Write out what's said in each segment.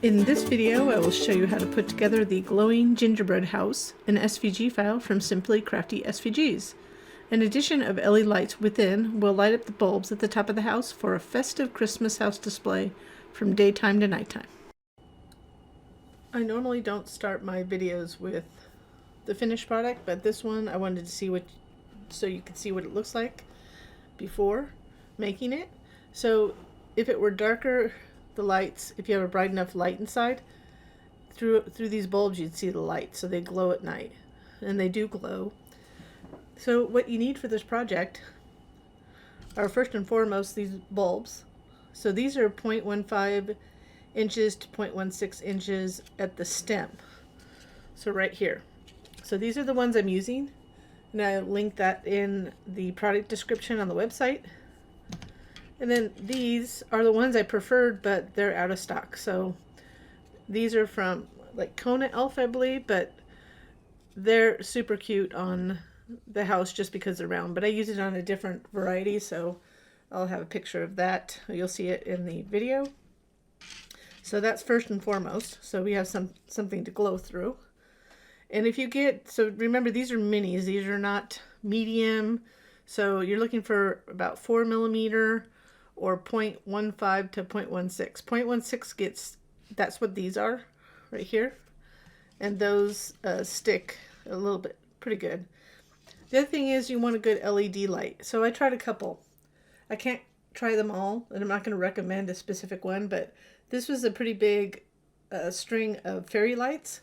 In this video, I will show you how to put together the glowing gingerbread house, an SVG file from Simply Crafty SVGs. An addition of LED lights within will light up the bulbs at the top of the house for a festive Christmas house display from daytime to nighttime. I normally don't start my videos with the finished product, but this one I wanted to see so you could see what it looks like before making it. So if it were darker, the lights, if you have a bright enough light inside, through these bulbs you'd see the light, so they glow at night, and they do glow. So what you need for this project are first and foremost these bulbs. So these are 0.15 inches to 0.16 inches at the stem, so right here. So these are the ones I'm using, and I link that in the product description on the website. And then these are the ones I preferred, but they're out of stock. So these are from like Kona Elf, I believe, but they're super cute on the house just because they're round. But I use it on a different variety, so I'll have a picture of that. You'll see it in the video. So that's first and foremost. So we have something to glow through. And if you get, so remember these are minis, these are not medium. So you're looking for about 4 millimeter or 0.15 to 0.16. 0.16 gets, that's what these are right here. And those stick a little bit, pretty good. The other thing is you want a good LED light. So I tried a couple. I can't try them all, and I'm not going to recommend a specific one, but this was a pretty big string of fairy lights,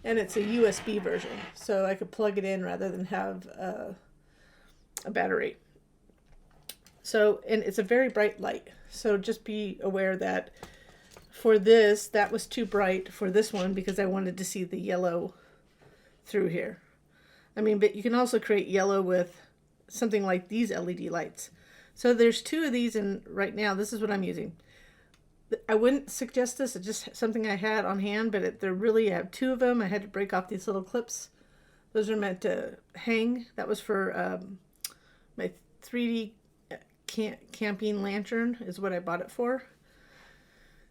and it's a USB version. So I could plug it in rather than have a battery. So, and it's a very bright light. So just be aware that for this, that was too bright for this one because I wanted to see the yellow through here. I mean, but you can also create yellow with something like these LED lights. So there's 2 of these, and right now this is what I'm using. I wouldn't suggest this, it's just something I had on hand, but I have 2 of them. I had to break off these little clips. Those are meant to hang. That was for my 3D camping lantern is what I bought it for.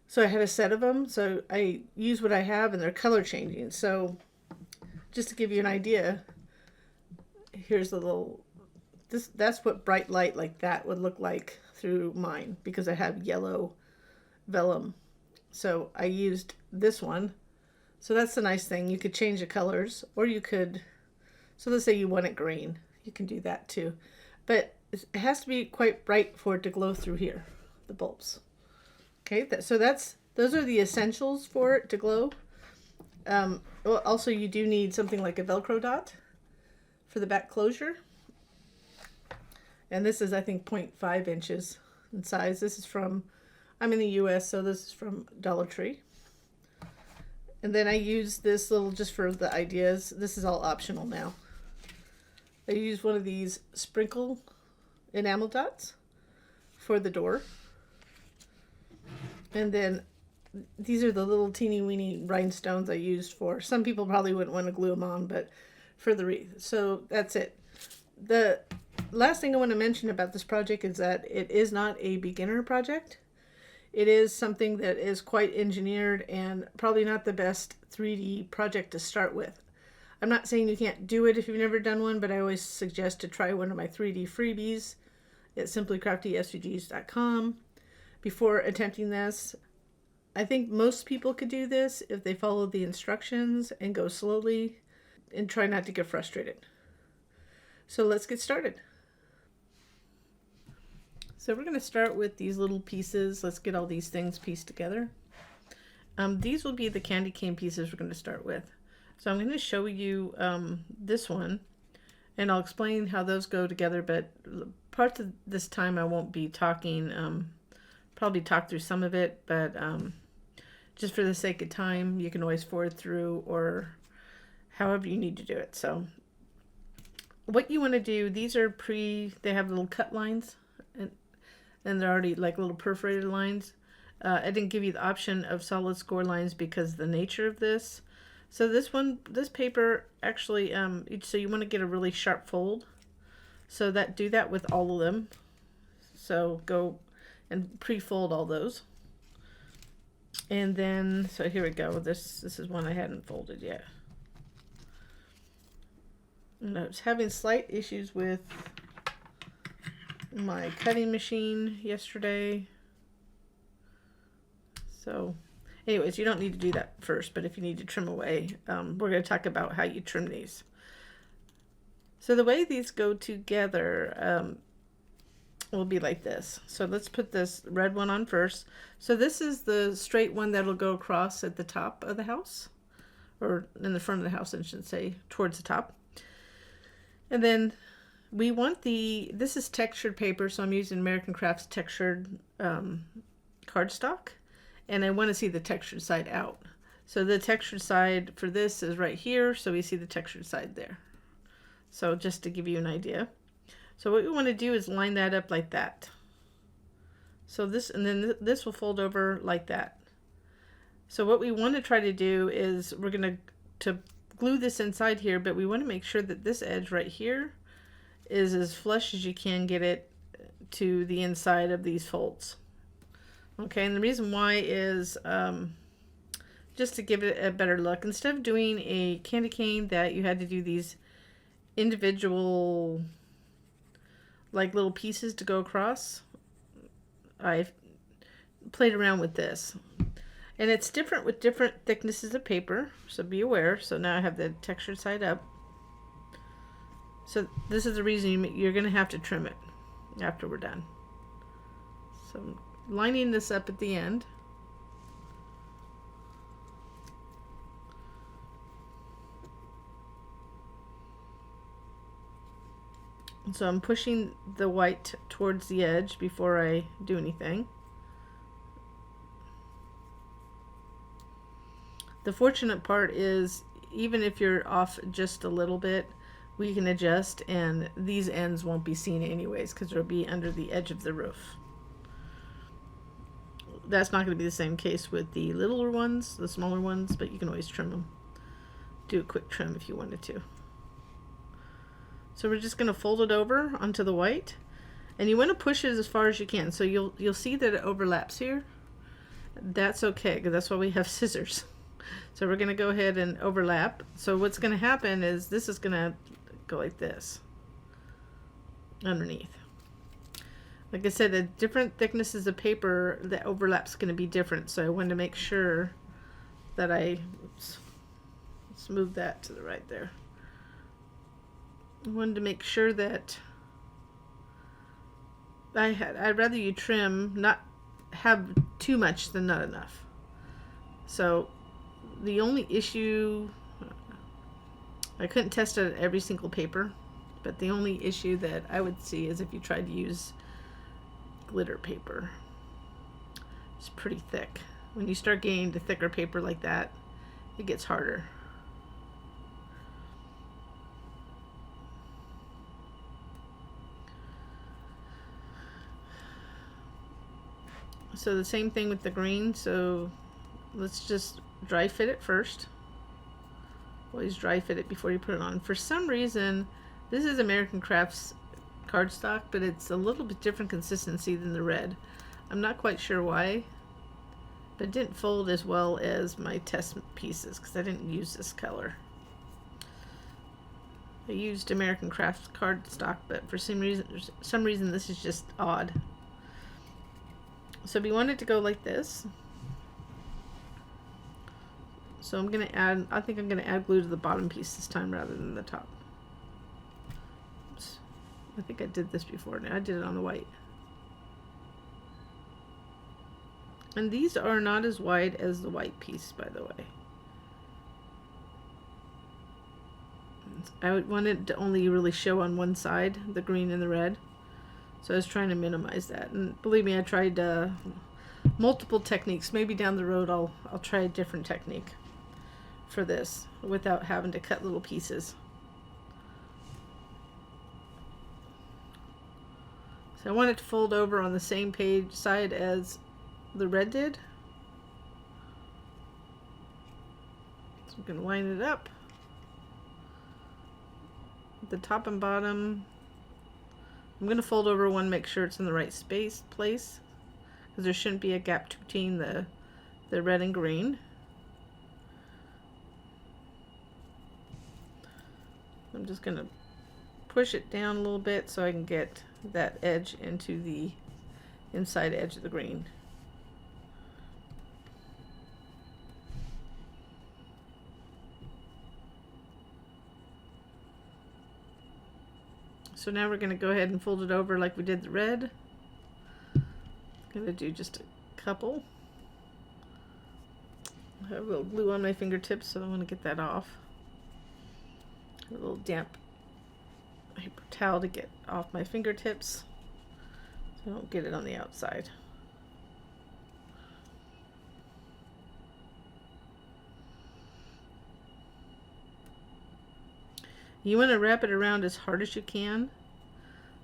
So I had a set of them, so I use what I have, and they're color changing. So just to give you an idea, here's the little, that's what bright light like that would look like through mine, because I have yellow vellum. So I used this one. So that's the nice thing. You could change the colors, or you could, so let's say you want it green, you can do that too. But it has to be quite bright for it to glow through here, the bulbs. Okay, so those are the essentials for it to glow. Well, also you do need something like a Velcro dot for the back closure. And this is, I think, 0.5 inches in size. This is from, I'm in the US, so this is from Dollar Tree. And then I use this little, just for the ideas, this is all optional now. I use one of these sprinkle enamel dots for the door. And then these are the little teeny weeny rhinestones I used for, some people probably wouldn't want to glue them on, but for the wreath. So that's it. The last thing I want to mention about this project is that it is not a beginner project. It is something that is quite engineered and probably not the best 3D project to start with. I'm not saying you can't do it if you've never done one, but I always suggest to try one of my 3D freebies at simplycraftysvgs.com before attempting this. I think most people could do this if they follow the instructions and go slowly and try not to get frustrated. So let's get started. So we're going to start with these little pieces. Let's get all these things pieced together. These will be the candy cane pieces we're going to start with. So I'm going to show you this one, and I'll explain how those go together, but parts of this time I won't be talking, probably talk through some of it, but just for the sake of time, you can always forward through or however you need to do it. So what you want to do, these are they have little cut lines, and they're already like little perforated lines. I didn't give you the option of solid score lines because of the nature of this. So this paper actually, so you want to get a really sharp fold. So do that with all of them. So go and pre-fold all those. And then, so here we go. This is one I hadn't folded yet. And I was having slight issues with my cutting machine yesterday. So anyways, you don't need to do that first, but if you need to trim away, we're going to talk about how you trim these. So the way these go together will be like this. So let's put this red one on first. So this is the straight one that'll go across at the top of the house, or in the front of the house, I should say, towards the top. And then we want this is textured paper, so I'm using American Crafts textured cardstock, and I want to see the textured side out. So the textured side for this is right here, so we see the textured side there. So just to give you an idea. So what we want to do is line that up like that. So this, and then this will fold over like that. So what we want to try to do is we're going to glue this inside here, but we want to make sure that this edge right here is as flush as you can get it to the inside of these folds. Okay, and the reason why is just to give it a better look. Instead of doing a candy cane that you had to do these individual like little pieces to go across, I've played around with this. And it's different with different thicknesses of paper, so be aware. So now I have the textured side up. So this is the reason you're going to have to trim it after we're done. So I'm lining this up at the end. So I'm pushing the white towards the edge before I do anything. The fortunate part is, even if you're off just a little bit, we can adjust, and these ends won't be seen anyways because they'll be under the edge of the roof. That's not going to be the same case with the littler ones, the smaller ones, but you can always trim them. Do a quick trim if you wanted to. So we're just going to fold it over onto the white, and you want to push it as far as you can. So you'll see that it overlaps here. That's okay, because that's why we have scissors. So we're going to go ahead and overlap. So what's going to happen is this is going to go like this underneath. Like I said, the different thicknesses of paper, the overlap's going to be different. So I wanted to make sure that let's move that to the right there. I wanted to make sure that I'd rather you trim, not have too much than not enough. So the only issue, I couldn't test it at every single paper, but the only issue that I would see is if you tried to use glitter paper. It's pretty thick. When you start getting to thicker paper like that, it gets harder. So the same thing with the green. So let's just dry fit it first. Always dry fit it before you put it on. For some reason, this is American Crafts cardstock, but it's a little bit different consistency than the red. I'm not quite sure why, but it didn't fold as well as my test pieces because I didn't use this color. I used American Crafts cardstock, but for some reason this is just odd. So we want it to go like this. So I'm going to add, I think I'm going to add glue to the bottom piece this time rather than the top. Oops. I think I did this before. Now I did it on the white. And these are not as wide as the white piece, by the way. I would want it to only really show on one side, the green and the red. So I was trying to minimize that. And believe me, I tried multiple techniques. Maybe down the road I'll try a different technique for this without having to cut little pieces. So I want it to fold over on the same page side as the red did. So I'm going to line it up. At the top and bottom, I'm going to fold over one, make sure it's in the right place, because there shouldn't be a gap between the the red and green. I'm just going to push it down a little bit so I can get that edge into the inside edge of the green. So now we're going to go ahead and fold it over like we did the red. I'm going to do just a couple. I have a little glue on my fingertips, so I want to get that off. A little damp paper towel to get off my fingertips so I don't get it on the outside. You want to wrap it around as hard as you can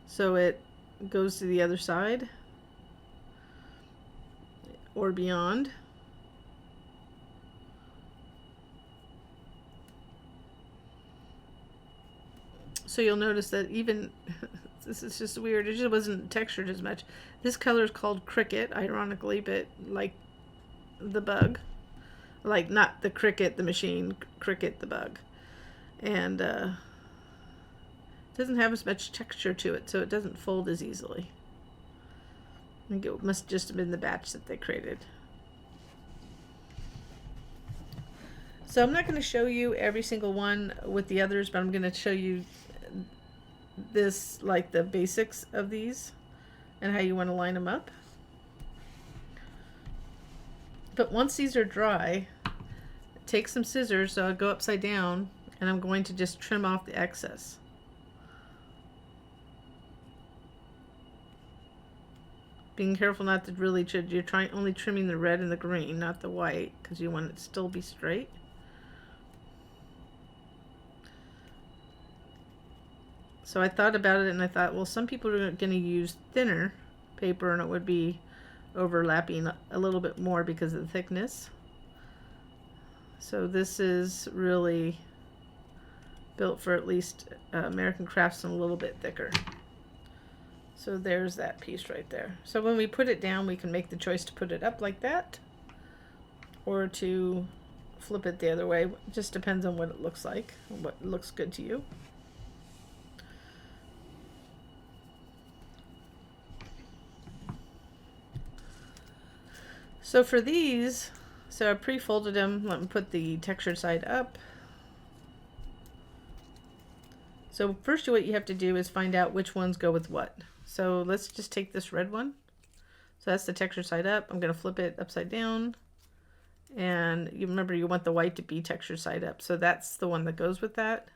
so it goes to the other side or beyond. So you'll notice that even, this is just weird, it just wasn't textured as much. This color is called Cricket, ironically, but like the bug. Like not the cricket, the machine, Cricket, the bug. And doesn't have as much texture to it, so it doesn't fold as easily. I think it must just have been the batch that they created. So I'm not going to show you every single one with the others, but I'm going to show you this, like the basics of these and how you want to line them up. But once these are dry, take some scissors, so I'll go upside down, and I'm going to just trim off the excess. Being careful not to really, you're only trimming the red and the green, not the white, because you want it to still be straight. So I thought about it, and I thought, well, some people are going to use thinner paper, and it would be overlapping a little bit more because of the thickness. So this is really built for at least American Craftsman, a little bit thicker. So there's that piece right there. So when we put it down, we can make the choice to put it up like that or to flip it the other way. It just depends on what it looks like, what looks good to you. So for these, so I pre-folded them. Let me put the textured side up. So first what you have to do is find out which ones go with what. So let's just take this red one. So that's the textured side up. I'm going to flip it upside down. And you remember you want the white to be textured side up. So that's the one that goes with that.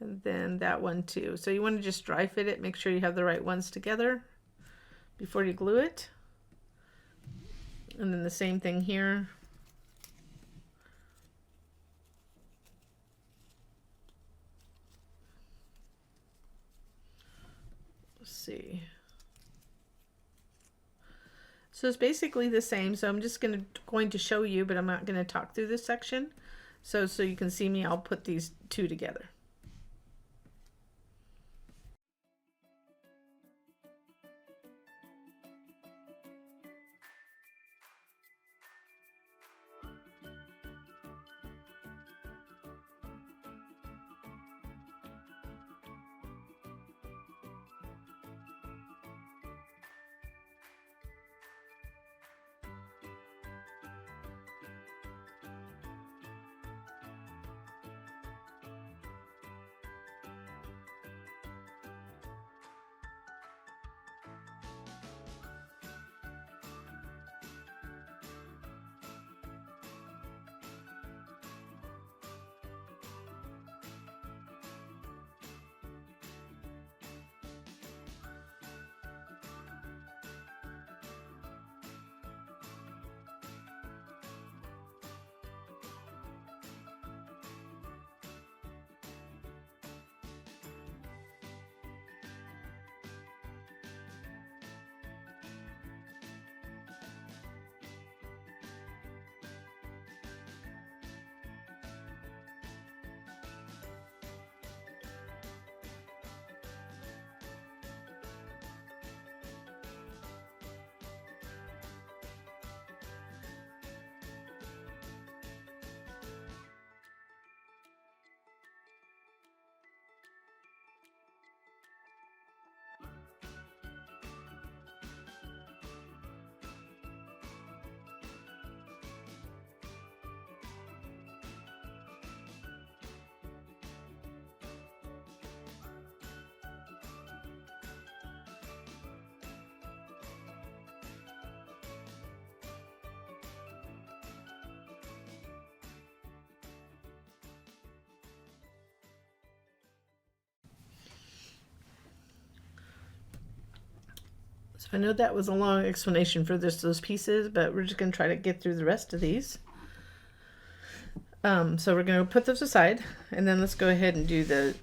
And then that one too. So you want to just dry fit it. Make sure you have the right ones together before you glue it. And then the same thing here. See, so it's basically the same. So I'm just going to show you, but I'm not going to talk through this section. So you can see me, I'll put these two together. I know that was a long explanation for those pieces, but we're just going to try to get through the rest of these. So we're going to put those aside, and then let's go ahead and do the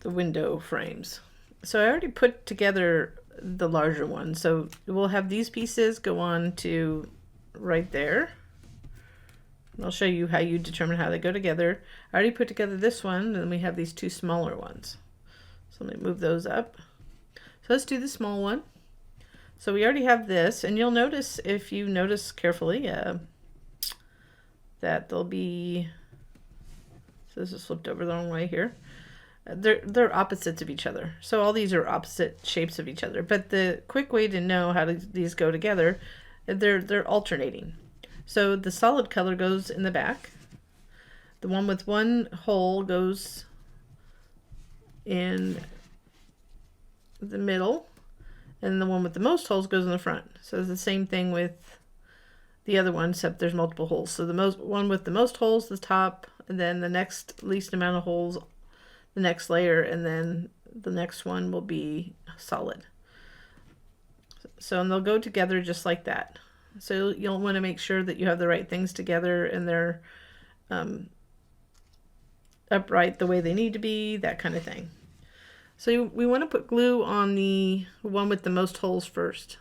window frames. So I already put together the larger one, so we'll have these pieces go on to right there. I'll show you how you determine how they go together. I already put together this one, and then we have these two smaller ones. So let me move those up. So let's do the small one. So we already have this, and you'll notice, if you notice carefully, that there'll be, so this is flipped over the wrong way here. They're opposites of each other. So all these are opposite shapes of each other. But the quick way to know how these go together, they're alternating. So the solid color goes in the back. The one with one hole goes in the middle, and the one with the most holes goes in the front. So it's the same thing with the other one, except there's multiple holes. So the one with the most holes, the top, and then the next least amount of holes, the next layer, and then the next one will be solid. So, and they'll go together just like that. So you'll want to make sure that you have the right things together, and they're upright the way they need to be, that kind of thing. So we want to put glue on the one with the most holes first.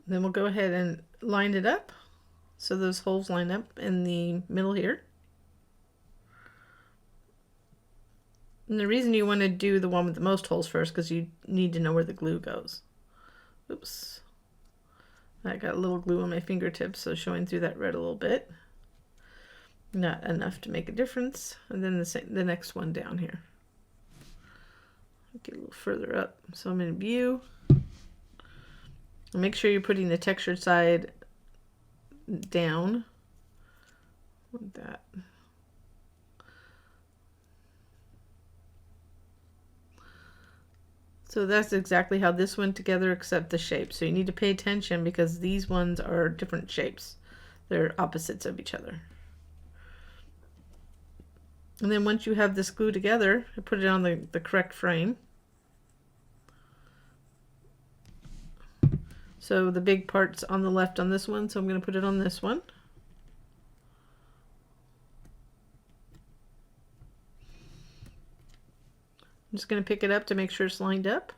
Then we'll go ahead and line it up so those holes line up in the middle here. And the reason you want to do the one with the most holes first, because you need to know where the glue goes. Oops. I got a little glue on my fingertips, so showing through that red a little bit. Not enough to make a difference. And then the next one down here. Get a little further up. So I'm in view. Make sure you're putting the textured side down like that. So that's exactly how this went together, except the shape. So you need to pay attention because these ones are different shapes. They're opposites of each other. And then once you have this glue together, I put it on the correct frame. So the big part's on the left on this one, so I'm going to put it on this one. I'm just going to pick it up to make sure it's lined up.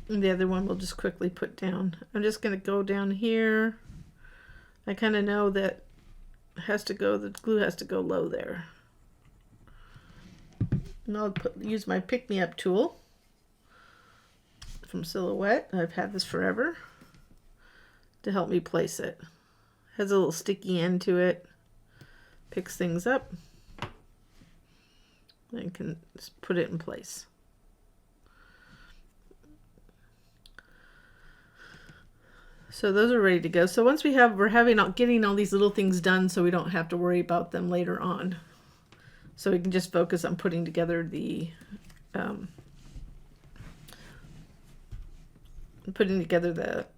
And the other one we'll just quickly put down. I'm just going to go down here. I kind of know that it has to go, the glue has to go low there. And I'll use my pick-me-up tool from Silhouette. I've had this forever to help me place it. Has a little sticky end to it. Picks things up. And can just put it in place. So those are ready to go. So once we're getting all these little things done, so we don't have to worry about them later on. So we can just focus on putting together the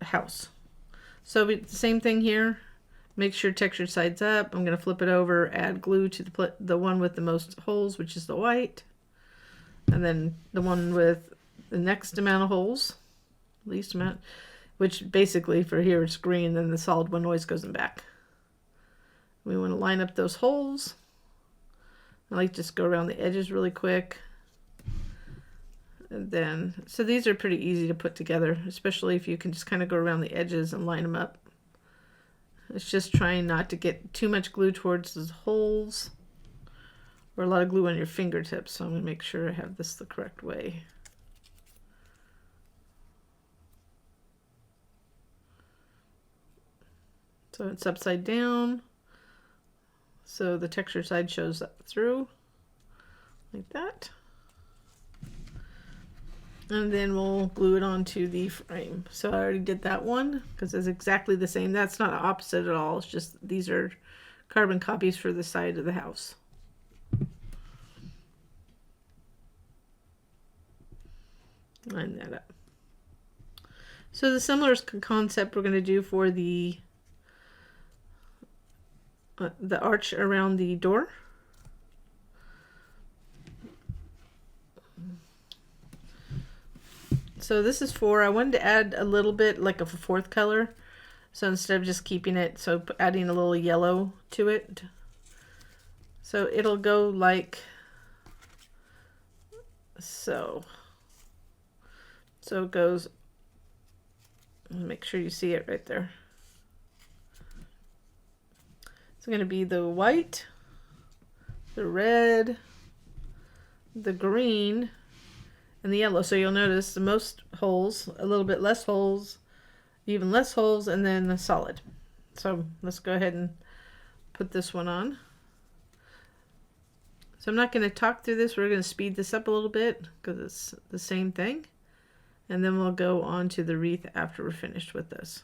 house. So the same thing here. Make sure textured side's up. I'm going to flip it over, add glue to the one with the most holes, which is the white. And then the one with the next amount of holes, least amount, which basically for here it's green, then the solid one always goes in back. We want to line up those holes. I like to just go around the edges really quick. And then, so these are pretty easy to put together, especially if you can just kind of go around the edges and line them up. It's just trying not to get too much glue towards those holes or a lot of glue on your fingertips. So I'm going to make sure I have this the correct way. So it's upside down. so the texture side shows that through like that. And then we'll glue it onto the frame. So I already did that one because it's exactly the same. That's not opposite at all. It's just these are carbon copies for the side of the house. Line that up. So the similar concept we're going to do for the arch around the door. So this is I wanted to add a little bit like a fourth color. So instead of just keeping it, so adding a little yellow to it. So it'll go like so. So it goes, make sure you see it right there. It's going to be the white, the red, the green, and the yellow. So you'll notice the most holes, a little bit less holes, even less holes, and then the solid. So let's go ahead and put this one on. So I'm not going to talk through this. We're going to speed this up a little bit because it's the same thing. And then we'll go on to the wreath after we're finished with this.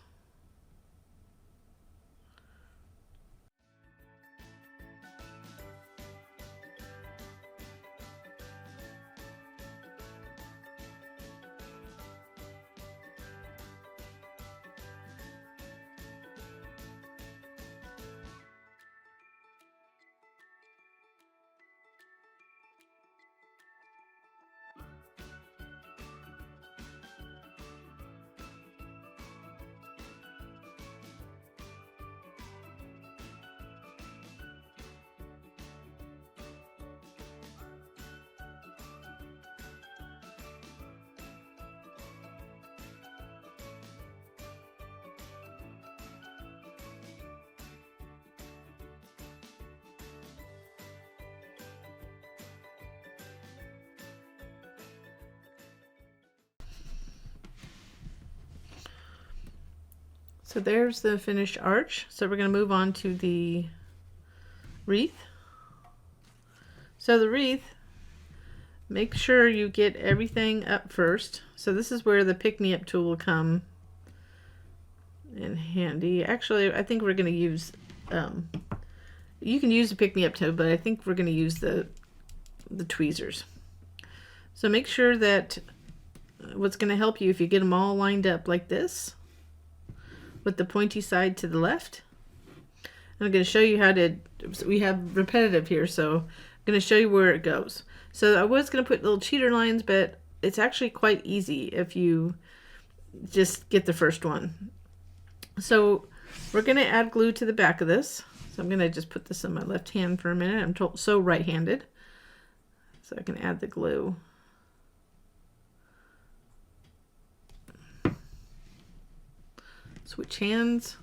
So there's the finished arch. So we're going to move on to the wreath. So the wreath, make sure you get everything up first. So this is where the pick-me-up tool will come in handy. Actually, I think we're going to use, you can use the pick-me-up tool, but I think we're going to use the tweezers. So make sure that what's going to help you if you get them all lined up like this, with the pointy side to the left. I'm going to show you how to, we have repetitive here, so I'm going to show you where it goes. So I was going to put little cheater lines, but it's actually quite easy if you just get the first one. So we're going to add glue to the back of this. So I'm going to just put this on my left hand for a minute. I'm so right-handed. So I can add the glue. Switch hands.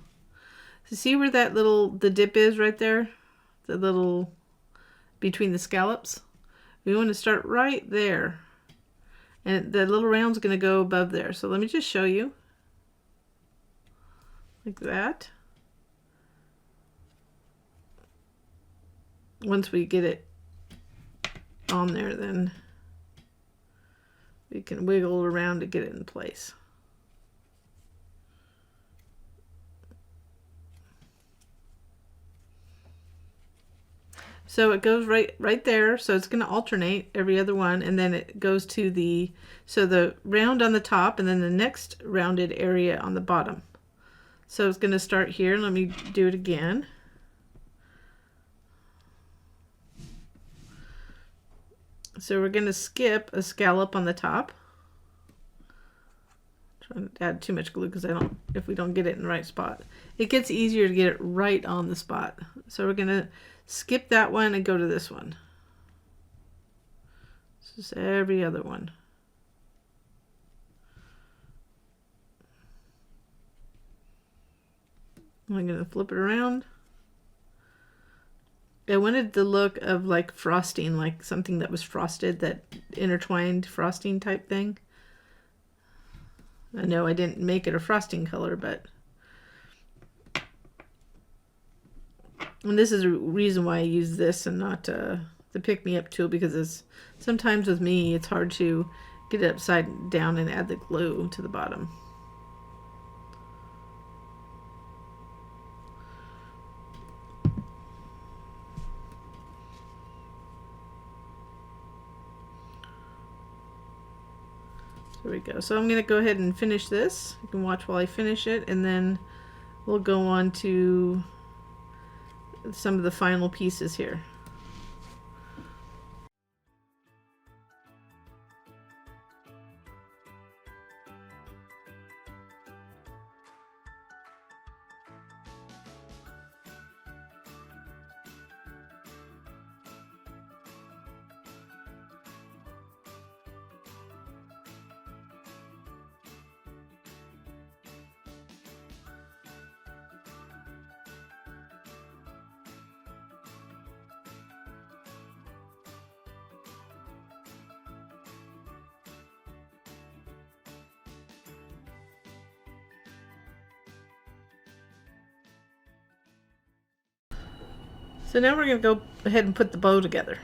So see where that the dip is right there? The little, between the scallops? We want to start right there. And the little round's going to go above there. So let me just show you. Like that. Once we get it on there, then we can wiggle around to get it in place. So it goes right there. So it's going to alternate every other one, and then it goes to the round on the top, and then the next rounded area on the bottom. So it's going to start here. Let me do it again. So we're going to skip a scallop on the top. Trying to add too much glue because if we don't get it in the right spot, it gets easier to get it right on the spot. So we're going to skip that one and go to this one. This is every other one. I'm going to flip it around. I wanted the look of like frosting, like something that was frosted, that intertwined frosting type thing. I know I didn't make it a frosting color, but And this is a reason why I use this and not the pick-me-up tool, because sometimes with me it's hard to get it upside down and add the glue to the bottom. There we go. So I'm going to go ahead and finish this. You can watch while I finish it, and then we'll go on to some of the final pieces here. So now we're going to go ahead and put the bow together.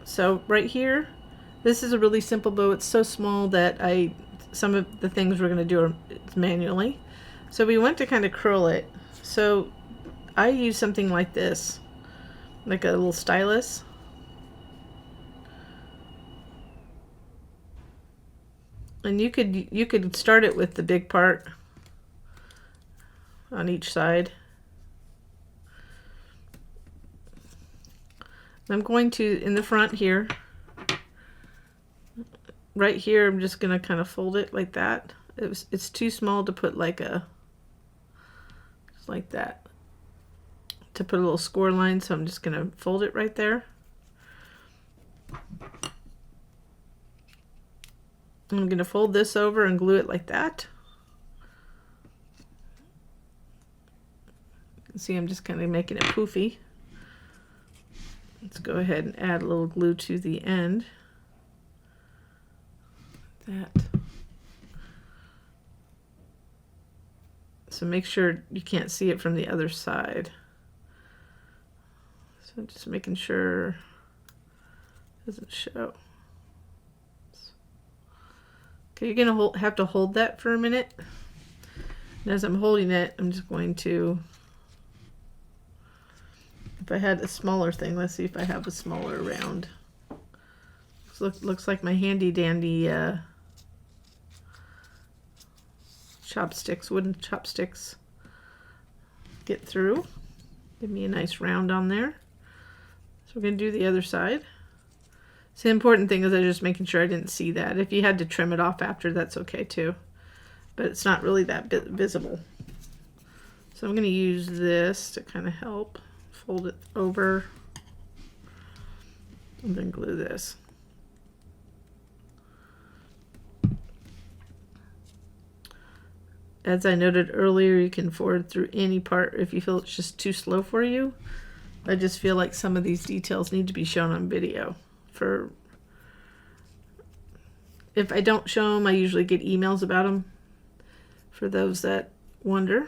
So right here, this is a really simple bow. It's so small that some of the things we're going to do are manually. So we want to kind of curl it. So I use something like this, like a little stylus. And you could start it with the big part on each side. I'm going to, in the front here, right here, I'm just going to kind of fold it like that. It's too small to put like just like that, to put a little score line, so I'm just going to fold it right there. I'm going to fold this over and glue it like that. You can see I'm just kind of making it poofy. Let's go ahead and add a little glue to the end. Like that. So make sure you can't see it from the other side. So just making sure it doesn't show. Okay, you're going to have to hold that for a minute. And as I'm holding it, I'm just going to, if I had a smaller thing, let's see if I have a smaller round. Looks like my handy dandy chopsticks, wooden chopsticks, get through. Give me a nice round on there. So we're going to do the other side. So the important thing is I'm just making sure I didn't see that. If you had to trim it off after, that's okay too. But it's not really that visible. So I'm going to use this to kind of help. Fold it over and then glue this. As I noted earlier, you can forward through any part if you feel it's just too slow for you. I just feel like some of these details need to be shown on video. If I don't show them, I usually get emails about them for those that wonder.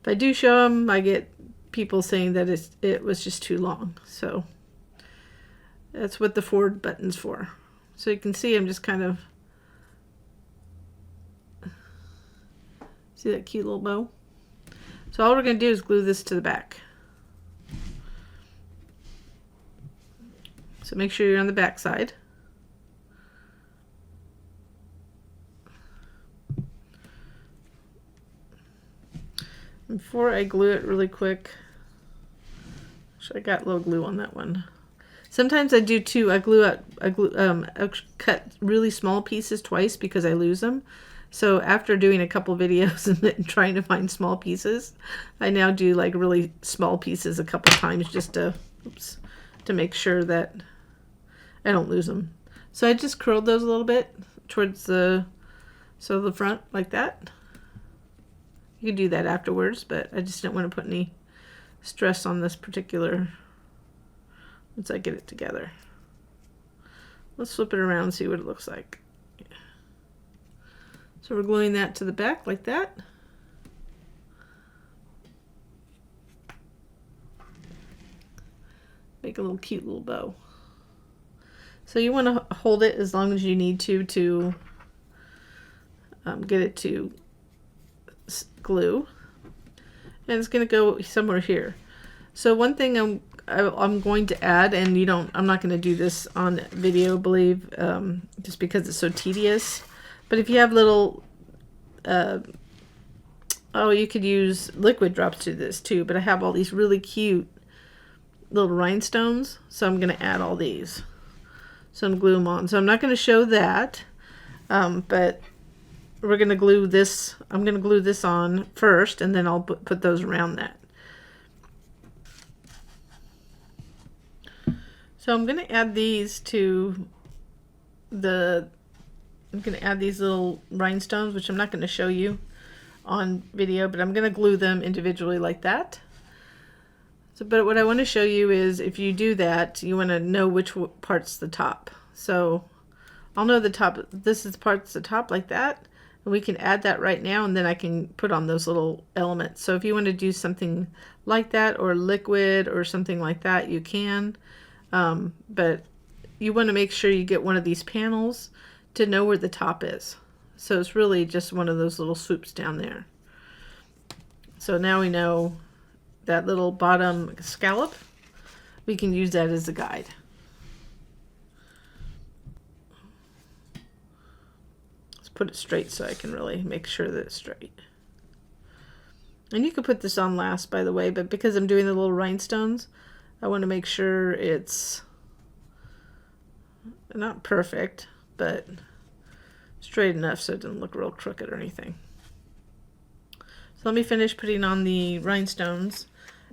If I do show them, I get people saying that it was just too long. So that's what the forward button's for. So you can see I'm just kind of, see that cute little bow? So all we're going to do is glue this to the back. So make sure you're on the back side. Before I glue it really quick, I got a little glue on that one. Sometimes I do too. I cut really small pieces twice because I lose them. So after doing a couple videos and trying to find small pieces, I now do like really small pieces a couple times just to make sure that I don't lose them. So I just curled those a little bit towards the front like that. You can do that afterwards, but I just didn't want to put any stress on this particular once I get it together. Let's flip it around and see what it looks like. So we're gluing that to the back like that. make a little cute little bow. So you want to hold it as long as you need to get it to glue. And it's going to go somewhere here. So one thing I'm going to add, and I'm not going to do this on video, believe, just because it's so tedious. But if you have little, you could use liquid drops to this too. But I have all these really cute little rhinestones, so I'm going to add all these. So I'm going to glue them on. So I'm not going to show that, but we're going to glue this. I'm going to glue this on first, and then I'll put those around that. So I'm going to add these to I'm going to add these little rhinestones, which I'm not going to show you on video, but I'm going to glue them individually like that. So, but what I want to show you is if you do that, you want to know which part's the top. So I'll know the top, this is the part's the top like that. And we can add that right now, and then I can put on those little elements. So if you want to do something like that, or liquid or something like that, you can. But you want to make sure you get one of these panels to know where the top is. So it's really just one of those little swoops down there. So now we know that little bottom scallop, we can use that as a guide. Let's put it straight so I can really make sure that it's straight. And you could put this on last, by the way, but because I'm doing the little rhinestones, I want to make sure it's not perfect, but straight enough so it doesn't look real crooked or anything. So let me finish putting on the rhinestones,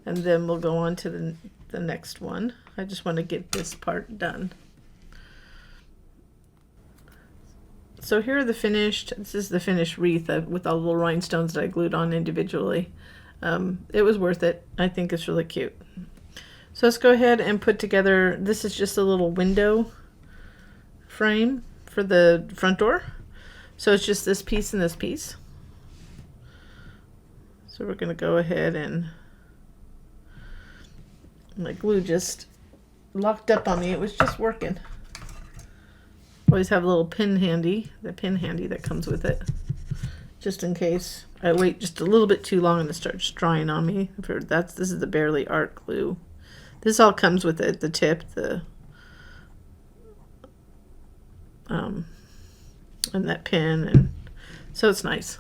and then we'll go on to the next one. I just want to get this part done. So here are this is the finished wreath with all the little rhinestones that I glued on individually. It was worth it. I think it's really cute. So let's go ahead and put together, this is just a little window frame for the front door. So it's just this piece and this piece. So we're going to go ahead and my glue just locked up on me. It was just working. Always have a little pin handy, the pin handy that comes with it, just in case I wait just a little bit too long and it starts drying on me. This is the Barely Art glue. This all comes with it, the tip, and that pin, and so it's nice.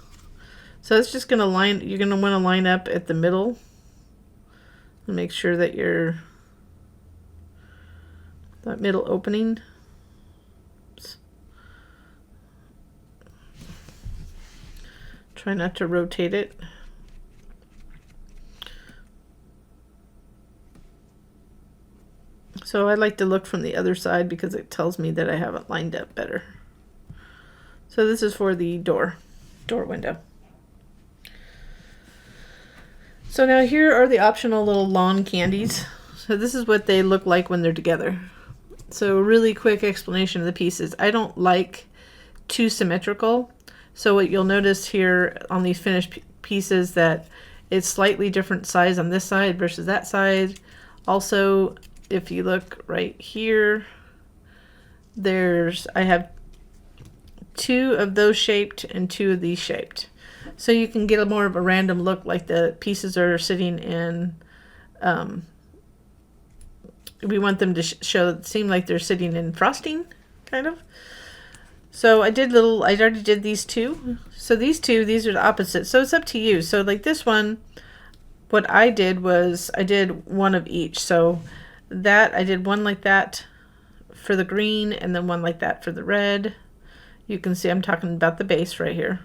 So it's just gonna you're gonna want to line up at the middle and make sure that that middle opening. Oops. Try not to rotate it. So I like to look from the other side because it tells me that I have it lined up better. So this is for the door window. So now here are the optional little lawn candies. So this is what they look like when they're together. So really quick explanation of the pieces. I don't like too symmetrical. So what you'll notice here on these finished pieces that it's slightly different size on this side versus that side. Also, if you look right here, I have 2 of those shaped and 2 of these shaped. So you can get a more of a random look, like the pieces are sitting in, we want them to seem like they're sitting in frosting, kind of. So I already did these 2. So these are the opposite. So it's up to you. So like this one, what I did was I did one of each. So that I did one like that for the green, and then one like that for the red. You can see I'm talking about the base right here.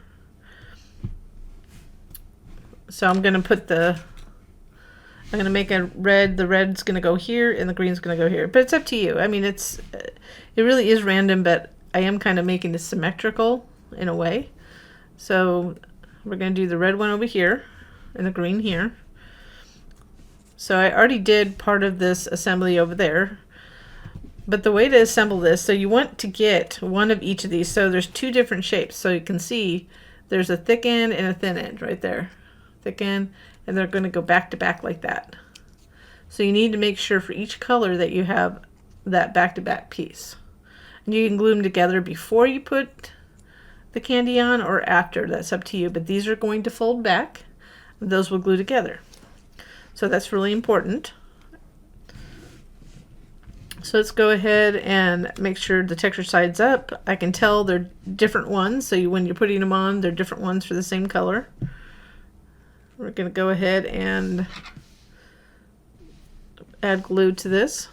So I'm going to make a red, the red's going to go here and the green's going to go here. But it's up to you. I mean, it really is random, but I am kind of making this symmetrical in a way. So we're going to do the red one over here and the green here. So I already did part of this assembly over there. But the way to assemble this, so you want to get one of each of these. So there's 2 different shapes. So you can see there's a thick end and a thin end right there. Thick end, and they're going to go back to back like that. So you need to make sure for each color that you have that back-to-back piece. And you can glue them together before you put the candy on or after. That's up to you. But these are going to fold back. Those will glue together. So that's really important. So let's go ahead and make sure the texture side's up. I can tell they're different ones. So when you're putting them on, they're different ones for the same color. We're going to go ahead and add glue to this.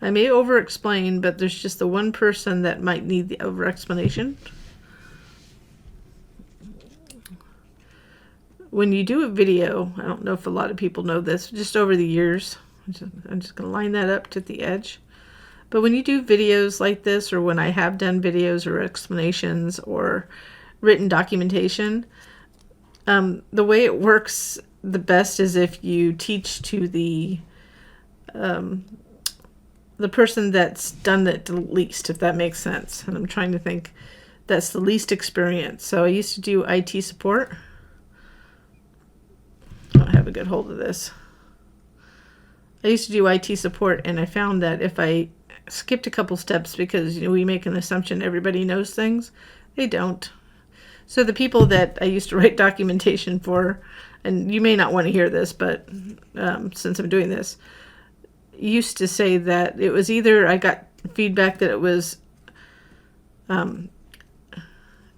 I may over-explain, but there's just the one person that might need the over-explanation. When you do a video, I don't know if a lot of people know this, just over the years, I'm just going to line that up to the edge. But when you do videos like this, or when I have done videos or explanations or written documentation, the way it works the best is if you teach to the person that's done it the least, if that makes sense. And I'm trying to think, that's the least experience. So I used to do IT support. I don't have a good hold of this. I used to do IT support, and I found that if I skipped a couple steps, because we make an assumption everybody knows things, they don't. So the people that I used to write documentation for, and you may not want to hear this, but since I'm doing this, used to say that it was either I got feedback that it was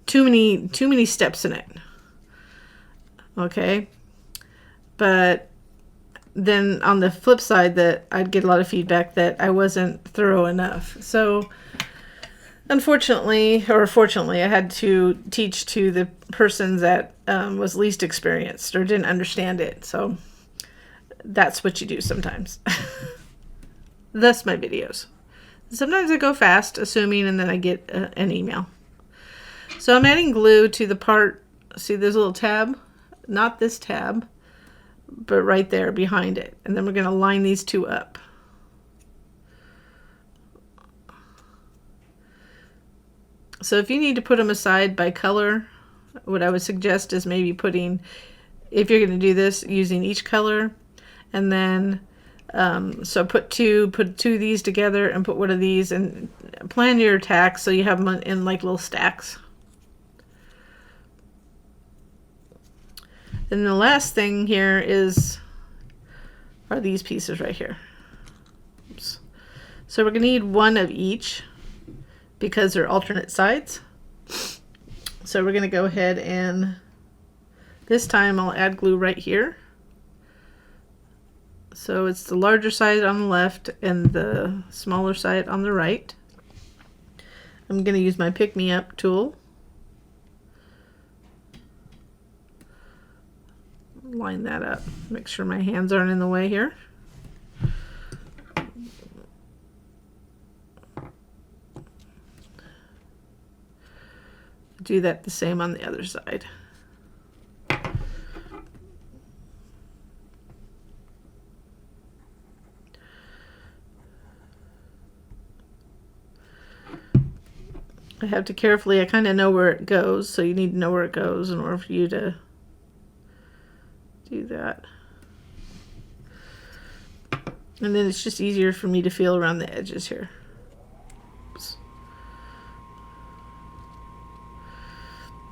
too many steps in it. Okay. But then on the flip side, that I'd get a lot of feedback that I wasn't thorough enough. So unfortunately, or fortunately, I had to teach to the person that was least experienced or didn't understand it. So that's what you do sometimes. Thus my videos. Sometimes I go fast, assuming, and then I get an email. So I'm adding glue to the part, see there's a little tab? Not this tab, but right there behind it. And then we're going to line these two up. So if you need to put them aside by color, what I would suggest is maybe putting, if you're going to do this, using each color, and then so put two of these together and put one of these, and plan your attacks so you have them in like little stacks. And the last thing here are these pieces right here. Oops. So we're going to need one of each because they're alternate sides. So we're going to go ahead and this time I'll add glue right here. So it's the larger side on the left and the smaller side on the right. I'm going to use my Pick Me Up tool. Line that up. Make sure my hands aren't in the way here. Do that the same on the other side. I have to carefully, I kind of know where it goes, so you need to know where it goes in order for you to do that. And then it's just easier for me to feel around the edges here. Oops.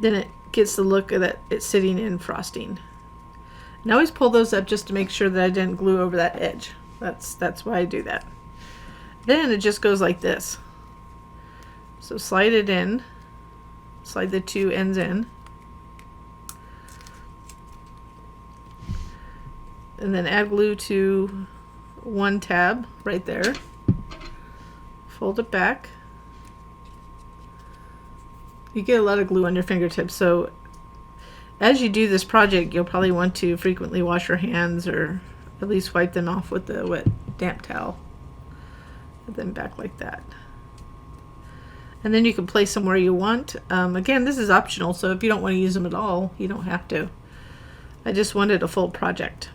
Then it gets the look of that it's sitting in frosting. And I always pull those up just to make sure that I didn't glue over that edge. That's why I do that. Then it just goes like this. So slide it in, slide the two ends in, and then add glue to one tab right there. Fold it back. You get a lot of glue on your fingertips, so as you do this project, you'll probably want to frequently wash your hands or at least wipe them off with the wet, damp towel. And then back like that. And then you can place them where you want. Again, this is optional, so if you don't want to use them at all, you don't have to. I just wanted a full project.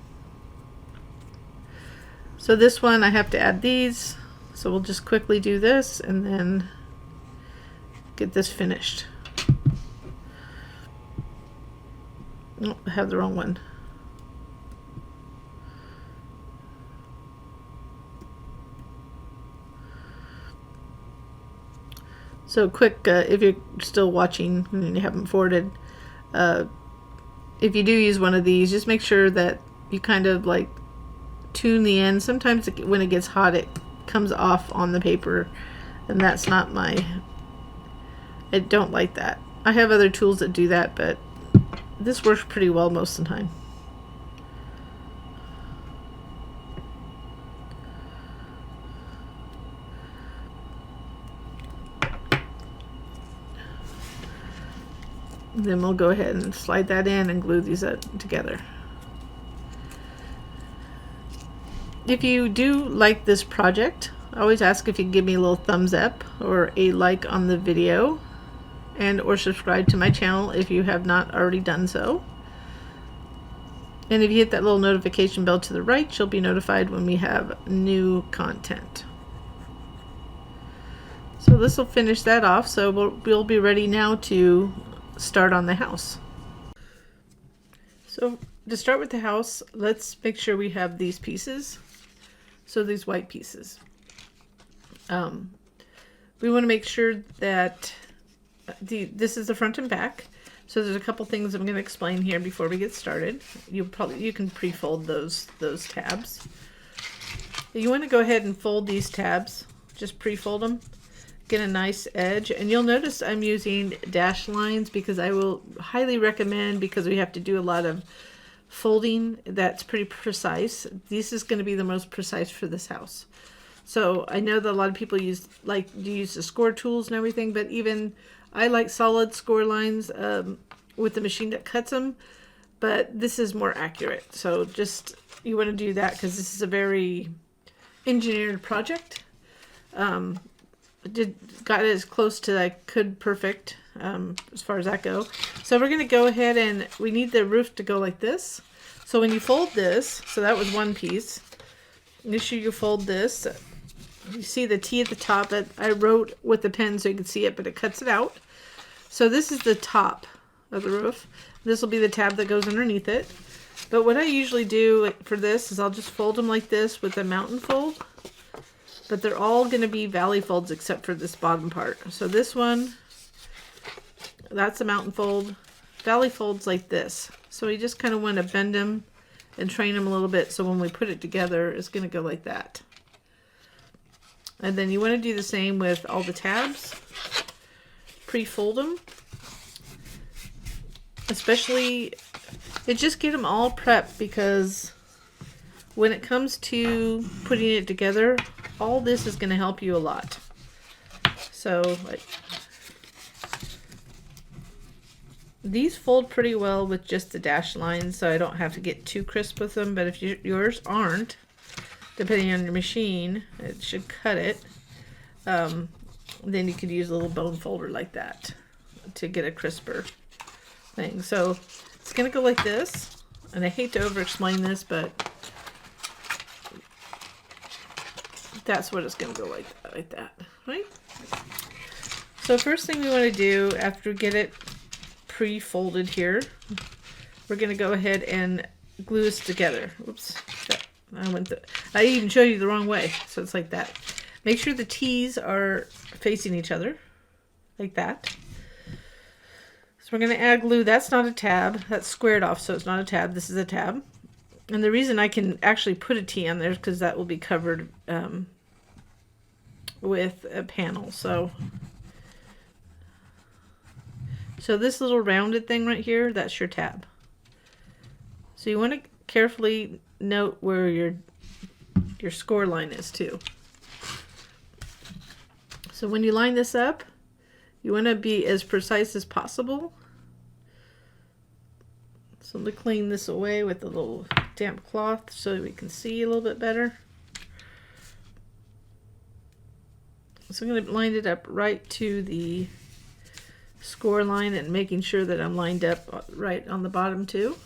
So this one, I have to add these. So we'll just quickly do this and then get this finished. Oh, I have the wrong one. So quick, if you're still watching and you haven't forwarded, if you do use one of these, just make sure that you kind of like tune the end. Sometimes when it gets hot, it comes off on the paper, and that's not I don't like that. I have other tools that do that, but this works pretty well most of the time. Then we'll go ahead and slide that in and glue these together. If you do like this project, I always ask if you give me a little thumbs up or a like on the video, and or subscribe to my channel if you have not already done so. And if you hit that little notification bell to the right, you'll be notified when we have new content. So this will finish that off, so we'll be ready now to start on the house. So to start with the house, let's make sure we have these pieces. So these white pieces. We want to make sure that this is the front and back. So there's a couple things I'm going to explain here before we get started. You can pre-fold those tabs. You want to go ahead and fold these tabs. Just pre-fold them. Get a nice edge, and you'll notice I'm using dash lines because I will highly recommend, because we have to do a lot of folding that's pretty precise. This is going to be the most precise for this house. So I know that a lot of people use the score tools and everything, but even I like solid score lines with the machine that cuts them, but this is more accurate. So just, you want to do that because this is a very engineered project. Got it as close to I could perfect as far as that go. So we're going to go ahead, and we need the roof to go like this. So when you fold this, so that was one piece. Make sure you fold this. You see the T at the top that I wrote with the pen so you can see it, but it cuts it out. So this is the top of the roof. This will be the tab that goes underneath it. But what I usually do for this is I'll just fold them like this with a mountain fold. But they're all going to be valley folds except for this bottom part. So this one, that's a mountain fold. Valley folds like this. So we just kind of want to bend them and train them a little bit, so when we put it together, it's going to go like that. And then you want to do the same with all the tabs. Pre-fold them. Especially, just get them all prepped, because when it comes to putting it together, all this is going to help you a lot. So these fold pretty well with just the dash lines, so I don't have to get too crisp with them. But if yours aren't, depending on your machine, it should cut it. Then you could use a little bone folder like that to get a crisper thing. So it's going to go like this. And I hate to over-explain this, but that's what it's going to go like that, right? So first thing we want to do after we get it pre-folded here, we're going to go ahead and glue this together. Oops, I even showed you the wrong way, so it's like that. Make sure the T's are facing each other, like that. So we're going to add glue. That's not a tab. That's squared off, so it's not a tab. This is a tab. And the reason I can actually put a T on there is because that will be covered with a panel. So this little rounded thing right here, that's your tab. So you want to carefully note where your score line is too. So when you line this up, you want to be as precise as possible. So I'm going to clean this away with a little damp cloth so we can see a little bit better. So I'm going to line it up right to the score line and making sure that I'm lined up right on the bottom too.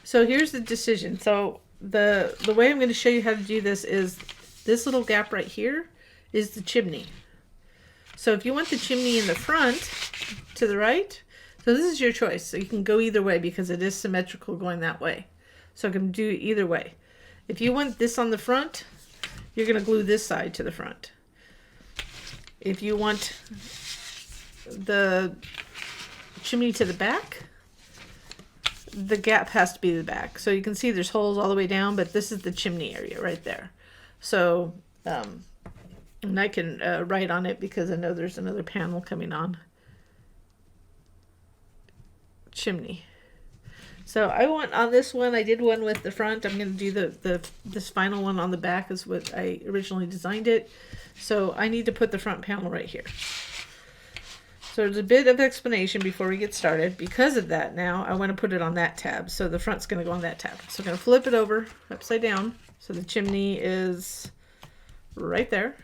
So here's the decision. So the way I'm going to show you how to do this is this little gap right here is the chimney. So if you want the chimney in the front to the right, so this is your choice. So you can go either way because it is symmetrical going that way. So I can do either way. If you want this on the front, you're going to glue this side to the front. If you want the chimney to the back, the gap has to be the back. So you can see there's holes all the way down, but this is the chimney area right there. So, and I can write on it because I know there's another panel coming on. Chimney. So I want on this one, I did one with the front. I'm going to do this final one on the back is what I originally designed it. So I need to put the front panel right here. So there's a bit of explanation before we get started. Because of that now, I want to put it on that tab. So the front's going to go on that tab. So I'm going to flip it over upside down. So the chimney is right there.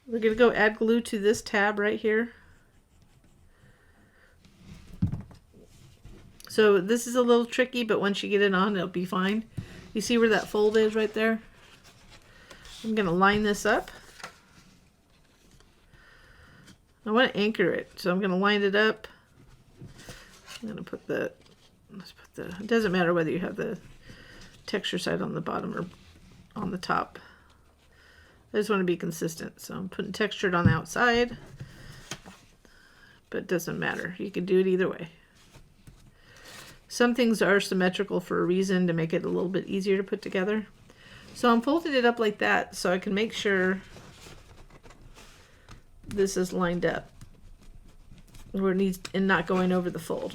We're going to go add glue to this tab right here. So this is a little tricky, but once you get it on, it'll be fine. You see where that fold is right there? I'm going to line this up. I want to anchor it, so I'm going to line it up. I'm going to put it doesn't matter whether you have the texture side on the bottom or on the top. I just want to be consistent, so I'm putting textured on the outside, but it doesn't matter. You can do it either way. Some things are symmetrical for a reason, to make it a little bit easier to put together. So I'm folding it up like that so I can make sure this is lined up where it needs and not going over the fold.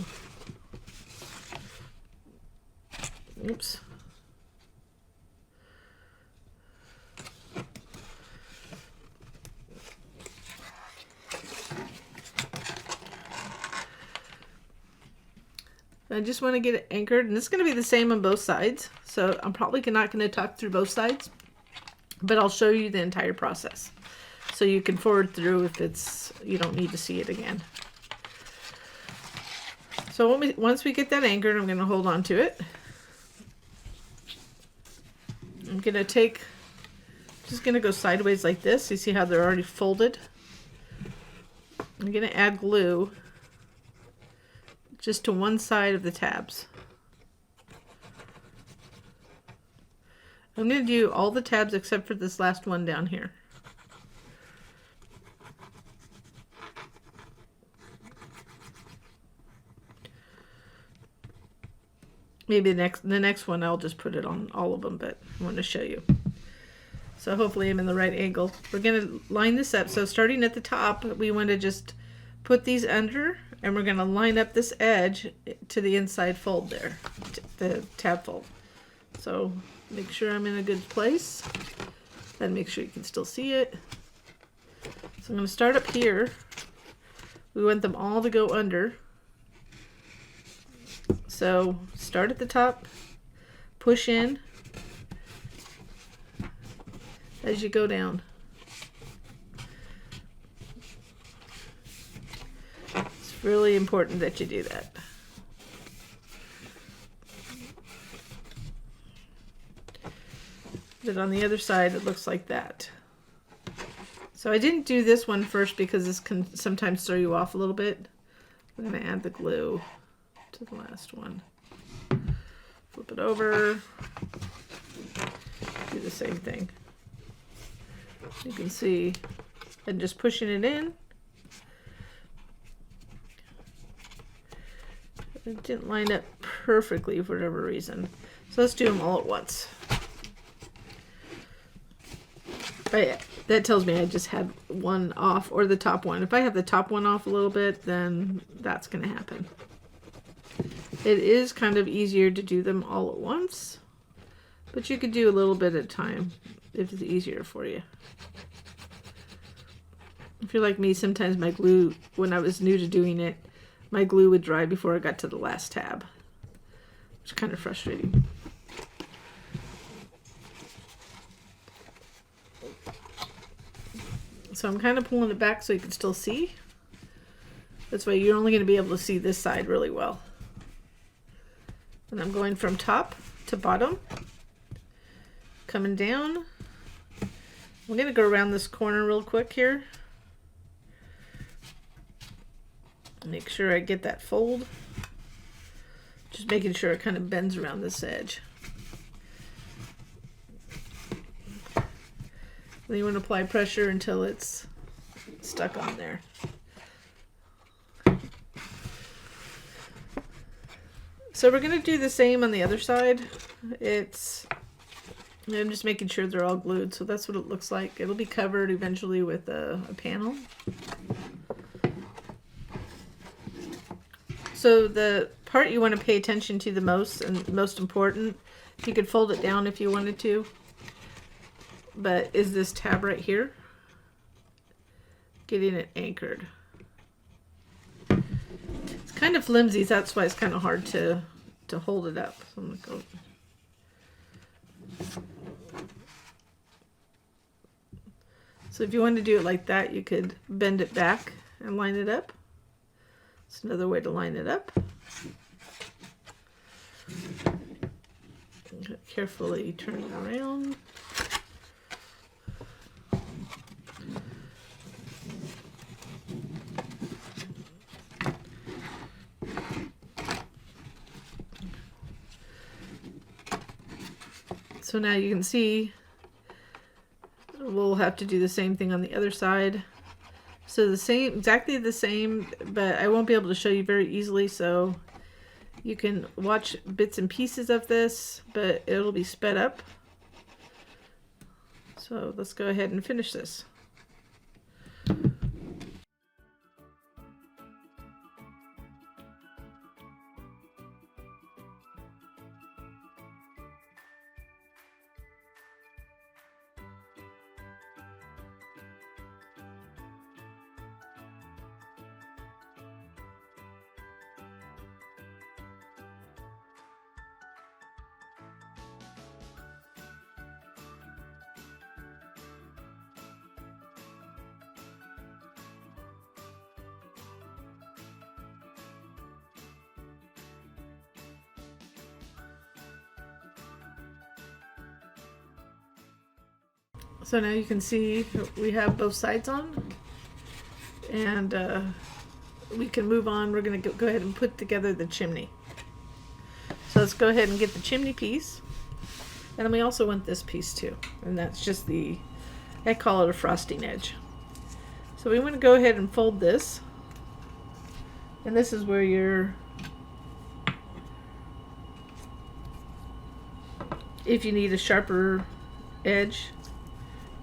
Oops. I just want to get it anchored, and it's going to be the same on both sides. So I'm probably not going to talk through both sides, but I'll show you the entire process. So you can forward through if you don't need to see it again. So once we get that anchored, I'm going to hold on to it. I'm going to just going to go sideways like this. You see how they're already folded? I'm going to add glue just to one side of the tabs. I'm going to do all the tabs except for this last one down here. Maybe the next one I'll just put it on all of them, but I want to show you. So hopefully I'm in the right angle. We're going to line this up. So starting at the top, we want to just put these under, and we're going to line up this edge to the inside fold there, the tab fold. So make sure I'm in a good place, and make sure you can still see it. So I'm going to start up here. We want them all to go under. So start at the top, push in as you go down. It's really important that you do that. But on the other side, it looks like that. So I didn't do this one first because this can sometimes throw you off a little bit. I'm going to add the glue to the last one. Flip it over. Do the same thing. You can see I'm just pushing it in. It didn't line up perfectly for whatever reason. So let's do them all at once. That tells me I just had one off, or the top one. If I have the top one off a little bit, then that's going to happen. It is kind of easier to do them all at once, but you could do a little bit at a time if it's easier for you. If you're like me, sometimes my glue, when I was new to doing it, my glue would dry before I got to the last tab, which is kind of frustrating. So I'm kind of pulling it back so you can still see. That's why you're only going to be able to see this side really well. And I'm going from top to bottom, coming down. I'm going to go around this corner real quick here. Make sure I get that fold. Just making sure it kind of bends around this edge. Then you want to apply pressure until it's stuck on there. So we're going to do the same on the other side. I'm just making sure they're all glued, so that's what it looks like. It'll be covered eventually with a panel. So the part you want to pay attention to the most, and most important, you could fold it down if you wanted to, but is this tab right here. Getting it anchored. It's kind of flimsy, so that's why it's kind of hard to hold it up. So I'm gonna go. So if you want to do it like that, you could bend it back and line it up. It's another way to line it up. Carefully turn it around. So now you can see we'll have to do the same thing on the other side. So exactly the same, but I won't be able to show you very easily, so you can watch bits and pieces of this, but it'll be sped up. So let's go ahead and finish this. So now you can see we have both sides on, and we can move on. We're going to go ahead and put together the chimney. So let's go ahead and get the chimney piece, and then we also want this piece too, and that's just I call it a frosting edge. So we want to go ahead and fold this, and this is where if you need a sharper edge,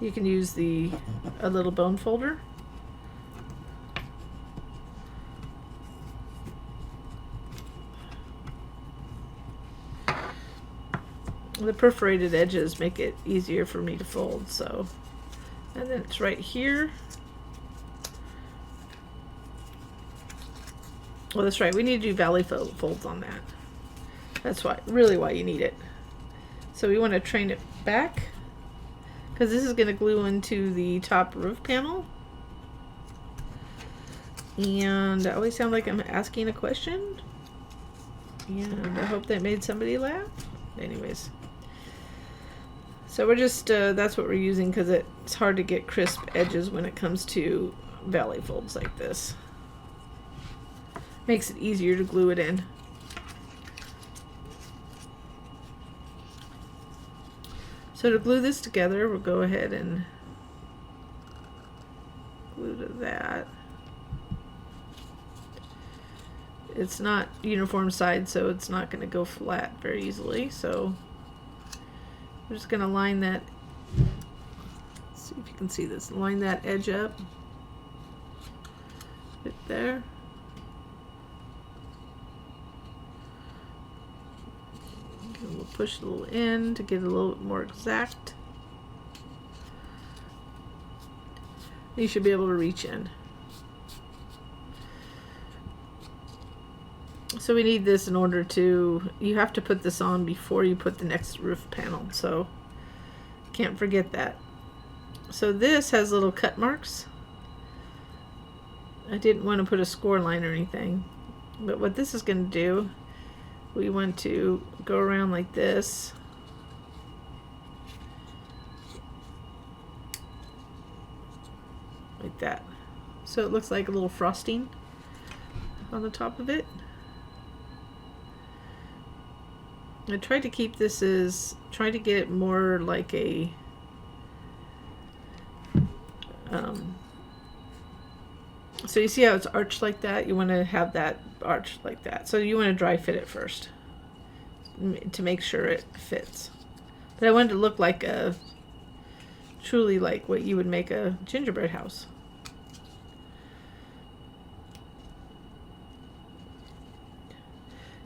you can use a little bone folder. The perforated edges make it easier for me to fold, so. And then it's right here. Well, that's right, we need to do valley folds on that. That's really why you need it. So we want to train it back, because this is going to glue into the top roof panel. And I always sound like I'm asking a question. And I hope that made somebody laugh. Anyways. So we're just, that's what we're using, because it's hard to get crisp edges when it comes to valley folds like this. Makes it easier to glue it in. So to glue this together, we'll go ahead and glue to that. It's not uniform side, so it's not going to go flat very easily. So we're just going to line that. Let's see if you can see this. Line that edge up. Right there. And we'll push a little in to get it a little bit more exact. You should be able to reach in. So we need this in order to, you have to put this on before you put the next roof panel, so can't forget that. So this has little cut marks. I didn't want to put a score line or anything, but what this is going to do, we want to go around like this. Like that. So it looks like a little frosting on the top of it. I tried to keep this try to get it more like a So you see how it's arched like that? You want to have that arched like that. So you want to dry fit it first to make sure it fits. But I wanted to look like truly like what you would make a gingerbread house.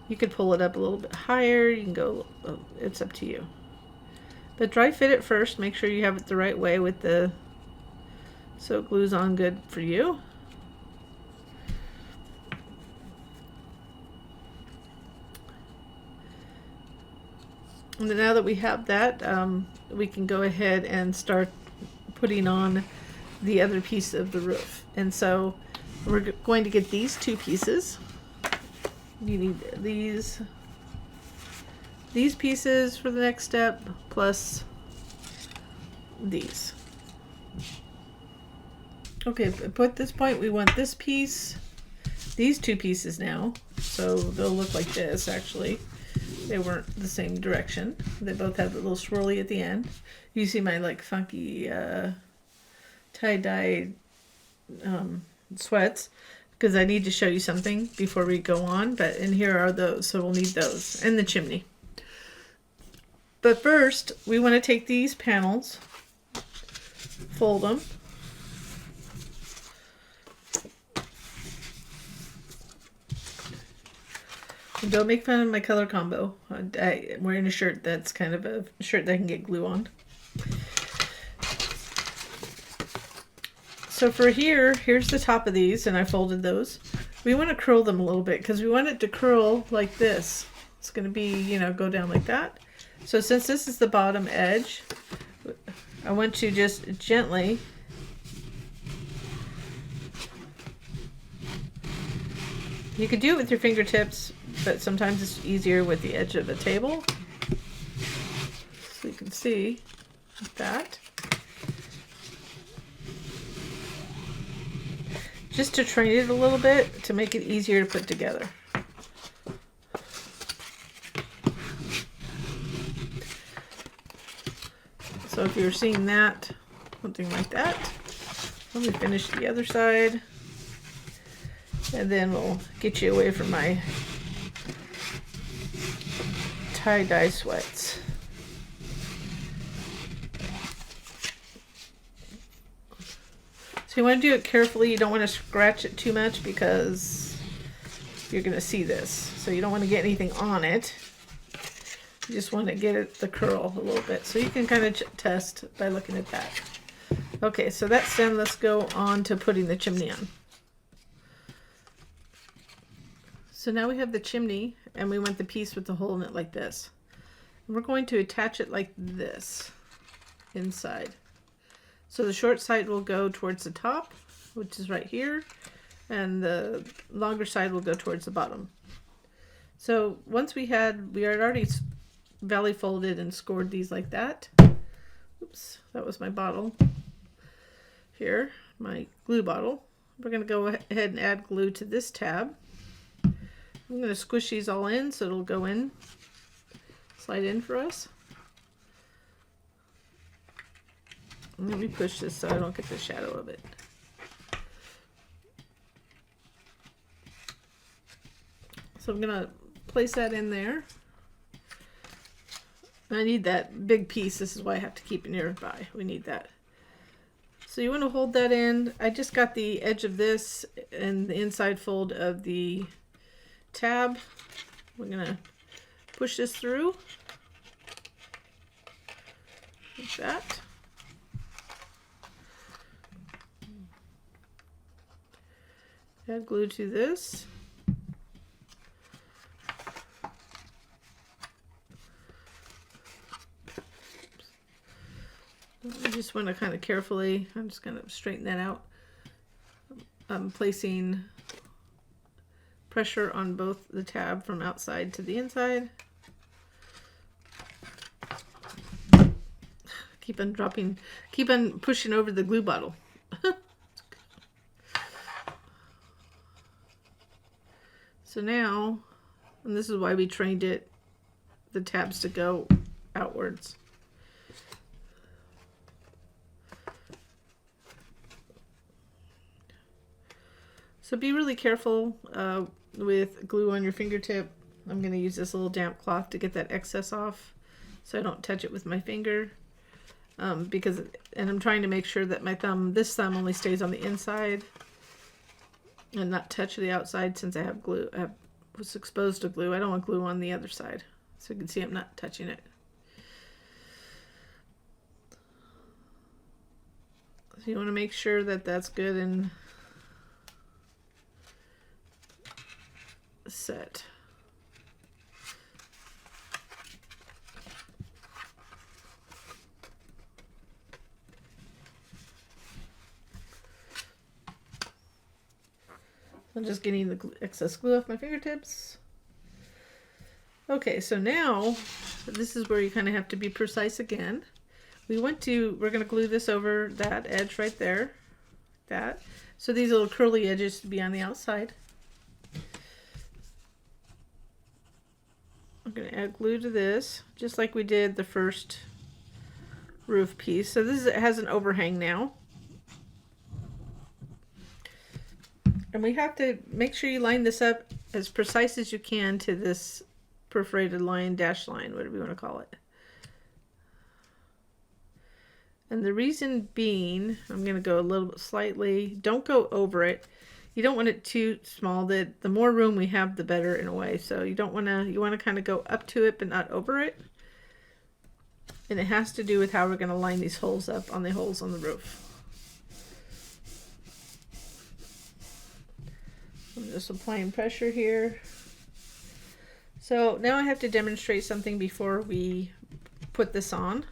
You could pull it up a little bit higher. You can go, it's up to you. But dry fit it first. Make sure you have it the right way with so it glues on good for you. And then now that we have that, we can go ahead and start putting on the other piece of the roof. And so we're going to get these two pieces. You need these pieces for the next step, plus these. Okay, but at this point we want this piece, these two pieces now, so they'll look like this actually. They weren't the same direction. They both have a little swirly at the end. You see my like funky tie-dye sweats, because I need to show you something before we go on. But in here are those, so we'll need those, and the chimney. But first, we want to take these panels, fold them, and don't make fun of my color combo. I'm wearing a shirt that's kind of a shirt that I can get glue on. So for here's the top of these, and I folded those. We want to curl them a little bit because we want it to curl like this. It's going to be, you know, go down like that. So since this is the bottom edge, I want to just gently you could do it with your fingertips, but sometimes it's easier with the edge of a table. So you can see that. Just to train it a little bit to make it easier to put together. So if you're seeing that, something like that, let me finish the other side. And then we'll get you away from my tie-dye sweats. So you want to do it carefully. You don't want to scratch it too much because you're going to see this. So you don't want to get anything on it. You just want to get it the curl a little bit. So you can kind of test by looking at that. Okay, so that's done. Let's go on to putting the chimney on. So now we have the chimney, and we want the piece with the hole in it like this. And we're going to attach it like this inside. So the short side will go towards the top, which is right here, and the longer side will go towards the bottom. So once we had already valley folded and scored these like that. Oops, that was my bottle. Here, my glue bottle. We're going to go ahead and add glue to this tab. I'm going to squish these all in so it'll go in, slide in for us. Let me push this so I don't get the shadow of it. So I'm going to place that in there. I need that big piece. This is why I have to keep it nearby. We need that. So you want to hold that in. I just got the edge of this and the inside fold of the tab. We're going to push this through like that. Add glue to this. I just want to kind of carefully, I'm just going to straighten that out. I'm placing pressure on both the tab from outside to the inside. Keep on pushing over the glue bottle. So now, and this is why we trained the tabs to go outwards. So be really careful with glue on your fingertip. I'm going to use this little damp cloth to get that excess off so I don't touch it with my finger. And I'm trying to make sure that this thumb only stays on the inside and not touch the outside since I have glue. I was exposed to glue. I don't want glue on the other side. So you can see I'm not touching it. So you want to make sure that that's good and set. I'm just getting the excess glue off my fingertips. Okay, so now this is where you kind of have to be precise again. We're going to glue this over that edge right there. So these little curly edges to be on the outside. I'm going to add glue to this, just like we did the first roof piece. So it has an overhang now. And we have to make sure you line this up as precise as you can to this perforated line, dash line, whatever you want to call it. And the reason being, I'm going to go a little bit slightly, don't go over it. You don't want it too small. The more room we have, the better in a way. So you want to kind of go up to it, but not over it. And it has to do with how we're going to line these holes up on the holes on the roof. I'm just applying pressure here. So now I have to demonstrate something before we put this on,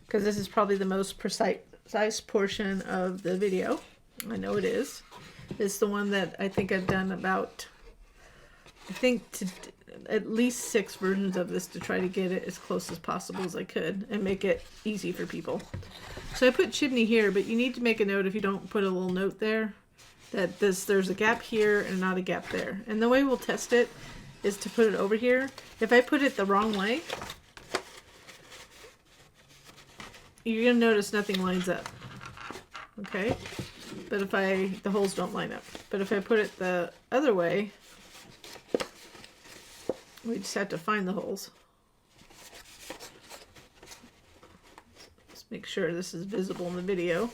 because this is probably the most precise portion of the video. I know it is. It's the one that I think I've done about, at least 6 versions of this to try to get it as close as possible as I could and make it easy for people. So I put chimney here, but you need to make a note if you don't put a little note there that there's a gap here and not a gap there. And the way we'll test it is to put it over here. If I put it the wrong way, you're going to notice nothing lines up. Okay? But the holes don't line up. But if I put it the other way, we just have to find the holes. Let's make sure this is visible in the video.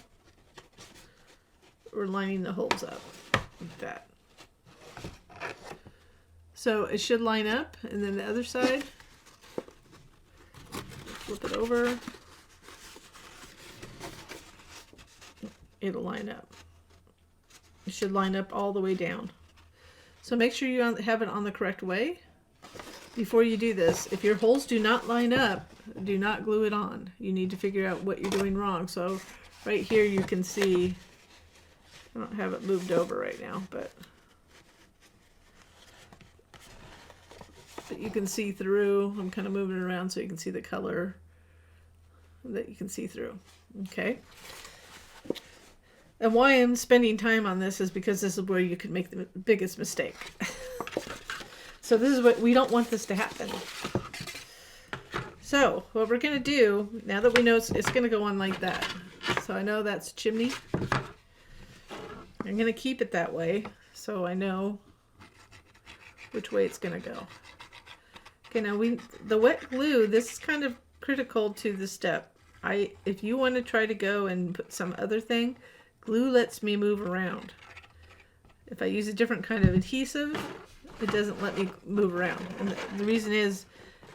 We're lining the holes up like that. So it should line up, and then the other side, flip it over. It'll line up. It should line up all the way down. So make sure you have it on the correct way before you do this. If your holes do not line up, do not glue it on. You need to figure out what you're doing wrong. So right here you can see, I don't have it moved over right now, but you can see through. I'm kind of moving it around so you can see the color that you can see through. Okay. And why I'm spending time on this is because this is where you could make the biggest mistake. So this is what we don't want this to happen. So what we're going to do, now that we know it's going to go on like that. So I know that's chimney. I'm going to keep it that way so I know which way it's going to go. Okay, now the wet glue, this is kind of critical to the step. If you want to try to go and put some other thing, glue lets me move around. If I use a different kind of adhesive, it doesn't let me move around. And the reason is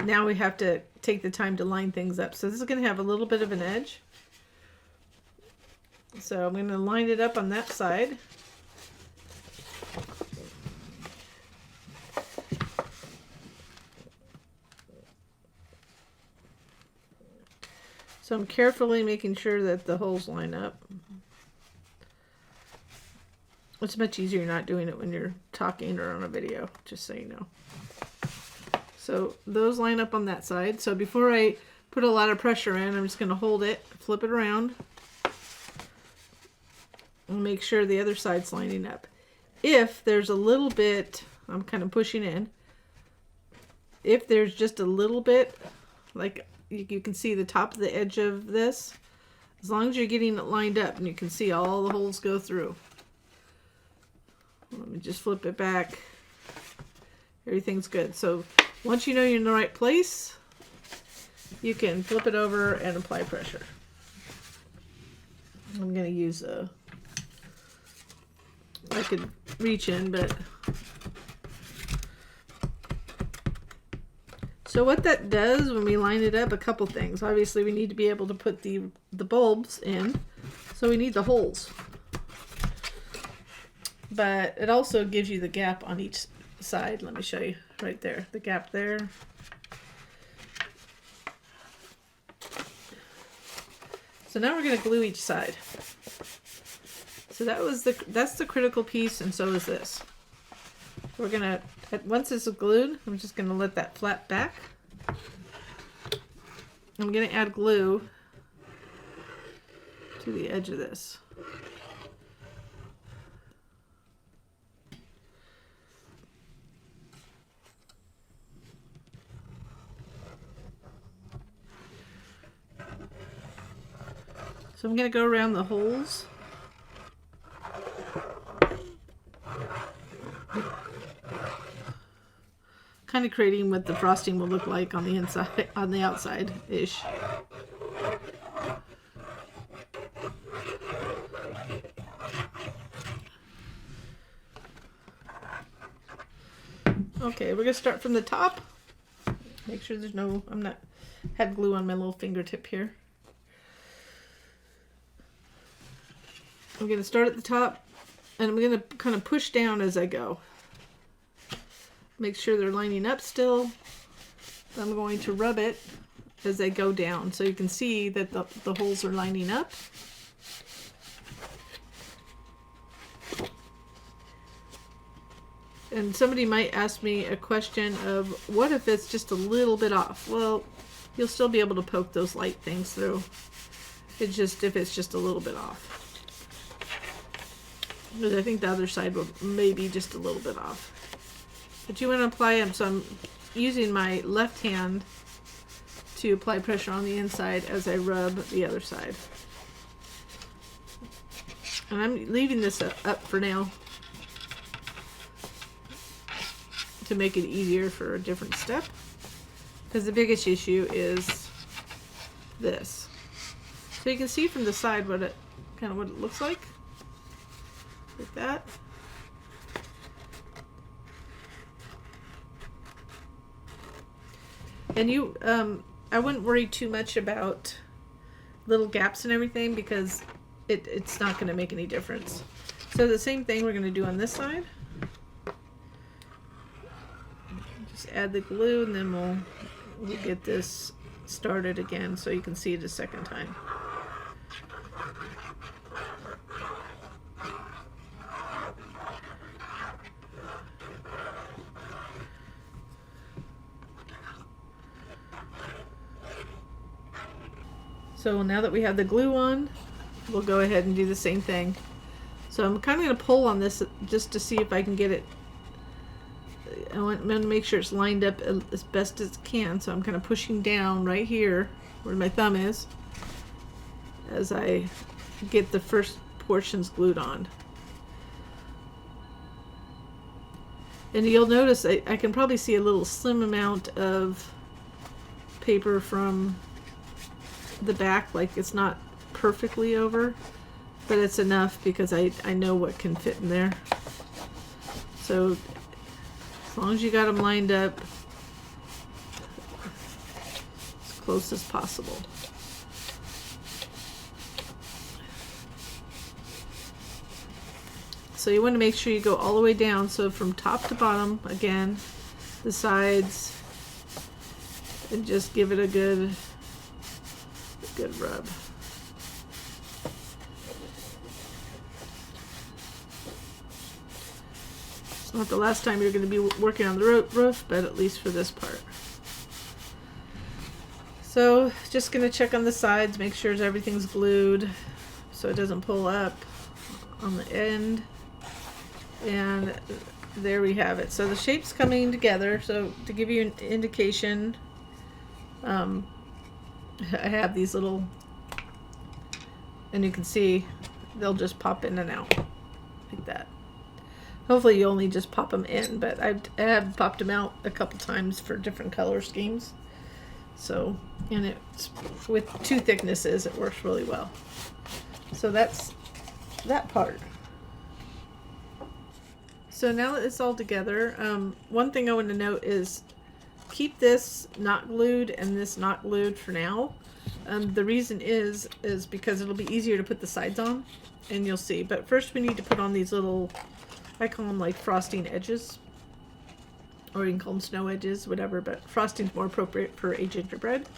now we have to take the time to line things up. So this is going to have a little bit of an edge. So I'm going to line it up on that side. So I'm carefully making sure that the holes line up. It's much easier not doing it when you're talking or on a video, just so you know. So those line up on that side. So before I put a lot of pressure in, I'm just going to hold it, flip it around, and make sure the other side's lining up. If there's a little bit, I'm kind of pushing in, if there's just a little bit, like you can see the top of the edge of this, as long as you're getting it lined up and you can see all the holes go through. Let me just flip it back. Everything's good. So once you know you're in the right place, you can flip it over and apply pressure. I'm going to use I could reach in, but... So what that does when we line it up, a couple things. Obviously we need to be able to put the bulbs in, so we need the holes. But it also gives you the gap on each side. Let me show you right there, the gap there. So now we're going to glue each side. So that's the critical piece, and so is this. We're going to, once it's glued, I'm just going to let that flap back. I'm going to add glue to the edge of this. So I'm going to go around the holes. Kind of creating what the frosting will look like on the inside, on the outside-ish. Okay, we're going to start from the top. Make sure there's no, had glue on my little fingertip here. I'm going to start at the top, and I'm going to kind of push down as I go. Make sure they're lining up still. I'm going to rub it as I go down, so you can see that the holes are lining up. And somebody might ask me a question of, what if it's just a little bit off? Well, you'll still be able to poke those light things through. It's just if it's just a little bit off. Because I think the other side will maybe just a little bit off. But you want to apply them, so I'm using my left hand to apply pressure on the inside as I rub the other side. And I'm leaving this up for now to make it easier for a different step. Because the biggest issue is this. So you can see from the side what it looks like. Like that. And you, I wouldn't worry too much about little gaps and everything, because it's not going to make any difference. So the same thing we're going to do on this side. Just add the glue, and then we'll get this started again so you can see it a second time. So now that we have the glue on, we'll go ahead and do the same thing. So I'm kind of going to pull on this just to see if I can get it. I'm going to make sure it's lined up as best as it can. So I'm kind of pushing down right here where my thumb is as I get the first portions glued on. And you'll notice I can probably see a little slim amount of paper from the back, like it's not perfectly over, but it's enough because I know what can fit in there. So as long as you got them lined up as close as possible. So you want to make sure you go all the way down, so from top to bottom, again, the sides, and just give it a good rub. It's not the last time you're going to be working on the roof, but at least for this part. So just going to check on the sides, make sure everything's glued so it doesn't pull up on the end. And there we have it. So the shape's coming together. So to give you an indication, I have these little, and you can see they'll just pop in and out like that. Hopefully you only just pop them in, but I have popped them out a couple times for different color schemes. So, and it's with 2 thicknesses, it works really well. So that's that part. So now that it's all together, one thing I want to note is keep this not glued and this not glued for now. The reason is because it'll be easier to put the sides on, and you'll see. But first we need to put on these little, I call them like frosting edges, or you can call them snow edges, whatever, but frosting's more appropriate for a gingerbread.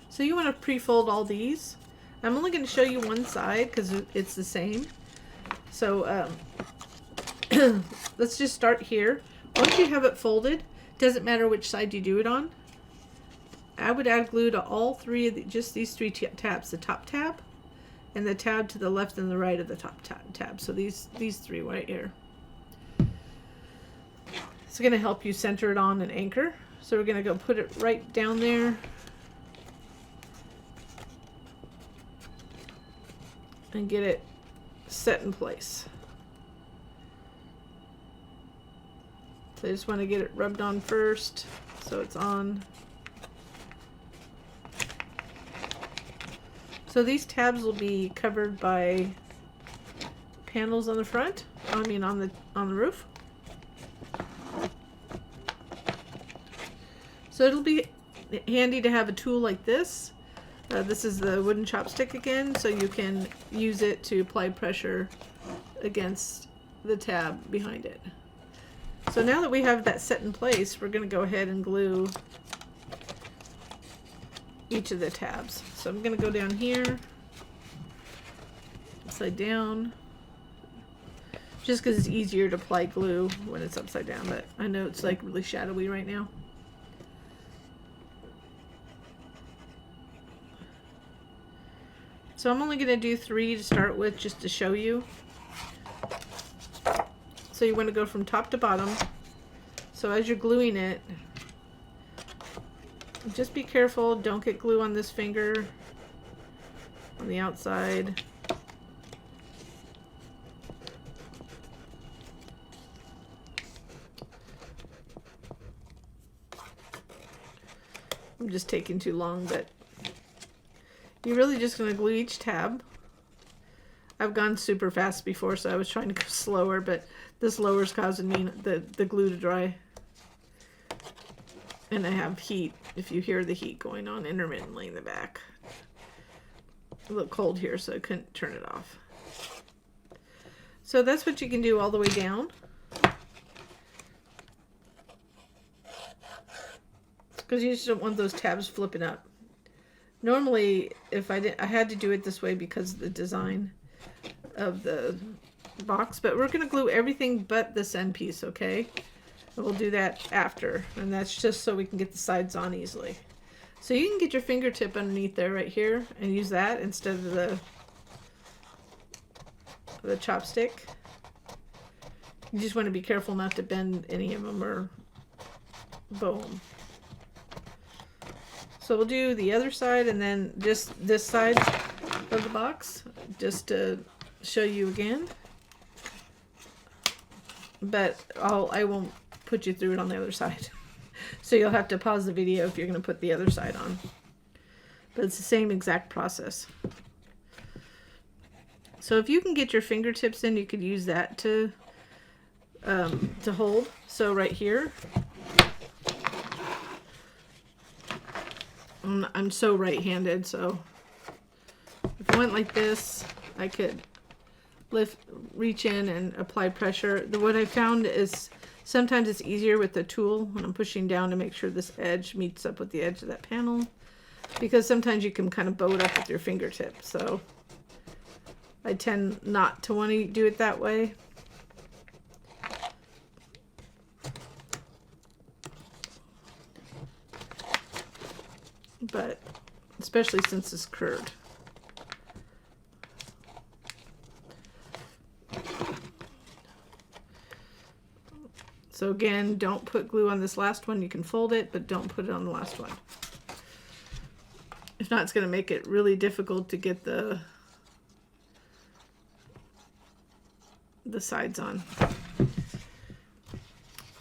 So you want to pre-fold all these. I'm only going to show you one side because it's the same. So let's just start here. Once you have it folded, doesn't matter which side you do it on. I would add glue to all 3 of just these 3 tabs, the top tab and the tab to the left and the right of the top tab. So these 3 right here. It's going to help you center it on and anchor. So we're going to go put it right down there. And get it set in place. So I just want to get it rubbed on first, so it's on. So these tabs will be covered by panels on the front. I mean on the roof. So it'll be handy to have a tool like this. This is the wooden chopstick again, so you can use it to apply pressure against the tab behind it. So now that we have that set in place, we're going to go ahead and glue each of the tabs. So I'm going to go down here, upside down, just because it's easier to apply glue when it's upside down, but I know it's like really shadowy right now. So I'm only going to do 3 to start with, just to show you. So you want to go from top to bottom. So as you're gluing it, just be careful, don't get glue on this finger on the outside. I'm just taking too long, but you're really just going to glue each tab. I've gone super fast before, so I was trying to go slower, but this lower is causing me the glue to dry. And I have heat, if you hear the heat going on intermittently in the back. A little cold here, so I couldn't turn it off. So that's what you can do all the way down. Because you just don't want those tabs flipping up. Normally, if I had to do it this way because of the design of the box, but we're going to glue everything but this end piece, okay? And we'll do that after, and that's just so we can get the sides on easily. So you can get your fingertip underneath there right here and use that instead of the chopstick. You just want to be careful not to bend any of them or bow them. So we'll do the other side and then just this side of the box, just to show you again. But I won't put you through it on the other side. So you'll have to pause the video if you're going to put the other side on. But it's the same exact process. So if you can get your fingertips in, you could use that to hold. So right here. I'm so right-handed, so if I went like this, I could reach in and apply pressure. What I found is sometimes it's easier with the tool when I'm pushing down to make sure this edge meets up with the edge of that panel, because sometimes you can kind of bow it up with your fingertip. So I tend not to want to do it that way. But especially since it's curved. So again, don't put glue on this last one. You can fold it, but don't put it on the last one. If not, it's going to make it really difficult to get the sides on.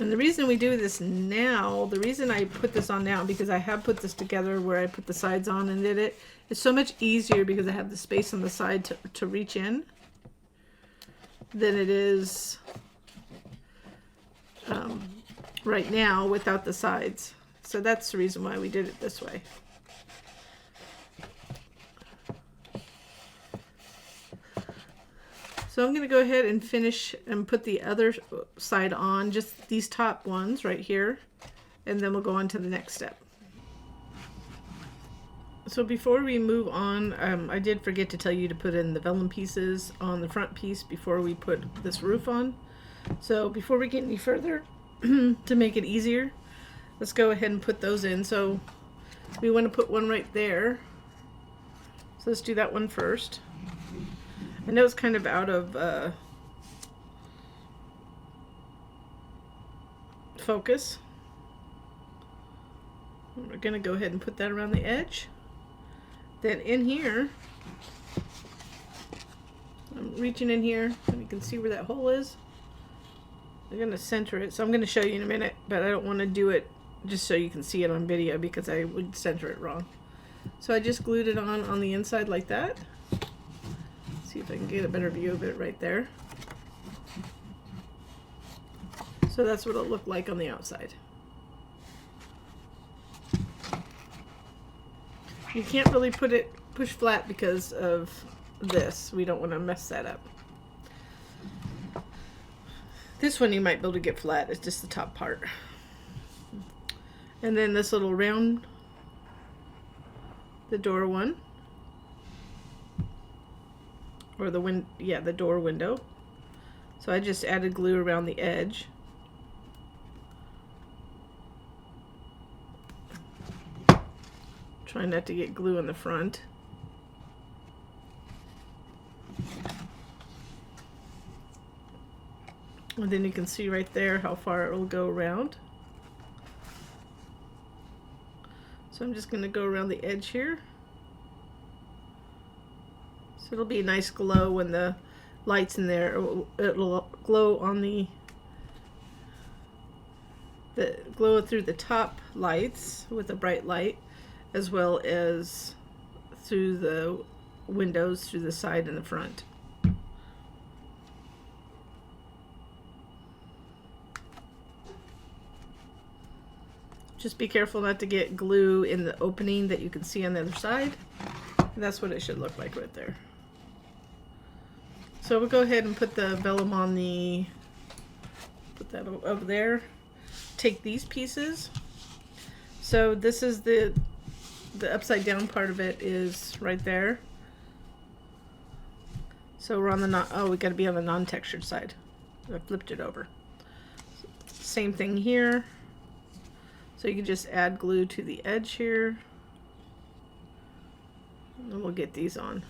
And the reason we do this now, the reason I put this on now, because I have put this together where I put the sides on and did it, it's so much easier because I have the space on the side to reach in than it is right now without the sides. So that's the reason why we did it this way. So I'm going to go ahead and finish and put the other side on, just these top ones right here, and then we'll go on to the next step. So before we move on, I did forget to tell you to put in the vellum pieces on the front piece before we put this roof on. So before we get any further, to make it easier, let's go ahead and put those in. So we want to put one right there. So let's do that one first. I know it's kind of out of focus. We're going to go ahead and put that around the edge. Then in here, I'm reaching in here and you can see where that hole is. I'm going to center it. So I'm going to show you in a minute, but I don't want to do it just so you can see it on video because I would center it wrong. So I just glued it on the inside like that. See if I can get a better view of it right there. So that's what it'll look like on the outside. You can't really push flat because of this. We don't want to mess that up. This one you might be able to get flat. It's just the top part. And then this little round, the door one. Or the door window. So I just added glue around the edge. Try not to get glue in the front. And then you can see right there how far it will go around. So I'm just going to go around the edge here. So it'll be a nice glow when the light's in there. It'll glow on the glow through the top lights with a bright light, as well as through the windows through the side and the front. Just be careful not to get glue in the opening that you can see on the other side. And that's what it should look like right there. So we'll go ahead and put the vellum on put that over there. Take these pieces. So this is the upside down part of it is right there. So we're on the we got to be on the non-textured side. I flipped it over. Same thing here. So you can just add glue to the edge here. And we'll get these on.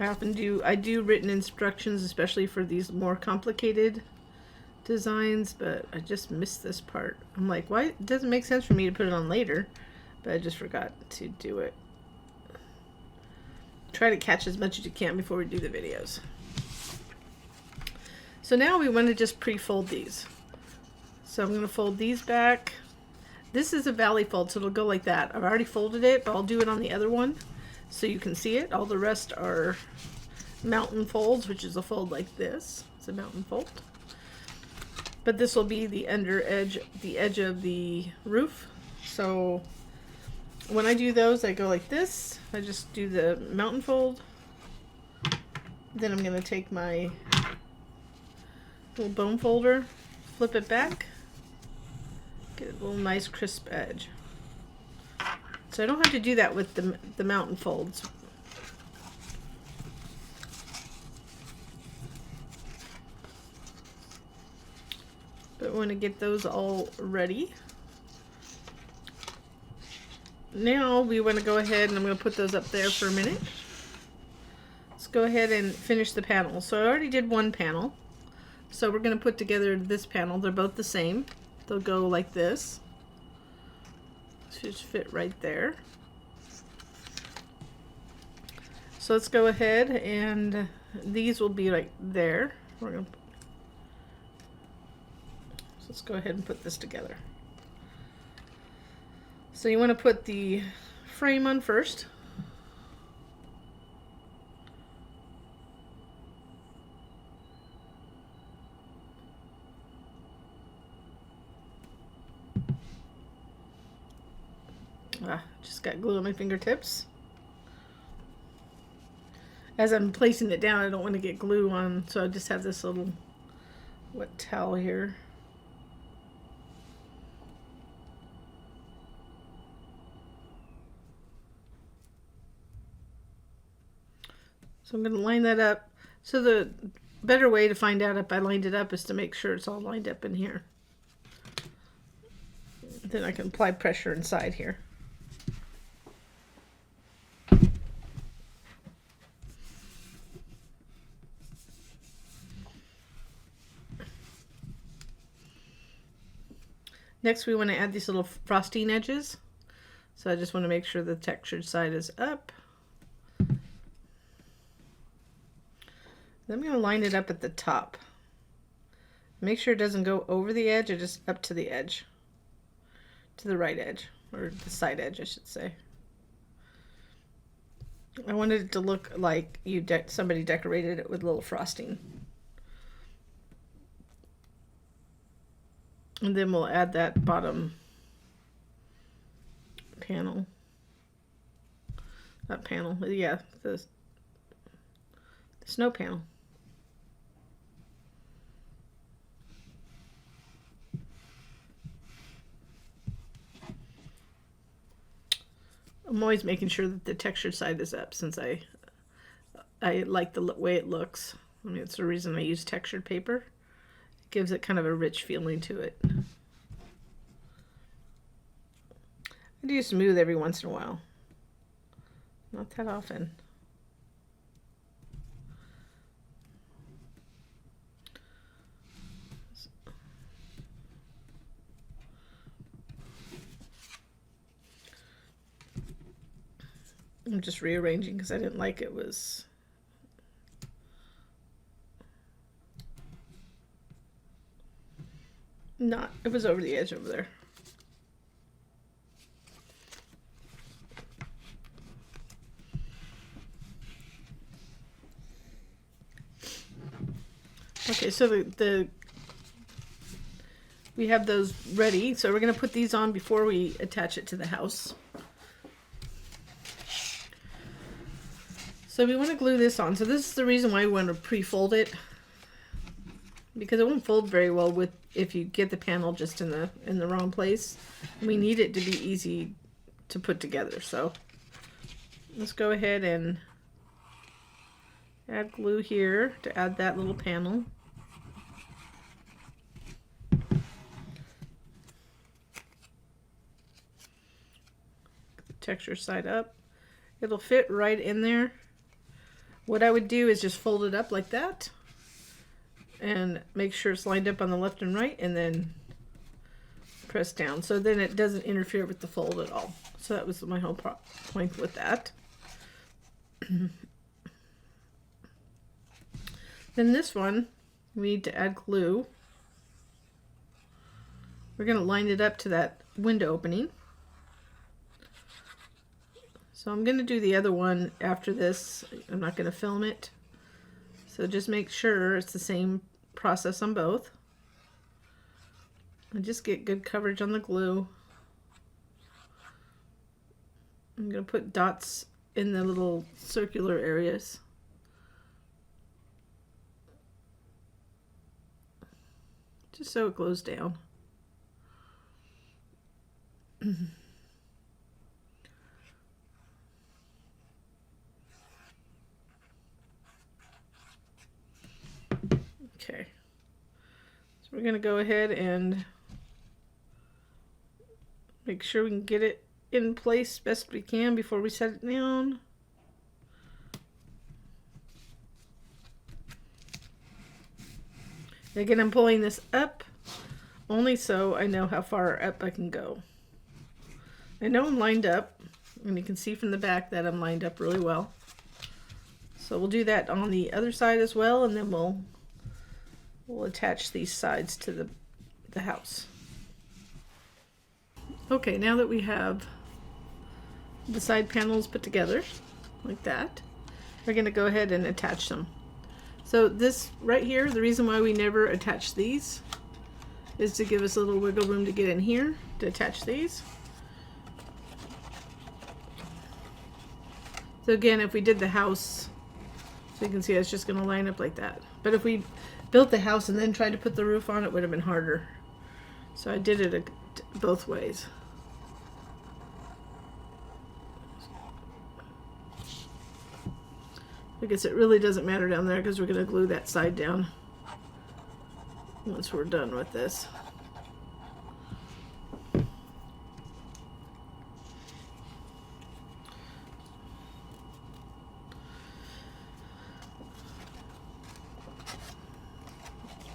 I do written instructions, especially for these more complicated designs, but I just missed this part. I'm like, why? It doesn't make sense for me to put it on later, but I just forgot to do it. Try to catch as much as you can before we do the videos. So now we want to just pre-fold these. So I'm going to fold these back. This is a valley fold, so it'll go like that. I've already folded it, but I'll do it on the other one so you can see it. All the rest are mountain folds, which is a fold like this. It's a mountain fold. But this will be the the edge of the roof. So when I do those, I go like this. I just do the mountain fold. Then I'm going to take my little bone folder, flip it back, get a little nice crisp edge. So I don't have to do that with the mountain folds. But I want to get those all ready. Now we want to go ahead and I'm going to put those up there for a minute. Let's go ahead and finish the panel. So I already did one panel. So we're going to put together this panel. They're both the same. They'll go like this. Should fit right there. So let's go ahead, and these will be like there. So let's go ahead and put this together. So you want to put the frame on first. Just got glue on my fingertips. As I'm placing it down, I don't want to get glue on, so I just have this little wet towel here. So I'm going to line that up. So the better way to find out if I lined it up is to make sure it's all lined up in here. Then I can apply pressure inside here. Next, we want to add these little frosting edges. So I just want to make sure the textured side is up. Then I'm going to line it up at the top. Make sure it doesn't go over the edge, or just up to the edge. To the right edge, or the side edge, I should say. I wanted it to look like somebody decorated it with a little frosting. And then we'll add that bottom panel. Not panel, yeah, the snow panel. I'm always making sure that the textured side is up, since I like the way it looks. I mean, it's the reason I use textured paper. Gives it kind of a rich feeling to it. I do smooth every once in a while. Not that often. I'm just rearranging because I didn't like it was... it was over the edge over there. Okay, so we have those ready, so we're going to put these on before we attach it to the house. So we want to glue this on. So this is the reason why we want to pre-fold it, because it won't fold very well if you get the panel just in the wrong place. We need it to be easy to put together. So let's go ahead and add glue here to add that little panel. Texture side up. It'll fit right in there. What I would do is just fold it up like that and make sure it's lined up on the left and right, and then press down, so then it doesn't interfere with the fold at all. So that was my whole point with that. Then this one, we need to add glue. We're going to line it up to that window opening. So I'm going to do the other one after this. I'm not going to film it. So just make sure it's the same process on both. And just get good coverage on the glue. I'm going to put dots in the little circular areas. Just so it glues down. Okay, so we're going to go ahead and make sure we can get it in place best we can before we set it down. Again, I'm pulling this up only so I know how far up I can go. I know I'm lined up, and you can see from the back that I'm lined up really well. So we'll do that on the other side as well, and then we'll attach these sides to the house. Okay, now that we have the side panels put together like that, we're going to go ahead and attach them. So this right here, the reason why we never attach these is to give us a little wiggle room to get in here to attach these. So again, if we did the house, so you can see it's just going to line up like that. But if we built the house and then tried to put the roof on, it would have been harder. So I did it both ways. I guess it really doesn't matter down there because we're going to glue that side down once we're done with this.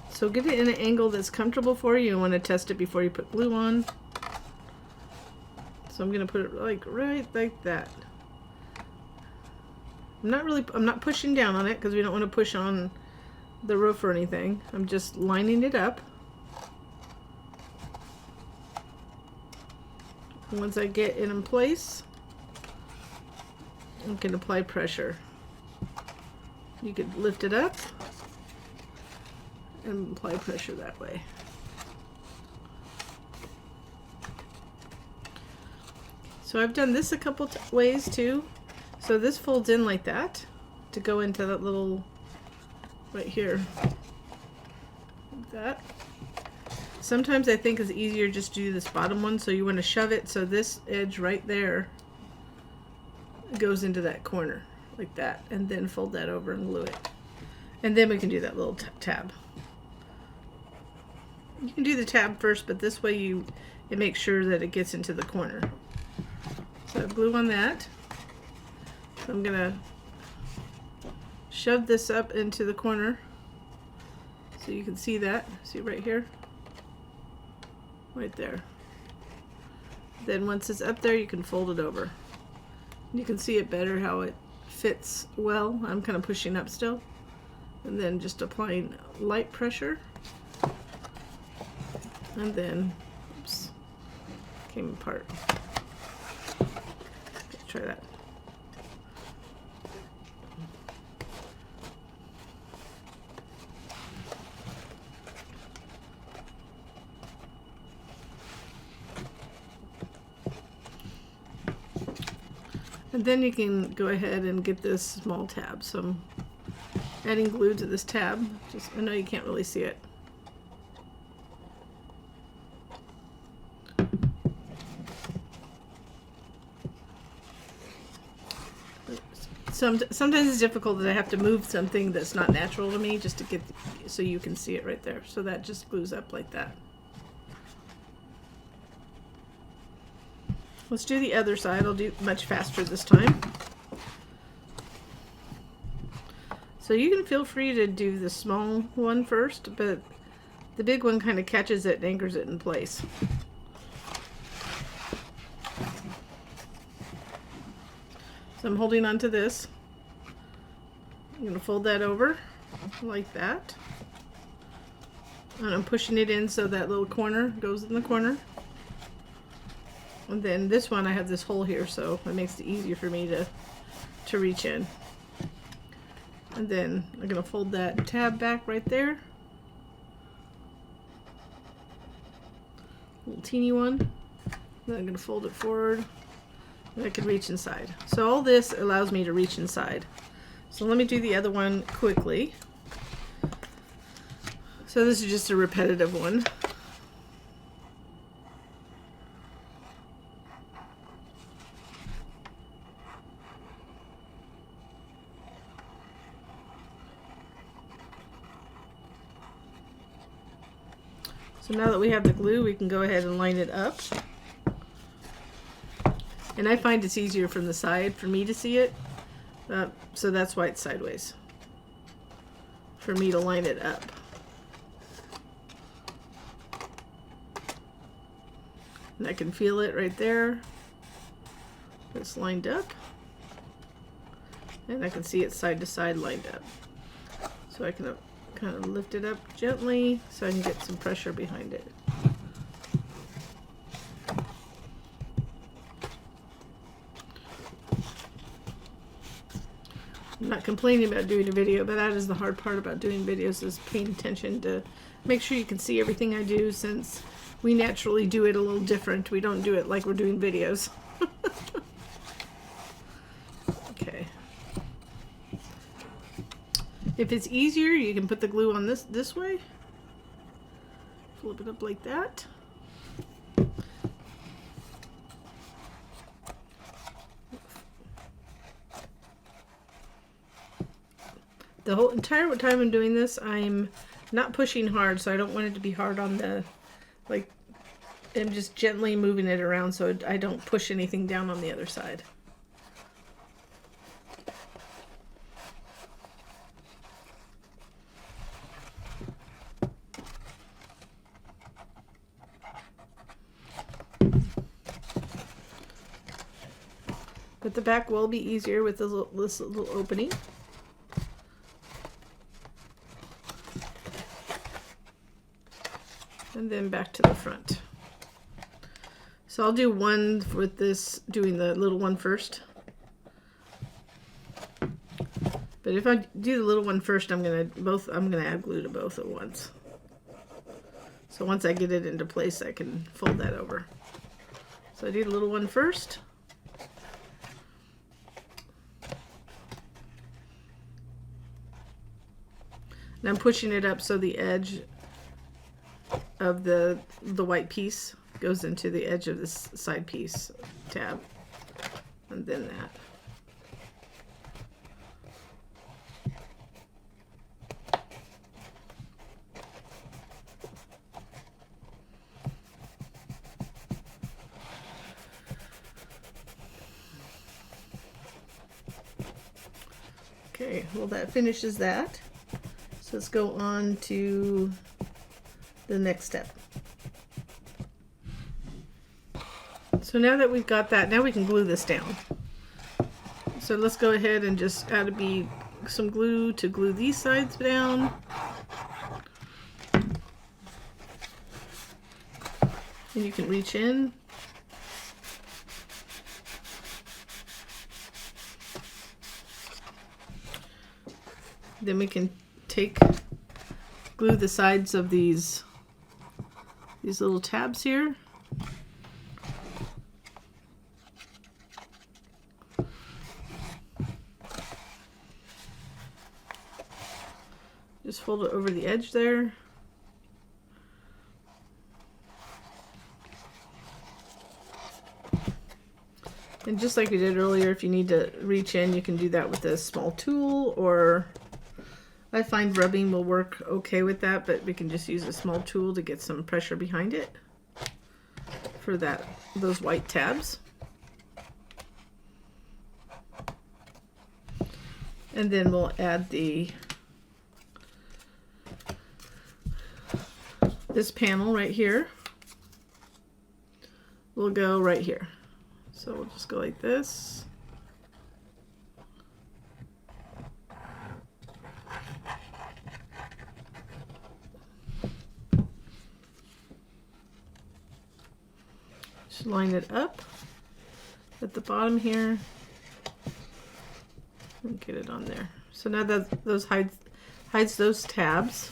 So get it in an angle that's comfortable for you. You want to test it before you put glue on. So I'm going to put it like right like that. I'm not pushing down on it because we don't want to push on the roof or anything. I'm just lining it up. And once I get it in place, I can apply pressure. You could lift it up and apply pressure that way. So I've done this a couple ways too. So this folds in like that to go into that little right here, like that. Sometimes I think it's easier just to do this bottom one, so you want to shove it so this edge right there goes into that corner like that, and then fold that over and glue it. And then we can do that little tab. You can do the tab first, but this way it makes sure that it gets into the corner. So I have glue on that. So I'm gonna shove this up into the corner so you can see that. See right here? Right there. Then once it's up there, you can fold it over. You can see it better how it fits well. I'm kind of pushing up still. And then just applying light pressure. And then, oops, came apart. Let's try that. And then you can go ahead and get this small tab. So I'm adding glue to this tab. I know you can't really see it. Sometimes it's difficult that I have to move something that's not natural to me just to get, so you can see it right there. So that just glues up like that. Let's do the other side. I'll do much faster this time. So you can feel free to do the small one first, but the big one kind of catches it and anchors it in place. So I'm holding on to this. I'm going to fold that over like that. And I'm pushing it in so that little corner goes in the corner. And then this one, I have this hole here, so it makes it easier for me to reach in. And then I'm going to fold that tab back right there. Little teeny one. Then I'm going to fold it forward. And I can reach inside. So all this allows me to reach inside. So let me do the other one quickly. So this is just a repetitive one. So now that we have the glue, we can go ahead and line it up. And I find it's easier from the side for me to see it. So that's why it's sideways. For me to line it up. And I can feel it right there. It's lined up. And I can see it side to side lined up. So I can kind of lift it up gently so I can get some pressure behind it. I'm not complaining about doing a video, but that is the hard part about doing videos, is paying attention to make sure you can see everything I do, since we naturally do it a little different. We don't do it like we're doing videos. Okay. If it's easier, you can put the glue on this way. Flip it up like that. The whole entire time I'm doing this, I'm not pushing hard, so I don't want it to be hard on the, like, I'm just gently moving it around so I don't push anything down on the other side. But the back will be easier with this little opening. And then back to the front. So I'll do one with this, doing the little one first. But if I do the little one first, I'm gonna add glue to both at once. So once I get it into place, I can fold that over. So I do the little one first. And I'm pushing it up so the edge of the white piece goes into the edge of this side piece tab, and then that. Okay, well, that finishes that. So let's go on to the next step. So now that we've got that, now we can glue this down. So let's go ahead and just add some glue to glue these sides down. And you can reach in. Then we can glue the sides of these little tabs here. Just fold it over the edge there. And just like we did earlier, if you need to reach in, you can do that with a small tool, or I find rubbing will work okay with that, but we can just use a small tool to get some pressure behind it for those white tabs. And then we'll add this panel right here. Will go right here. So we'll just go like this. Just line it up at the bottom here and get it on there. So now that those hides those tabs.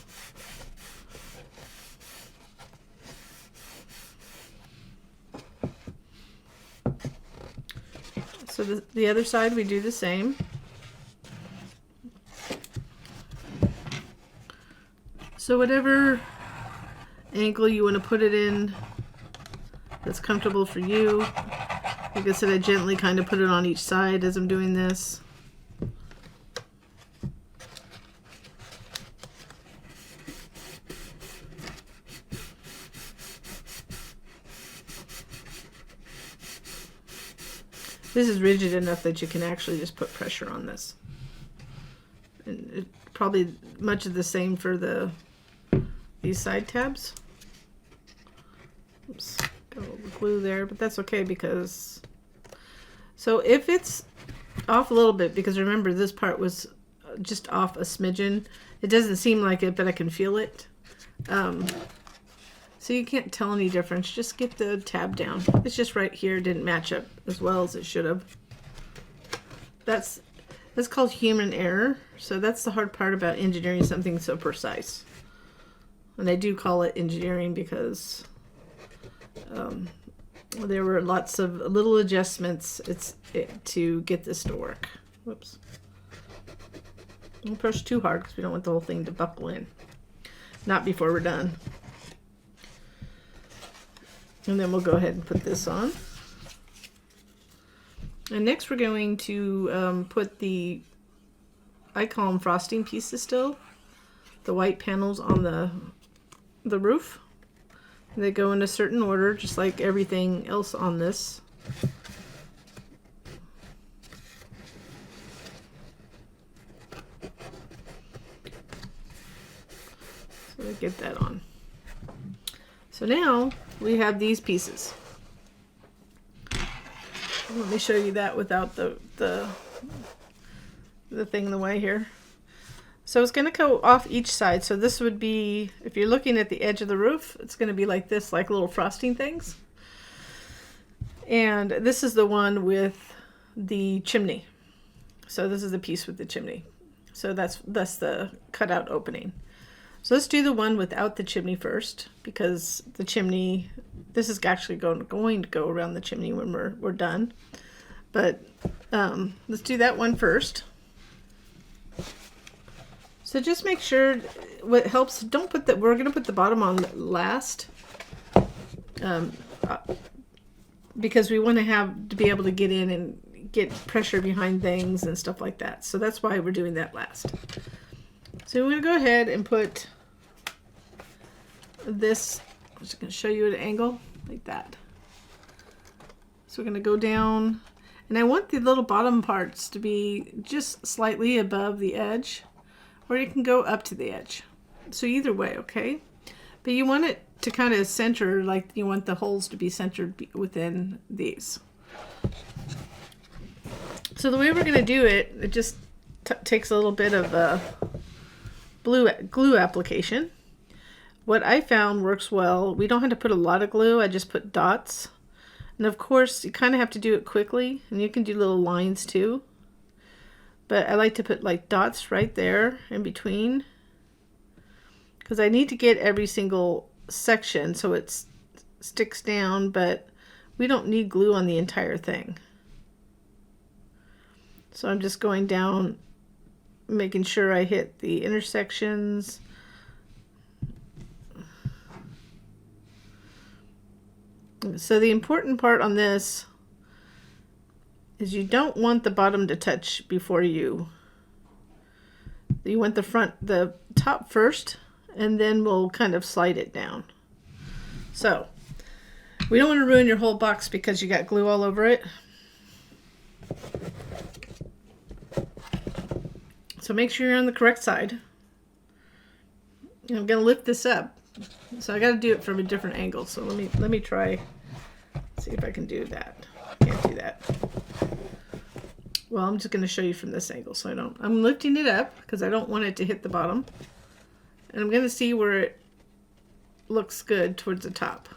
So the other side we do the same. So whatever angle you want to put it in that's comfortable for you. Like I said, I gently kind of put it on each side as I'm doing this. This is rigid enough that you can actually just put pressure on this. And it probably much of the same for these side tabs. Oops, got a little glue there, but that's okay because, so if it's off a little bit because remember this part was just off a smidgen. It doesn't seem like it, but I can feel it. So you can't tell any difference. Just get the tab down. It's just right here. It didn't match up as well as it should have. That's called human error. So that's the hard part about engineering something so precise. And I do call it engineering because there were lots of little adjustments to get this to work. Whoops. Don't push too hard because we don't want the whole thing to buckle in. Not before we're done. And then we'll go ahead and put this on. And next we're going to put the, I call them frosting pieces still, the white panels on the roof. They go in a certain order, just like everything else on this. So I get that on. So now we have these pieces. Let me show you that without the thing in the way here. So it's going to go off each side. So this would be, if you're looking at the edge of the roof, it's going to be like this, like little frosting things. And this is the one with the chimney. So this is the piece with the chimney. So that's the cutout opening. So let's do the one without the chimney first, because the chimney, this is actually going to go around the chimney when we're done. But let's do that one first. So just make sure, what helps, don't put the, we're going to put the bottom on last, because we want to be able to get in and get pressure behind things and stuff like that. So that's why we're doing that last. So we're going to go ahead and put this, I'm just going to show you at an angle like that. So we're going to go down, and I want the little bottom parts to be just slightly above the edge, or you can go up to the edge. So either way, okay? But you want it to kind of center, like you want the holes to be centered within these. So the way we're going to do it, it just takes a little bit of glue application. What I found works well, we don't have to put a lot of glue, I just put dots. And of course, you kind of have to do it quickly, and you can do little lines too. But I like to put like dots right there in between, because I need to get every single section so it sticks down, but we don't need glue on the entire thing. So I'm just going down, making sure I hit the intersections. So the important part on this is you don't want the bottom to touch before you want the top first, and then we'll kind of slide it down. So we don't want to ruin your whole box because you got glue all over it. So make sure you're on the correct side. And I'm going to lift this up. So I got to do it from a different angle. So let me try, see if I can do that. Can't do that. Well, I'm just going to show you from this angle, so I'm lifting it up because I don't want it to hit the bottom. And I'm going to see where it looks good towards the top.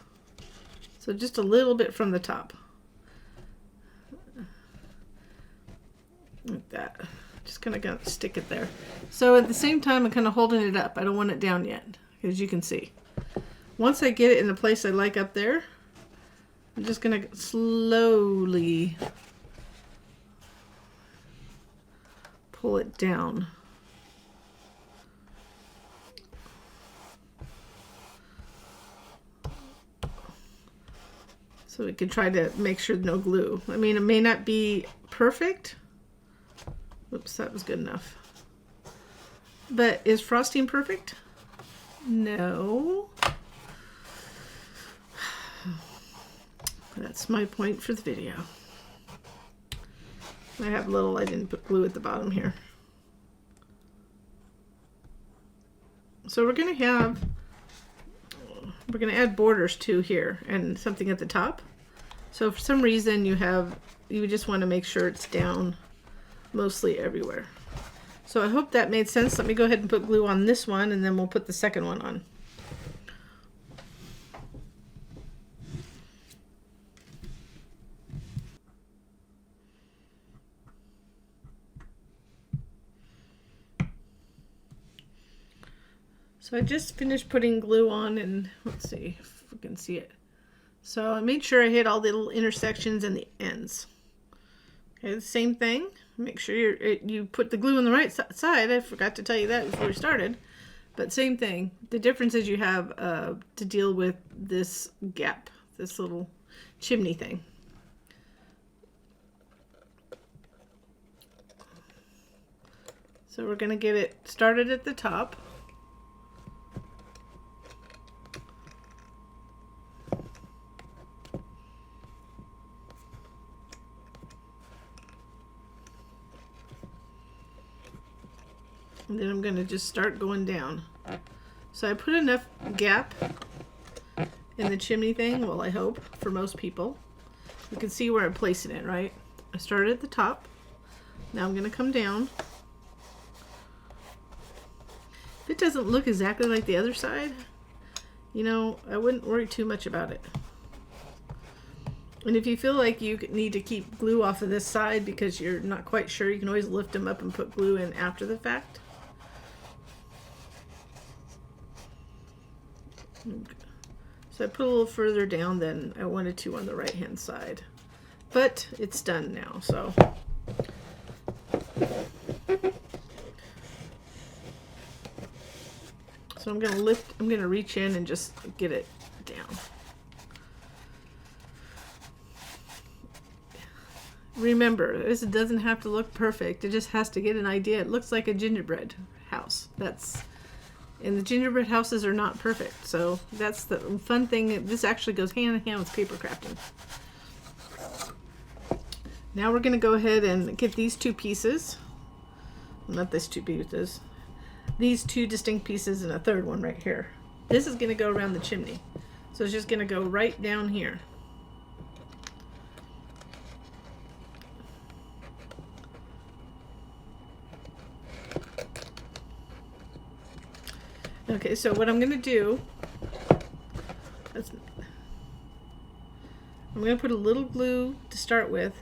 So just a little bit from the top. Like that. Just kind of stick it there. So at the same time, I'm kind of holding it up. I don't want it down yet, as you can see. Once I get it in the place I like up there, I'm just going to slowly pull it down. So we can try to make sure no glue. I mean, it may not be perfect. Oops, that was good enough. But is frosting perfect? No. That's my point for the video. I have a little, I didn't put glue at the bottom here. So we're going to add borders too here and something at the top. So if for some reason you just want to make sure it's down mostly everywhere. So I hope that made sense. Let me go ahead and put glue on this one, and then we'll put the second one on. So I just finished putting glue on, and let's see if we can see it. So I made sure I hit all the little intersections and the ends. Okay, the same thing. Make sure you put the glue on the right side. I forgot to tell you that before we started. But same thing. The difference is you have to deal with this gap, this little chimney thing. So we're going to get it started at the top. And then I'm going to just start going down. So I put enough gap in the chimney thing, well, I hope, for most people. You can see where I'm placing it, right? I started at the top. Now I'm going to come down. If it doesn't look exactly like the other side, you know, I wouldn't worry too much about it. And if you feel like you need to keep glue off of this side because you're not quite sure, you can always lift them up and put glue in after the fact. So I put a little further down than I wanted to on the right hand side, but it's done now. So I'm going to reach in and just get it down. Remember, this doesn't have to look perfect. It just has to get an idea. It looks like a gingerbread house. And the gingerbread houses are not perfect. So that's the fun thing. This actually goes hand in hand with paper crafting. Now we're going to go ahead and get these two pieces. Not these two pieces. These two distinct pieces and a third one right here. This is going to go around the chimney. So it's just going to go right down here. Okay, so what I'm going to do is I'm going to put a little glue to start with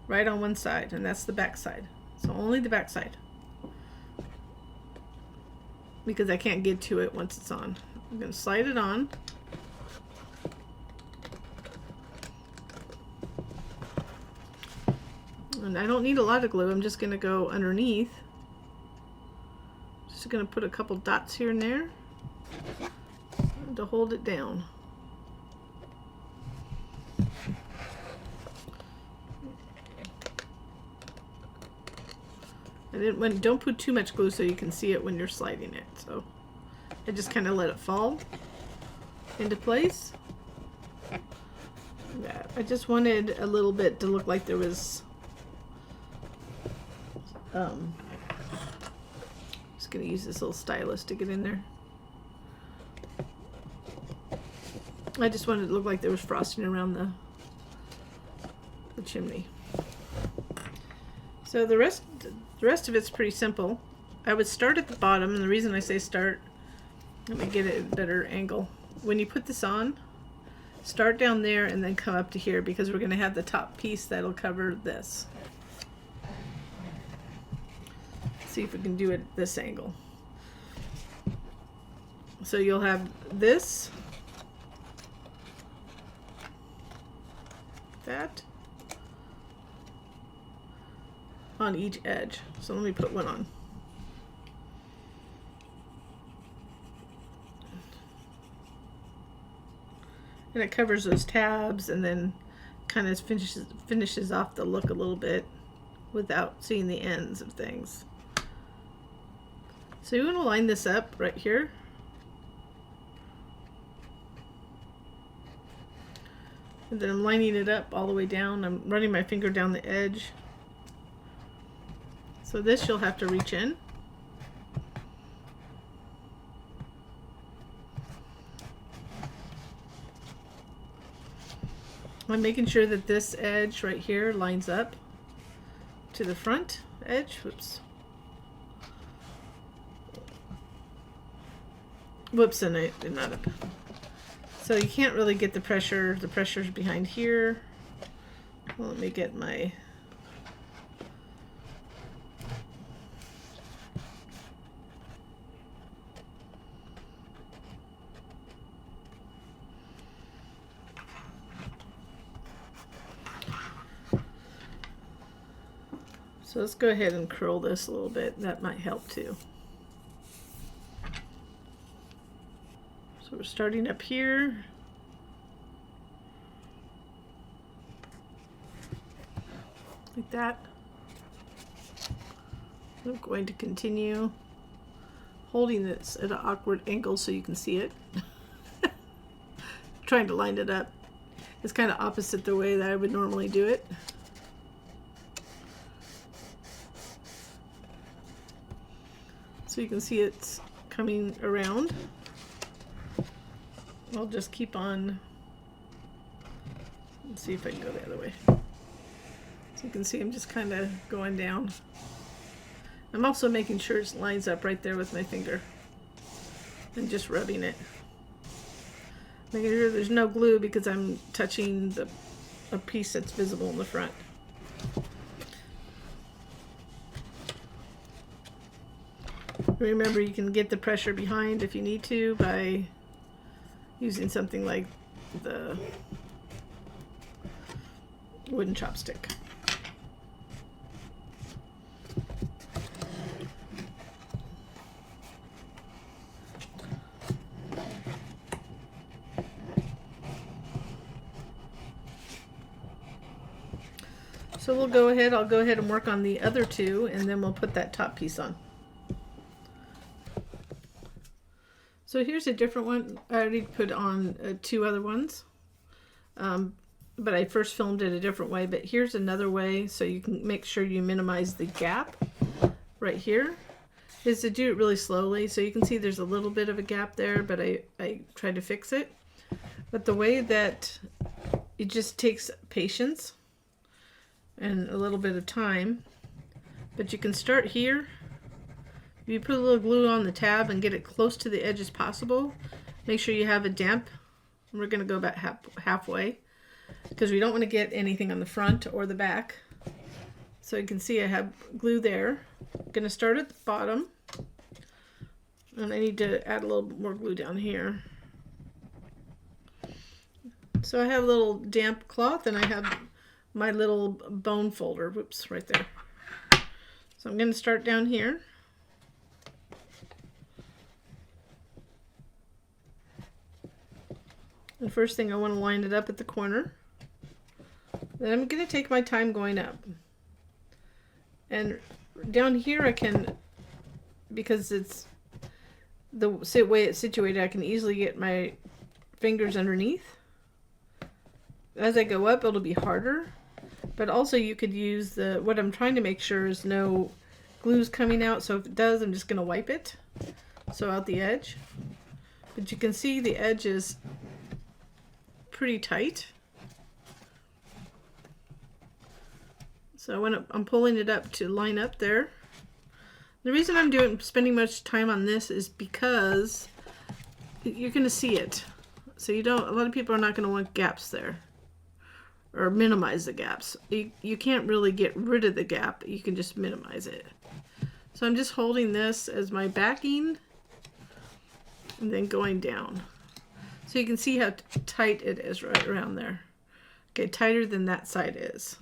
right on one side, and that's the back side. So only the back side, because I can't get to it once it's on. I'm going to slide it on. And I don't need a lot of glue. I'm just going to go underneath. Just going to put a couple dots here and there to hold it down. And don't put too much glue so you can see it when you're sliding it. So I just kind of let it fall into place. Yeah, I just wanted a little bit to look like there was just going to use this little stylus to get in there. I just wanted it to look like there was frosting around the chimney. So the rest of it's pretty simple. I would start at the bottom, and the reason I say start, let me get it at a better angle. When you put this on, start down there and then come up to here, because we're going to have the top piece that'll cover this. See if we can do it at this angle. So you'll have this, that, on each edge. So let me put one on. And it covers those tabs and then kind of finishes off the look a little bit without seeing the ends of things. So you want to line this up right here. And then I'm lining it up all the way down. I'm running my finger down the edge. So this you'll have to reach in. I'm making sure that this edge right here lines up to the front edge. Whoops. Whoops, and I did not up. So you can't really get the pressure. The pressure's behind here. Well, let me get my... So let's go ahead and curl this a little bit. That might help too. So we're starting up here. Like that. I'm going to continue holding this at an awkward angle so you can see it. Trying to line it up. It's kind of opposite the way that I would normally do it. So you can see it's coming around. I'll just keep on. Let's see if I can go the other way. So you can see I'm just kind of going down. I'm also making sure it lines up right there with my finger. And just rubbing it. Making sure there's no glue because I'm touching a piece that's visible in the front. Remember, you can get the pressure behind if you need to by using something like the wooden chopstick. So we'll go ahead, I'll go ahead and work on the other two, and then we'll put that top piece on. So here's a different one. I already put on two other ones, but I first filmed it a different way. But here's another way so you can make sure you minimize the gap right here, is to do it really slowly. So you can see there's a little bit of a gap there, but I tried to fix it. But the way that it just takes patience and a little bit of time, but you can start here. You put a little glue on the tab and get it close to the edge as possible. Make sure you have a damp. We're going to go about halfway because we don't want to get anything on the front or the back. So you can see I have glue there. I'm going to start at the bottom. And I need to add a little bit more glue down here. So I have a little damp cloth and I have my little bone folder. Whoops, right there. So I'm going to start down here. The first thing, I want to line it up at the corner. Then I'm going to take my time going up. And down here I can, because it's the way it's situated, I can easily get my fingers underneath. As I go up, it'll be harder. But also you could use what I'm trying to make sure is no glue's coming out. So if it does, I'm just going to wipe it. So out the edge. But you can see the edge is pretty tight. So I'm pulling it up to line up there. The reason I'm spending much time on this is because you're going to see it. So a lot of people are not going to want gaps there or minimize the gaps. You can't really get rid of the gap. You can just minimize it. So I'm just holding this as my backing and then going down. So you can see how tight it is right around there. Okay, tighter than that side is.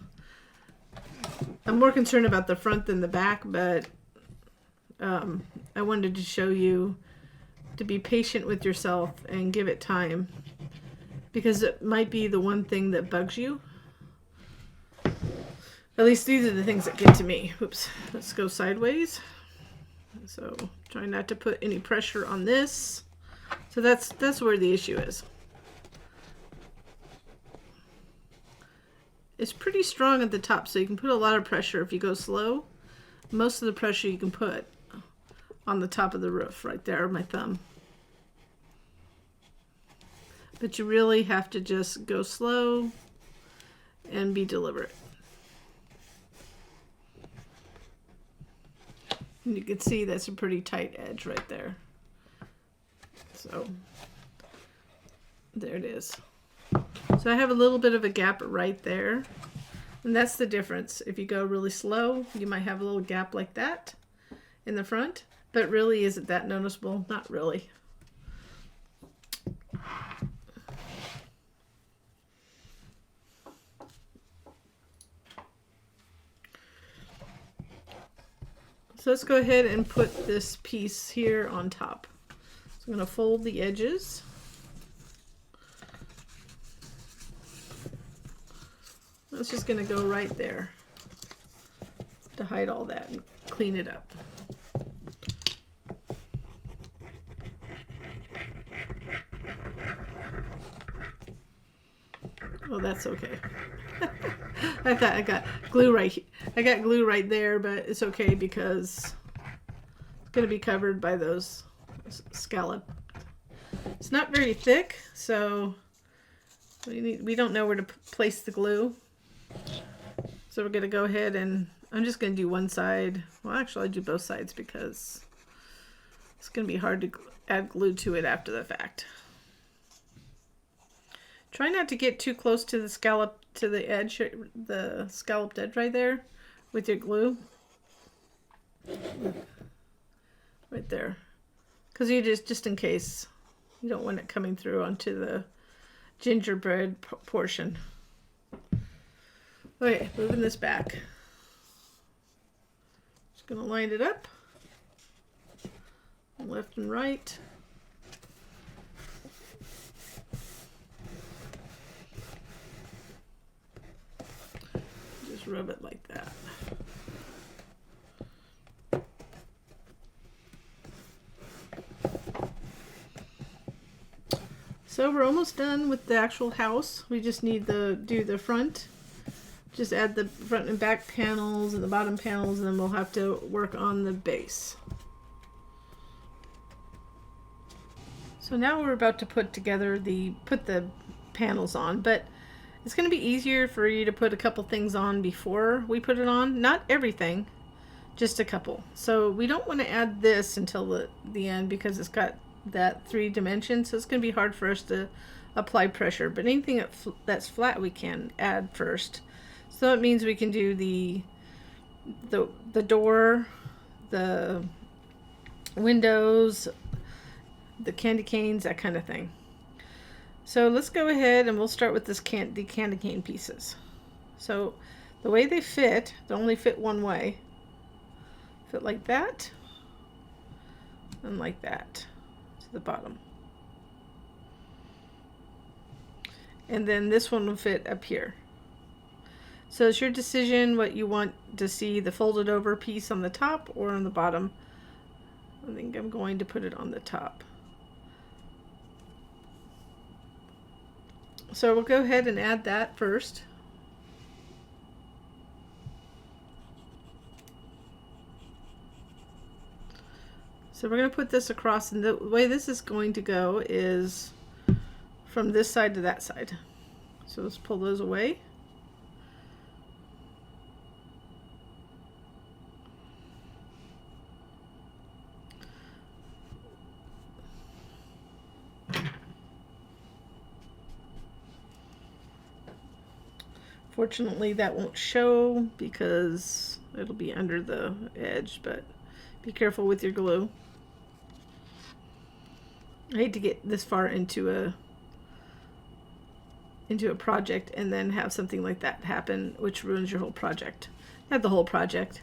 I'm more concerned about the front than the back, but I wanted to show you to be patient with yourself and give it time, because it might be the one thing that bugs you. At least these are the things that get to me. Oops, let's go sideways. So try not to put any pressure on this. So that's where the issue is. It's pretty strong at the top, so you can put a lot of pressure if you go slow. Most of the pressure you can put on the top of the roof, right there, my thumb. But you really have to just go slow and be deliberate. And you can see that's a pretty tight edge right there. So there it is. So I have a little bit of a gap right there. And that's the difference. If you go really slow, you might have a little gap like that in the front. But really, is it that noticeable? Not really. So let's go ahead and put this piece here on top. So I'm going to fold the edges. That's just going to go right there to hide all that and clean it up. Oh, that's okay. I thought I got glue right here. I got glue right there, but it's okay because it's going to be covered by those scallop. It's not very thick, so we don't know where to place the glue. So we're going to go ahead and I'm just going to do one side. Well, actually, I'll do both sides because it's going to be hard to add glue to it after the fact. Try not to get too close to the scallop, to the edge, the scalloped edge right there with your glue. Right there. Because you just in case, you don't want it coming through onto the gingerbread portion. Okay, moving this back. Just going to line it up. Left and right. Just rub it like that. So we're almost done with the actual house. We just need to do the front. Just add the front and back panels and the bottom panels, and then we'll have to work on the base. So now we're about to put together put the panels on, but it's going to be easier for you to put a couple things on before we put it on. Not everything, just a couple. So we don't want to add this until the end because it's got that 3 dimensions, so it's going to be hard for us to apply pressure. But anything that's flat we can add first. So it means we can do the door, the windows, the candy canes, that kind of thing. So let's go ahead and we'll start with the candy cane pieces. So the way they fit, they only fit one way. Fit like that and like that to the bottom. And then this one will fit up here. So it's your decision what you want to see, the folded over piece on the top or on the bottom. I think I'm going to put it on the top. So we'll go ahead and add that first. So we're going to put this across, and the way this is going to go is from this side to that side. So let's pull those away. Fortunately, that won't show because it'll be under the edge, but be careful with your glue. I hate to get this far into a project and then have something like that happen, which ruins your whole project. Not the whole project.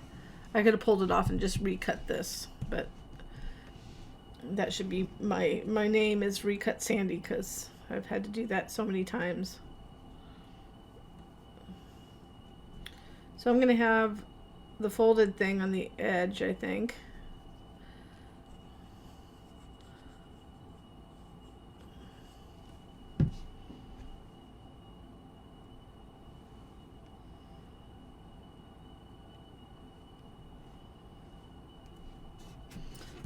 I could have pulled it off and just recut this, but that should be my name is Recut Sandy because I've had to do that so many times. So I'm going to have the folded thing on the edge, I think.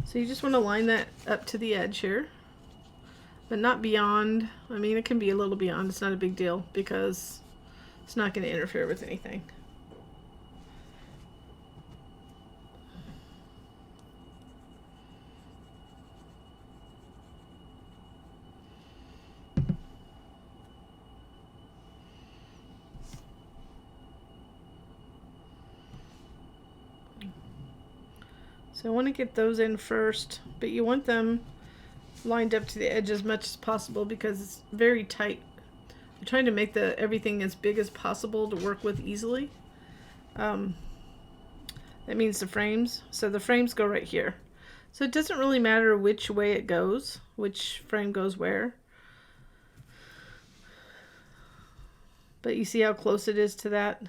So you just want to line that up to the edge here, but not beyond. I mean, it can be a little beyond. It's not a big deal because it's not going to interfere with anything. So I want to get those in first, but you want them lined up to the edge as much as possible because it's very tight. I'm trying to make everything as big as possible to work with easily. That means the frames. So the frames go right here. So it doesn't really matter which way it goes, which frame goes where. But you see how close it is to that?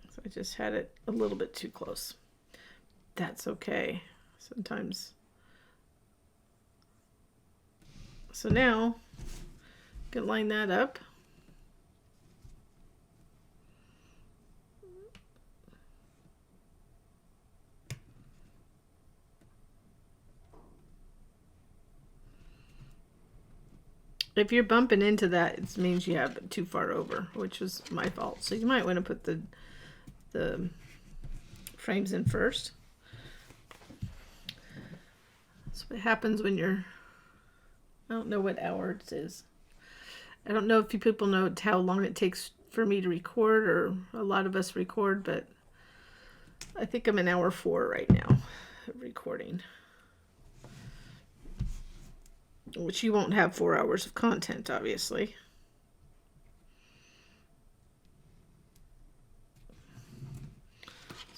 So I just had it a little bit too close. That's okay. Sometimes. So now, you can line that up. If you're bumping into that, it means you have it too far over, which was my fault. So you might want to put the frames in first. That's what happens when you're, I don't know what hour it is. I don't know if you people know how long it takes for me to record, or a lot of us record, but I think I'm in hour 4 right now of recording. Which you won't have 4 hours of content, obviously.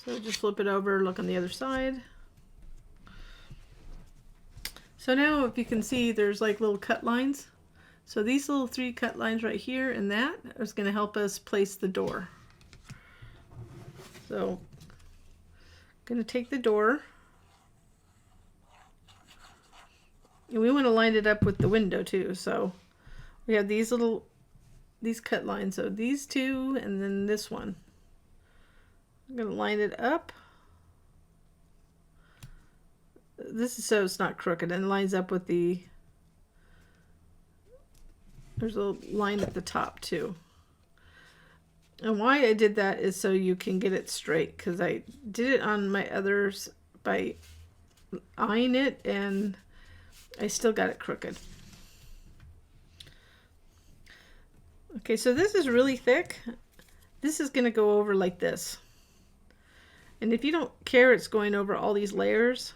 So just flip it over, look on the other side. So now if you can see, there's like little cut lines. So these little 3 cut lines right here and that is going to help us place the door. So I'm going to take the door. And we want to line it up with the window too. So we have these cut lines. So these 2 and then this one. I'm going to line it up. This is so it's not crooked, and lines up with there's a line at the top too. And why I did that is so you can get it straight, because I did it on my others by eyeing it and I still got it crooked. Okay, so this is really thick. This is going to go over like this. And if you don't care it's going over all these layers,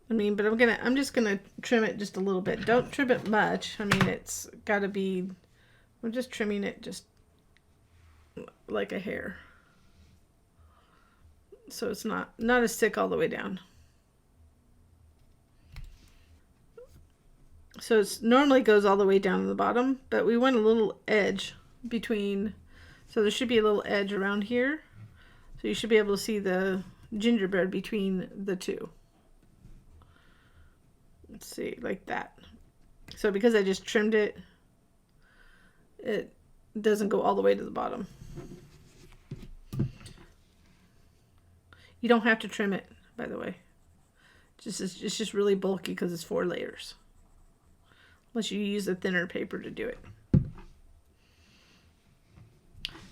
but I'm just going to trim it just a little bit. Don't trim it much. I mean, it's got to be, we're just trimming it just like a hair. So it's not as thick all the way down. So it normally goes all the way down to the bottom, but we want a little edge between, so there should be a little edge around here. So you should be able to see the gingerbread between the 2. Let's see, like that. So because I just trimmed it, it doesn't go all the way to the bottom. You don't have to trim it, by the way. It's just really bulky because it's 4 layers. Unless you use a thinner paper to do it.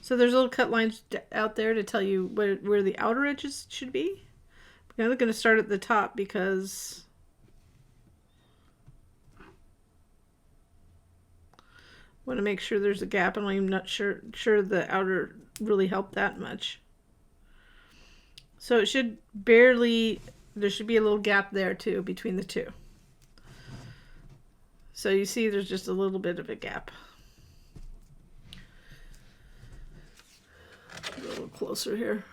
So there's little cut lines out there to tell you where the outer edges should be. I'm going to start at the top because I want to make sure there's a gap, and I'm not sure the outer really helped that much. So it should barely, there should be a little gap there too between the 2. So you see there's just a little bit of a gap. A little closer here.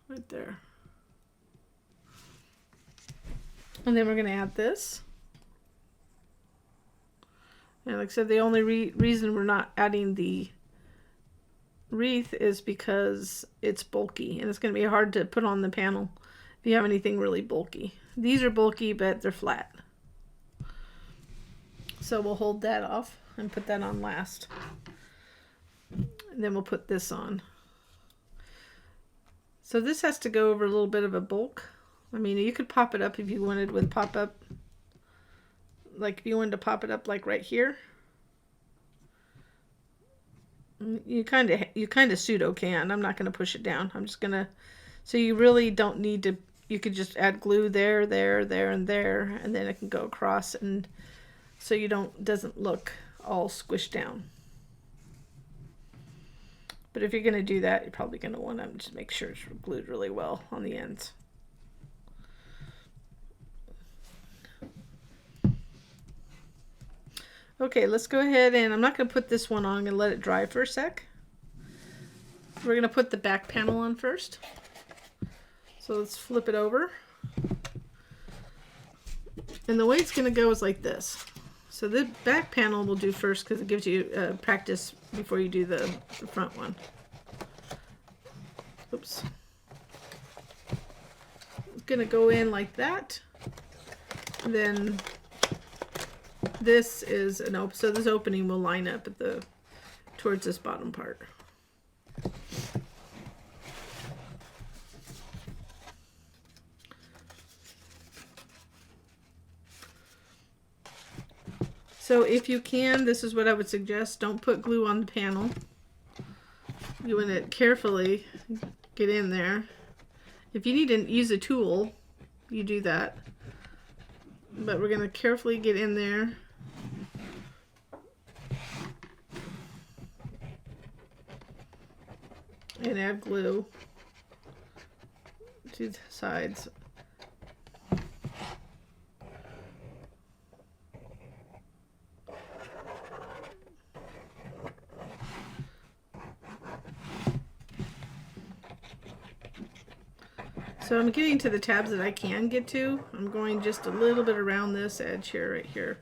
Right there. And then we're going to add this. And like I said, the only reason we're not adding the wreath is because it's bulky. And it's going to be hard to put on the panel if you have anything really bulky. These are bulky, but they're flat. So we'll hold that off and put that on last. And then we'll put this on. So this has to go over a little bit of a bulk. I mean, you could pop it up if you wanted with pop-up. Like if you wanted to pop it up like right here. You kind of pseudo can. I'm not going to push it down. I'm just going to, so you really don't need to, you could just add glue there, there, there, and there, and then it can go across, and so you doesn't look all squished down. But if you're going to do that, you're probably going to want to just make sure it's glued really well on the ends. Okay, let's go ahead, and I'm not going to put this one on. I'm going to let it dry for a sec. We're going to put the back panel on first. So let's flip it over. And the way it's going to go is like this. So the back panel we'll do first because it gives you practice before you do the front one. Oops. It's going to go in like that. And then this is an open, so this opening will line up at the towards this bottom part. So if you can, this is what I would suggest. Don't put glue on the panel. You want to carefully get in there. If you need to use a tool, you do that. But we're going to carefully get in there. And add glue to the sides. So I'm getting to the tabs that I can get to. I'm going just a little bit around this edge here, right here.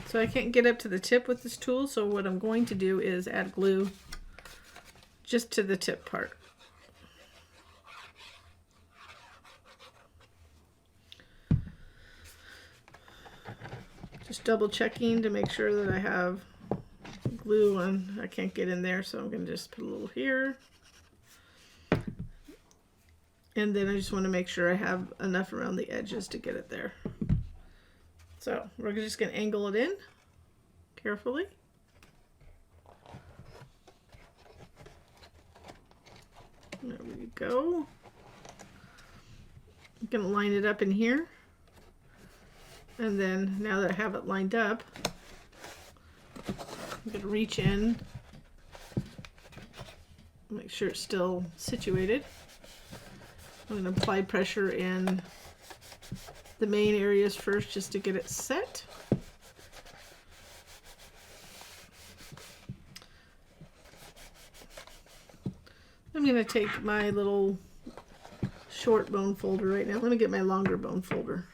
So I can't get up to the tip with this tool, so what I'm going to do is add glue just to the tip part. Just double checking to make sure that I have glue on. I can't get in there, so I'm going to just put a little here. And then I just want to make sure I have enough around the edges to get it there. So we're just going to angle it in carefully. There we go. I'm going to line it up in here. And then now that I have it lined up, I'm going to reach in, make sure it's still situated. I'm going to apply pressure in the main areas first just to get it set. I'm going to take my little short bone folder right now. Let me get my longer bone folder.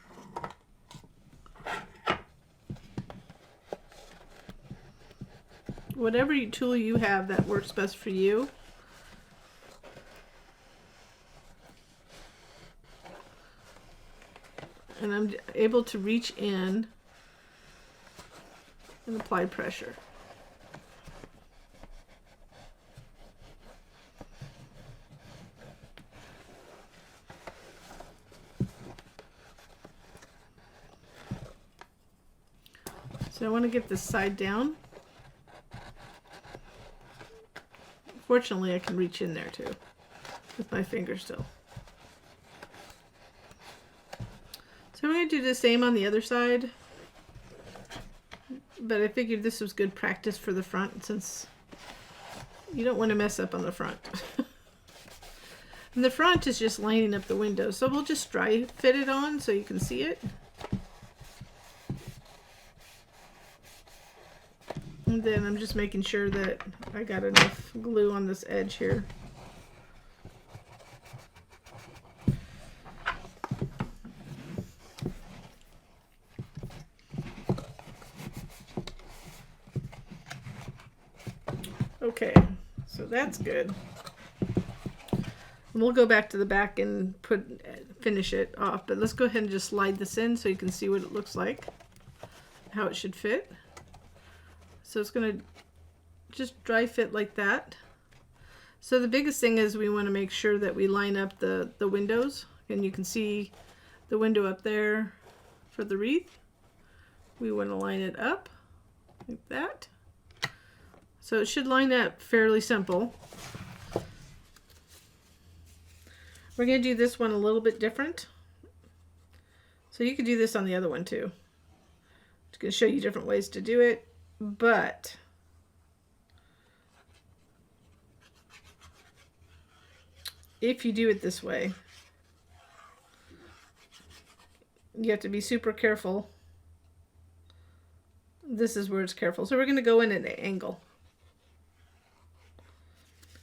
Whatever tool you have that works best for you. And I'm able to reach in and apply pressure. So I want to get this side down. Fortunately, I can reach in there too with my finger still. So I'm going to do the same on the other side, but I figured this was good practice for the front since you don't want to mess up on the front. And the front is just lining up the window, so we'll just dry fit it on so you can see it. And then I'm just making sure that I got enough glue on this edge here. Okay, so that's good. And we'll go back to the back and finish it off, but let's go ahead and just slide this in so you can see what it looks like, how it should fit. So it's going to just dry fit like that. So the biggest thing is we want to make sure that we line up the windows, and you can see the window up there for the wreath. We want to line it up like that. So it should line up fairly simple. We're going to do this one a little bit different. So you could do this on the other one too. It's going to show you different ways to do it, but if you do it this way, you have to be super careful. This is where it's careful. So we're going to go in at an angle.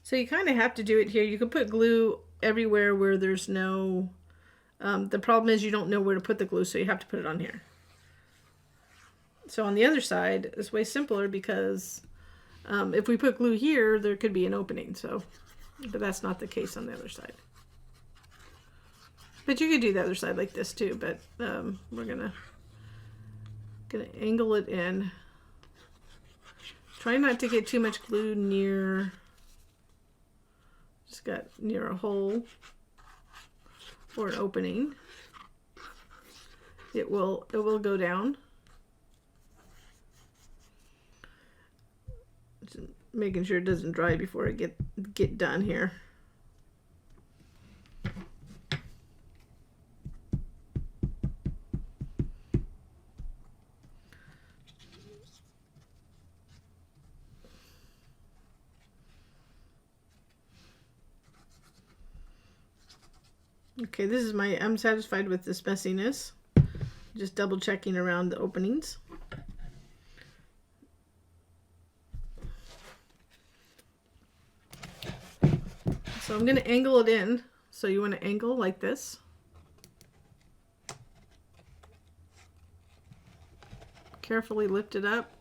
So you kind of have to do it here. You can put glue everywhere where there's no... the problem is you don't know where to put the glue, so you have to put it on here. So on the other side, it's way simpler because if we put glue here, there could be an opening. But that's not the case on the other side. But you could do the other side like this too, but we're gonna angle it in. Try not to get too much glue near, just got near a hole or an opening. It will go down. Just making sure it doesn't dry before I get done here. Okay, this is I'm satisfied with this messiness. Just double checking around the openings. So I'm going to angle it in. So you want to angle like this. Carefully lift it up.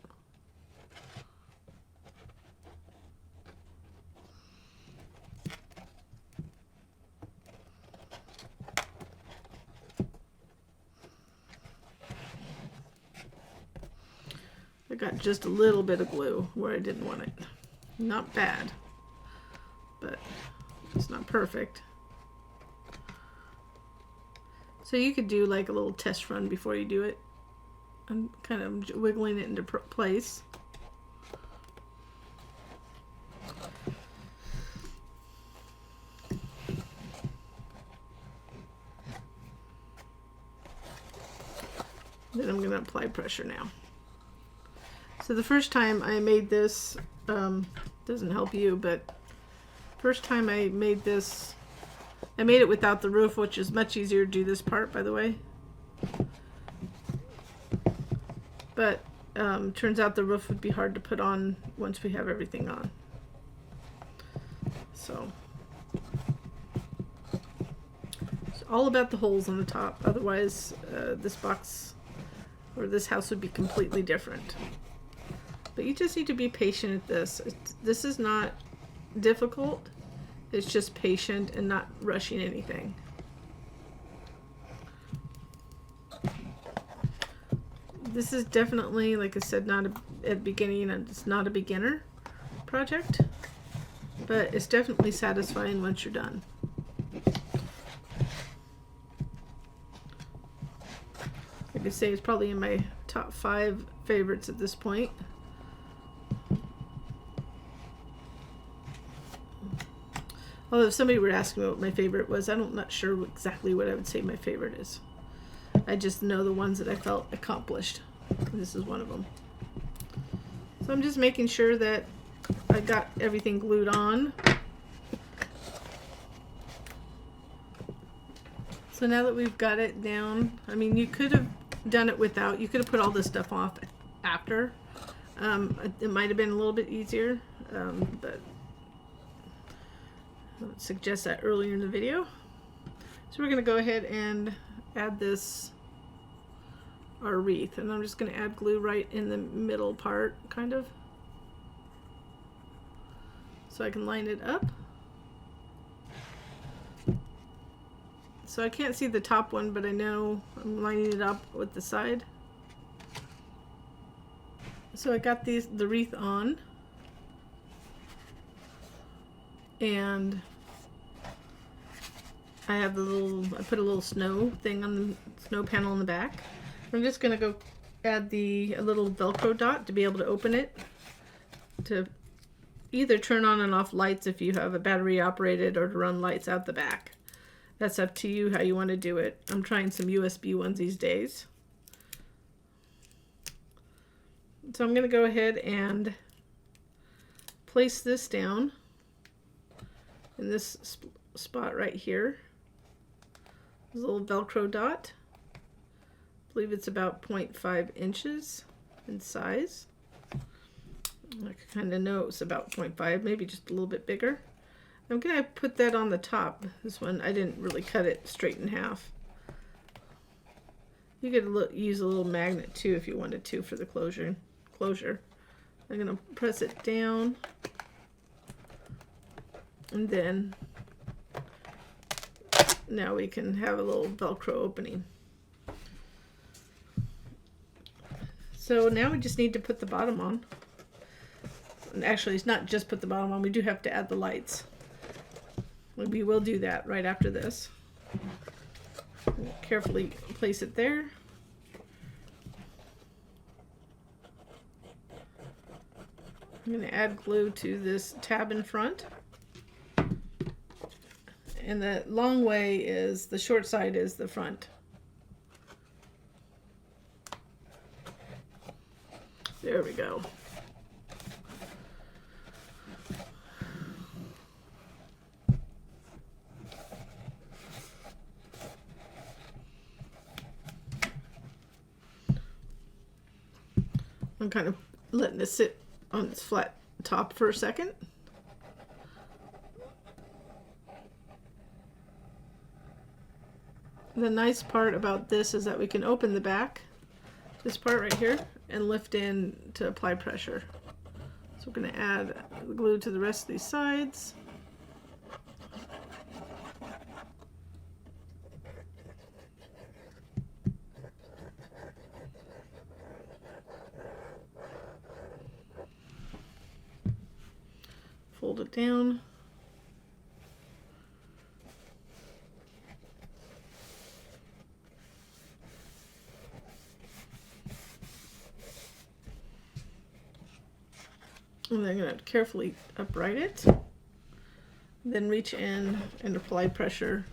I got just a little bit of glue where I didn't want it. Not bad, but it's not perfect. So you could do like a little test run before you do it. I'm kind of wiggling it into place. Then I'm going to apply pressure now. So the first time I made this, doesn't help you, but first time I made this, I made it without the roof, which is much easier to do this part, by the way. But turns out the roof would be hard to put on once we have everything on. So it's all about the holes on the top. Otherwise, this box or this house would be completely different. But you just need to be patient at this. This is not difficult. It's just patient and not rushing anything. This is definitely, like I said, not at the beginning, and it's not a beginner project, but it's definitely satisfying once you're done. Like I say, it's probably in my top 5 favorites at this point. Although if somebody were asking me what my favorite was, I'm not sure exactly what I would say my favorite is. I just know the ones that I felt accomplished. This is one of them. So I'm just making sure that I got everything glued on. So now that we've got it down, I mean, you could have done it without, you could have put all this stuff off after. It might have been a little bit easier, but I would suggest that earlier in the video. So we're going to go ahead and add this, our wreath, and I'm just going to add glue right in the middle part, kind of, so I can line it up. So I can't see the top one, but I know I'm lining it up with the side. So I got the wreath on, and I have I put a little snow thing on the snow panel in the back. I'm just gonna go add a little Velcro dot to be able to open it, to either turn on and off lights if you have a battery operated, or to run lights out the back. That's up to you how you want to do it. I'm trying some USB ones these days. So I'm going to go ahead and place this down in this spot right here. There's a little Velcro dot. I believe it's about 0.5 inches in size. I kind of know it's about 0.5, maybe just a little bit bigger. I'm going to put that on the top. This one, I didn't really cut it straight in half. You could use a little magnet too if you wanted to for the closure. I'm going to press it down, and then now we can have a little Velcro opening. So now we just need to put the bottom on. And actually, it's not just put the bottom on, we do have to add the lights. We will do that right after this. Carefully place it there. I'm going to add glue to this tab in front. And the long way is, the short side is the front. There we go. I'm kind of letting this sit on its flat top for a second. The nice part about this is that we can open the back, this part right here, and lift in to apply pressure. So we're going to add the glue to the rest of these sides. Fold it down. And then I'm going to carefully upright it. Then reach in and apply pressure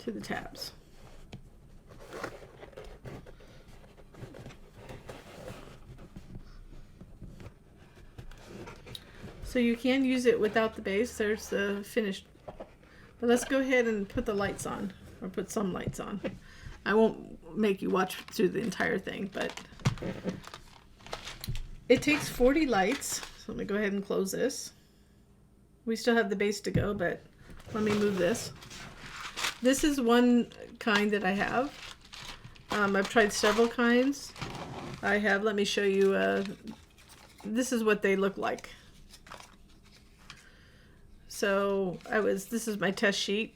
to the tabs. So you can use it without the base. There's the finished. But let's go ahead and put the lights on, or put some lights on. I won't make you watch through the entire thing, but it takes 40 lights. So let me go ahead and close this. We still have the base to go, but let me move this. This is one kind that I have. I've tried several kinds. Let me show you, this is what they look like. So this is my test sheet,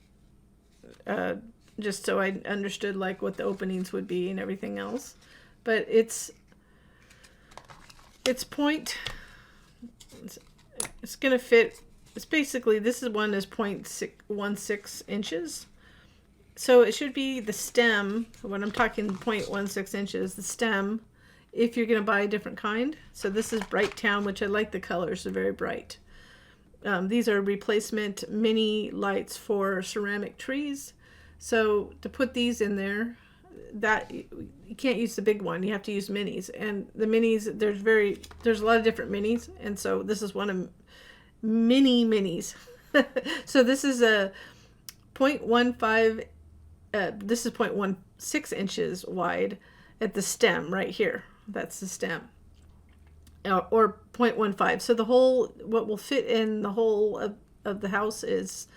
just so I understood like what the openings would be and everything else. But it's gonna fit. It's basically, this one is 0.16 inches. So it should be the stem, when I'm talking 0.16 inches, the stem, if you're gonna buy a different kind. So this is Bright Town, which I like the colors, they're very bright. These are replacement mini lights for ceramic trees. So to put these in there, that you can't use the big one, you have to use minis. And the minis, there's a lot of different minis, and so this is one of minis. So this is a 0.15, this is 0.16 inches wide at the stem right here. That's the stem. Or 0.15. So the whole, what will fit in the whole of the house is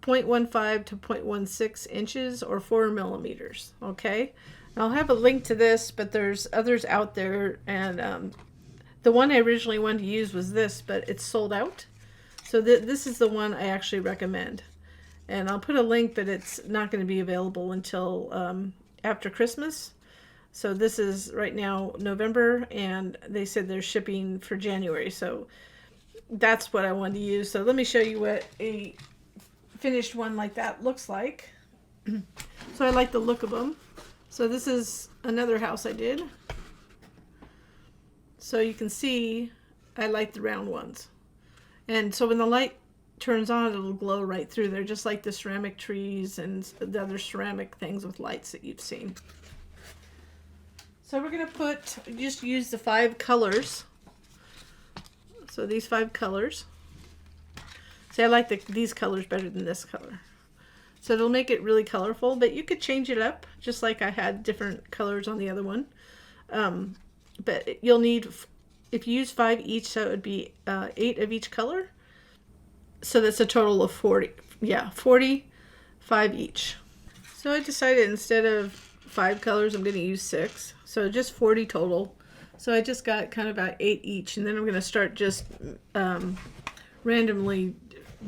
0.15 to 0.16 inches or 4 millimeters. Okay. I'll have a link to this, but there's others out there, and the one I originally wanted to use was this, but it's sold out. So this is the one I actually recommend, and I'll put a link, but it's not going to be available until after Christmas. So this is right now November, and they said they're shipping for January. So that's what I wanted to use. So let me show you what a finished one like that looks like. So I like the look of them. So this is another house I did. So you can see I like the round ones. And so when the light turns on, it'll glow right through there, just like the ceramic trees and the other ceramic things with lights that you've seen. So we're going to just use the 5 colors. So these 5 colors. See, I like these colors better than this color. So it'll make it really colorful, but you could change it up, just like I had different colors on the other one. But you'll need, if you use 5 each, so it would be 8 of each color. So that's a total of 40. Yeah, 45 each. So I decided instead of 5 colors, I'm going to use 6. So just 40 total. So I just got kind of about 8 each. And then I'm going to start just randomly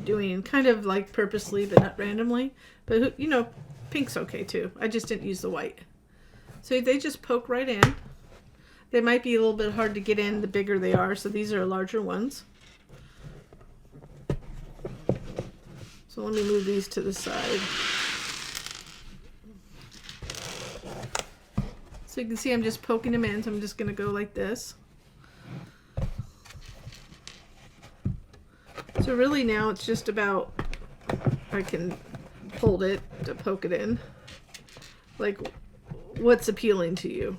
doing, kind of like purposely, but not randomly. But, you know, pink's okay too. I just didn't use the white. So they just poke right in. They might be a little bit hard to get in the bigger they are. So these are larger ones. So let me move these to the side. So you can see I'm just poking them in, so I'm just going to go like this. So really now it's just about, I can hold it to poke it in. Like, what's appealing to you?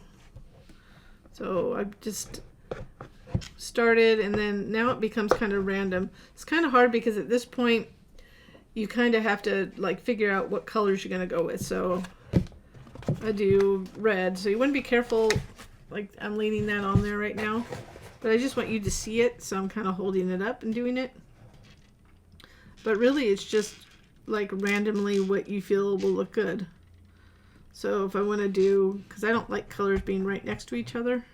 So I've just started, and then now it becomes kind of random. It's kind of hard because at this point you kind of have to like figure out what colors you're going to go with. So I do red. So you want to be careful. Like, I'm leaning that on there right now, but I just want you to see it. So I'm kind of holding it up and doing it. But really it's just like randomly what you feel will look good. So if I want to do, because I don't like colors being right next to each other.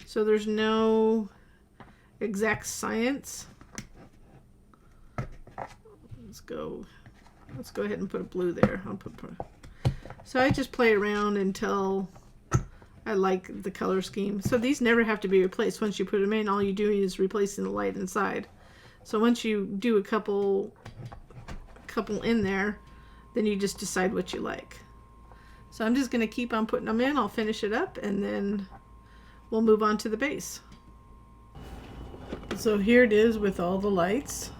So there's no exact science. Let's go ahead and put a blue there. So I just play around until I like the color scheme. So these never have to be replaced. Once you put them in, all you're doing is replacing the light inside. So once you do a couple in there, then you just decide what you like. So I'm just going to keep on putting them in. I'll finish it up and then we'll move on to the base. So here it is with all the lights.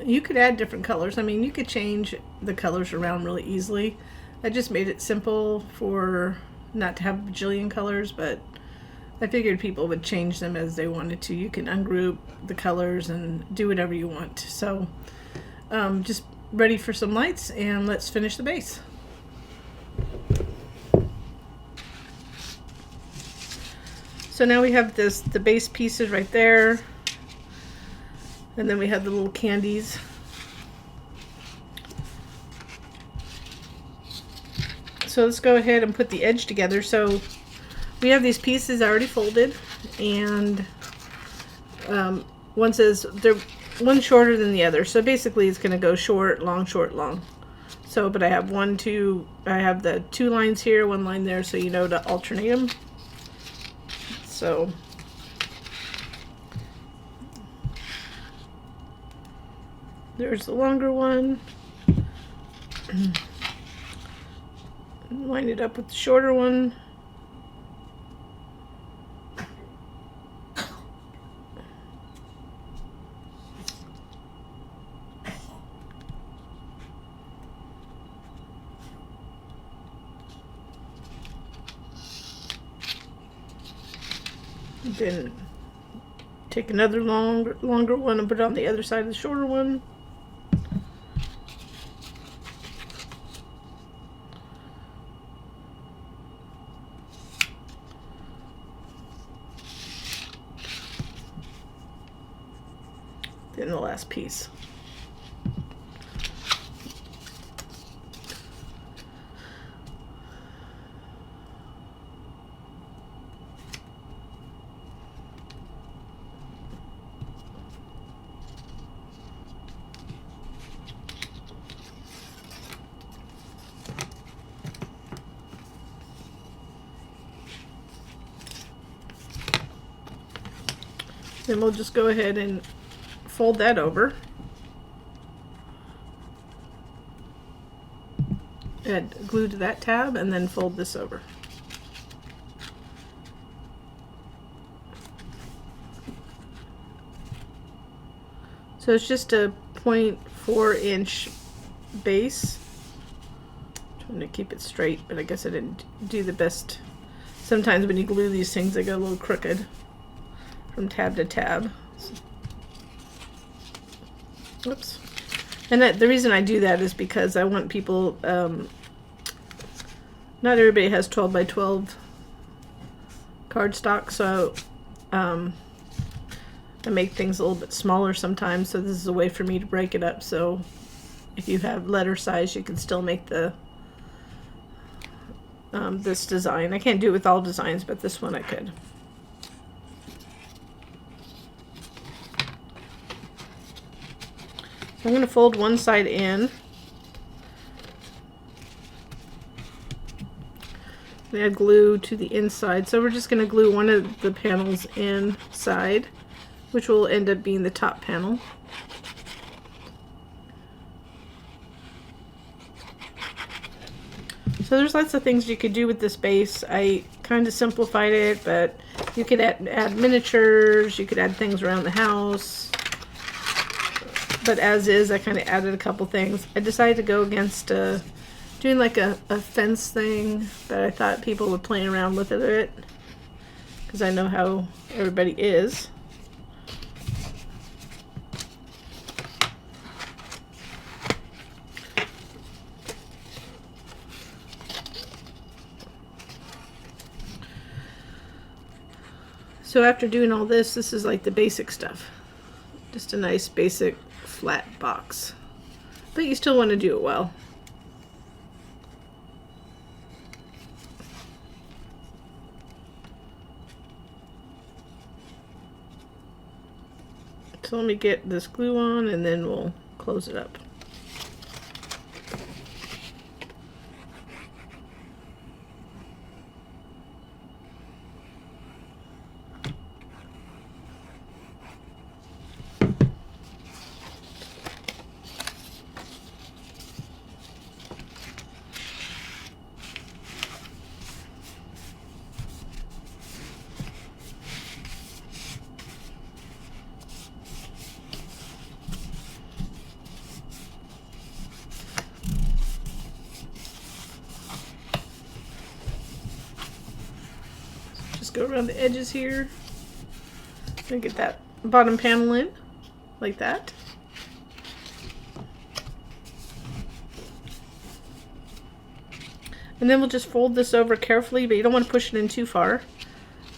You could add different colors. I mean, you could change the colors around really easily. I just made it simple for not to have a bajillion colors, but I figured people would change them as they wanted to. You can ungroup the colors and do whatever you want. So just ready for some lights, and let's finish the base. So now we have the base pieces right there. And then we have the little candies. So let's go ahead and put the edge together. So we have these pieces already folded, and one says they're one shorter than the other. So basically it's going to go short, long, short, long. So, but I have I have the 2 lines here, 1 line there, so you know to alternate them. So there's the longer one. Line it up with the shorter one. Then take another longer one and put it on the other side of the shorter one. Then the last piece. Then we'll just go ahead and fold that over. Add glue to that tab and then fold this over. So it's just a 0.4-inch base. Trying to keep it straight, but I guess I didn't do the best. Sometimes when you glue these things, they go a little crooked from tab to tab. Oops. And the reason I do that is because I want people, not everybody has 12 by 12 cardstock, so I make things a little bit smaller sometimes, so this is a way for me to break it up, so if you have letter size, you can still make the this design. I can't do it with all designs, but this one I could. So I'm going to fold one side in. Add glue to the inside. So we're just going to glue one of the panels inside, which will end up being the top panel. So there's lots of things you could do with this base. I kind of simplified it, but you could add miniatures, you could add things around the house. But as is, I kind of added a couple things. I decided to go against doing like a fence thing, but I thought people would play around with it a bit, because I know how everybody is. So after doing all this, this is like the basic stuff. Just a nice basic flat box. But you still want to do it well. So let me get this glue on and then we'll close it up. Go around the edges here and get that bottom panel in like that. And then we'll just fold this over carefully, but you don't want to push it in too far.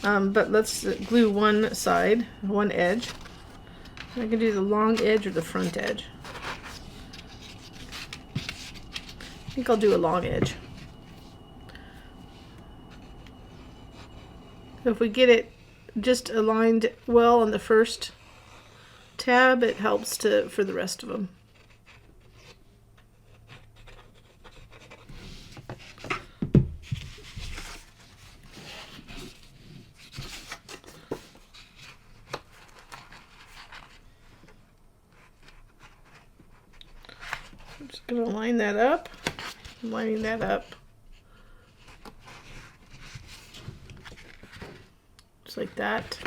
But let's glue one side, one edge. I can do the long edge or the front edge. I think I'll do a long edge. If we get it just aligned well on the first tab, it helps for the rest of them. I'm just going to line that up, lining that up. Just like that.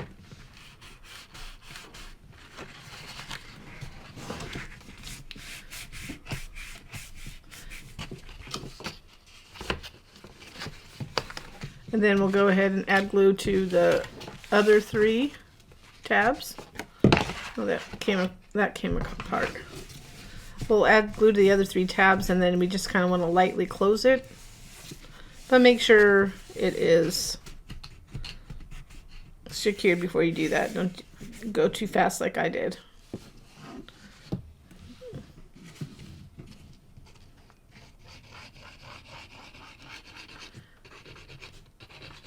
And then we'll go ahead and add glue to the other three tabs. Oh, that came apart. We'll add glue to the other three tabs, and then we just kind of want to lightly close it. But make sure it is secured before you do that. Don't go too fast like I did.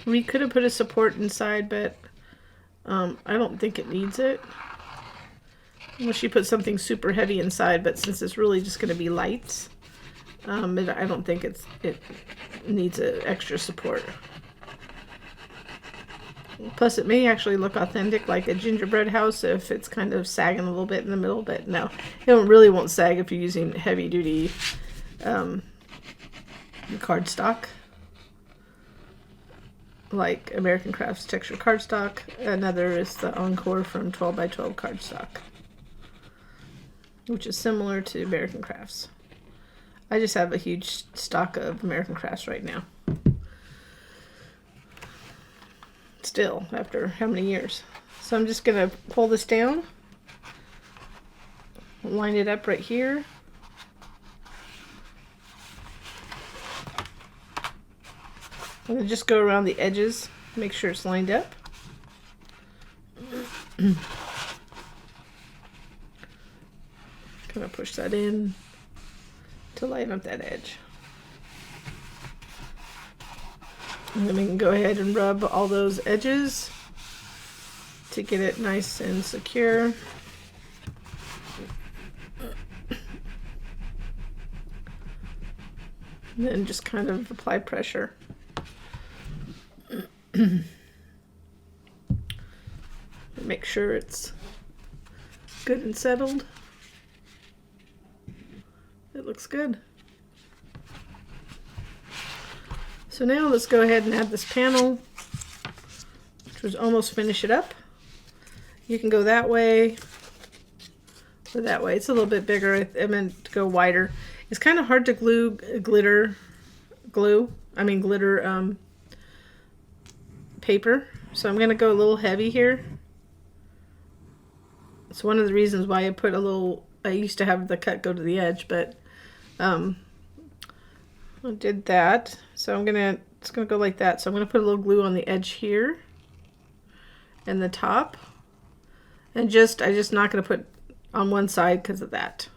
We could have put a support inside, but I don't think it needs it. Unless you put something super heavy inside, but since it's really just going to be lights, I don't think it needs an extra support. Plus, it may actually look authentic, like a gingerbread house, if it's kind of sagging a little bit in the middle. But no, it really won't sag if you're using heavy-duty cardstock, like American Crafts texture cardstock. Another is the Encore from 12 by 12 cardstock. which is similar to American Crafts. I just have a huge stock of American Crafts right now. Still, after how many years? So I'm just going to pull this down, line it up right here. I'm going to just go around the edges, make sure it's lined up. Kind of push that in to line up that edge. And then we can go ahead and rub all those edges to get it nice and secure. And then just kind of apply pressure. Make sure it's good and settled. It looks good. So now let's go ahead and add this panel, which was almost finish it up. You can go that way or that way. It's a little bit bigger. I meant to go wider. It's kind of hard to glue glitter paper. So I'm going to go a little heavy here. It's one of the reasons why I used to have the cut go to the edge, but I did that. So it's gonna go like that. So I'm gonna put a little glue on the edge here and the top. And I'm just not gonna put on one side because of that.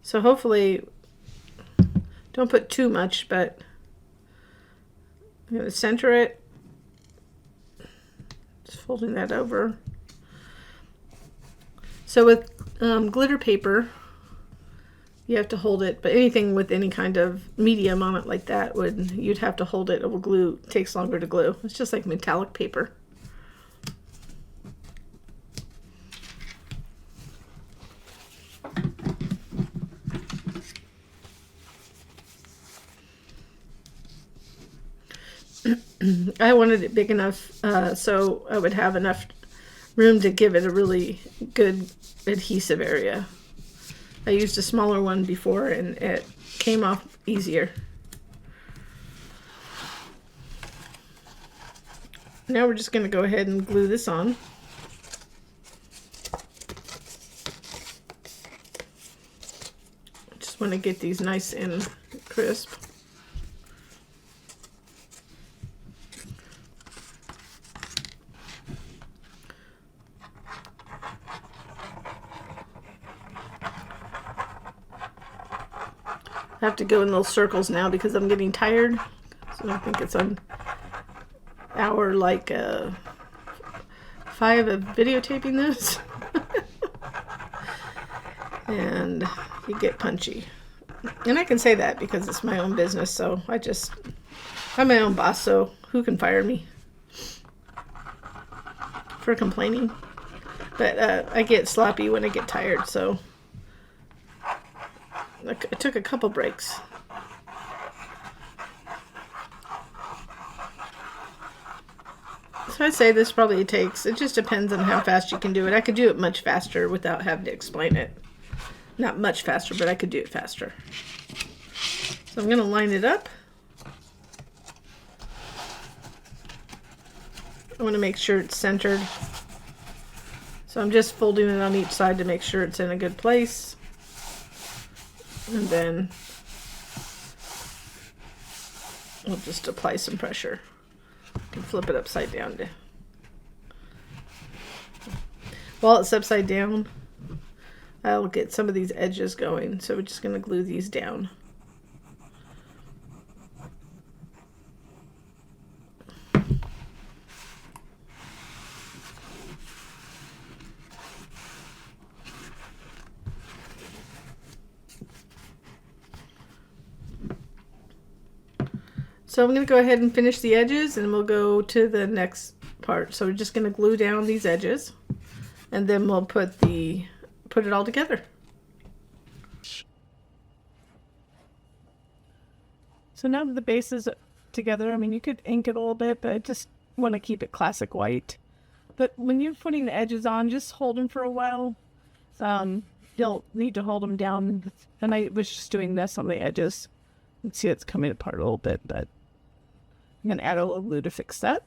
So hopefully, don't put too much, but I'm gonna center it. Just folding that over. So with glitter paper, you have to hold it, but anything with any kind of medium on it like that you'd have to hold it. It will glue. It takes longer to glue. It's just like metallic paper. I wanted it big enough so I would have enough room to give it a really good adhesive area. I used a smaller one before and it came off easier. Now we're just going to go ahead and glue this on. Just want to get these nice and crisp. I have to go in little circles now because I'm getting tired. So I think it's an hour 5 of videotaping this. And you get punchy. And I can say that because it's my own business, so I'm my own boss, so who can fire me for complaining? But I get sloppy when I get tired, so I took a couple breaks. So I'd say this probably takes, it just depends on how fast you can do it. I could do it much faster without having to explain it. Not much faster, but I could do it faster. So I'm going to line it up. I want to make sure it's centered. So I'm just folding it on each side to make sure it's in a good place. And then we'll just apply some pressure. You can flip it upside down. While it's upside down, I'll get some of these edges going. So we're just going to glue these down. So I'm going to go ahead and finish the edges and we'll go to the next part. So we're just going to glue down these edges and then we'll put it all together. So now that the base is together, I mean, you could ink it a little bit, but I just want to keep it classic white. But when you're putting the edges on, just hold them for a while. don't need to hold them down. And I was just doing this on the edges. You can see it's coming apart a little bit, but I'm going to add a little glue to fix that.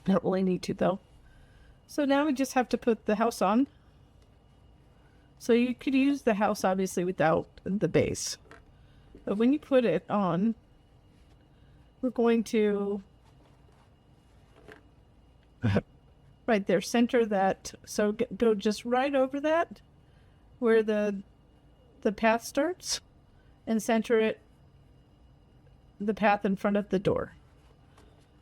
I don't really need to though. So now we just have to put the house on. So you could use the house obviously without the base. But when you put it on, we're going to right there, center that. So go just right over that where the path starts and center it, the path in front of the door.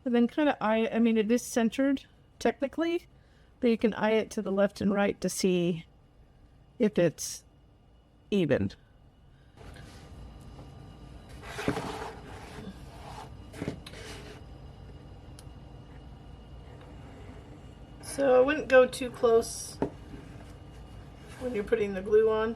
And then kind of I mean, it is centered technically, but you can eye it to the left and right to see if it's even. So I wouldn't go too close when you're putting the glue on.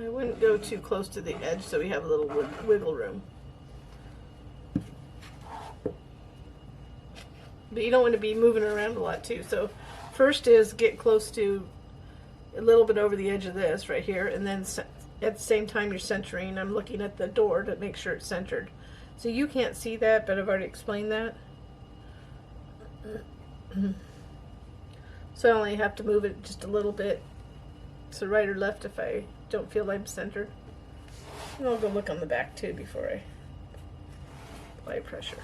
I wouldn't go too close to the edge so we have a little wiggle room. But you don't want to be moving around a lot too. So first is get close to a little bit over the edge of this right here, and then at the same time you're centering. I'm looking at the door to make sure it's centered. So you can't see that, but I've already explained that. So I only have to move it just a little bit. So right or left if I don't feel I'm centered. And I'll go look on the back too before I apply pressure.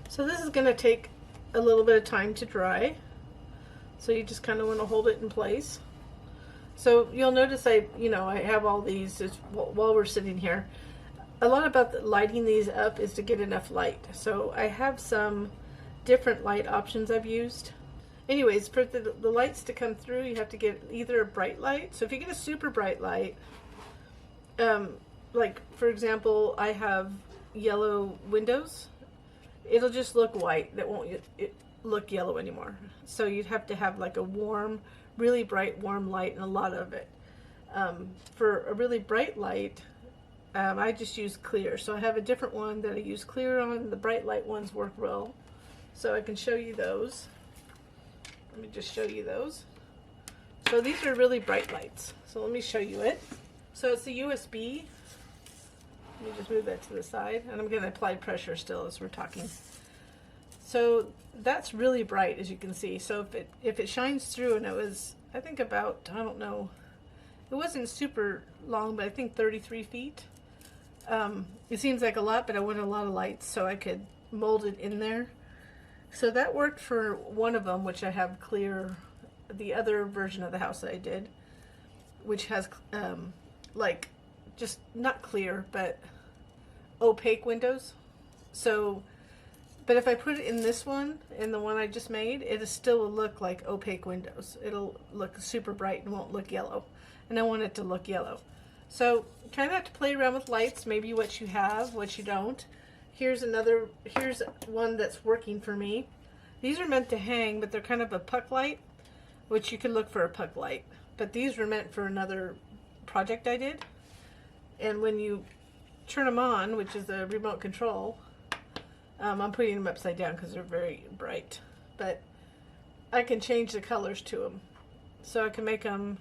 So this is going to take a little bit of time to dry. So you just kind of want to hold it in place. So you'll notice I have all these just while we're sitting here. A lot about lighting these up is to get enough light. So I have some different light options I've used. Anyways, for the lights to come through, you have to get either a bright light. So if you get a super bright light, like for example, I have yellow windows, it'll just look white. That won't look yellow anymore. So you'd have to have like a warm, really bright, warm light and a lot of it. For a really bright light, I just use clear. So I have a different one that I use clear on. The bright light ones work well. So I can show you those. Let me just show you those. So these are really bright lights. So let me show you it. So it's a USB. Let me just move that to the side. And I'm going to apply pressure still as we're talking. So that's really bright, as you can see. So if it shines through, and it was, I think about, I don't know, it wasn't super long, but I think 33 feet. It seems like a lot, but I wanted a lot of lights so I could mold it in there. So that worked for one of them, which I have clear, the other version of the house that I did, which has like just not clear, but opaque windows. So, but if I put it in this one, in the one I just made, it'll still look like opaque windows. It'll look super bright and won't look yellow. And I want it to look yellow. So kind of have to play around with lights, maybe what you have, what you don't. Here's one that's working for me. These are meant to hang, but they're kind of a puck light, which you could look for a puck light. But these were meant for another project I did. And when you turn them on, which is a remote control, I'm putting them upside down because they're very bright. But I can change the colors to them. So I can make them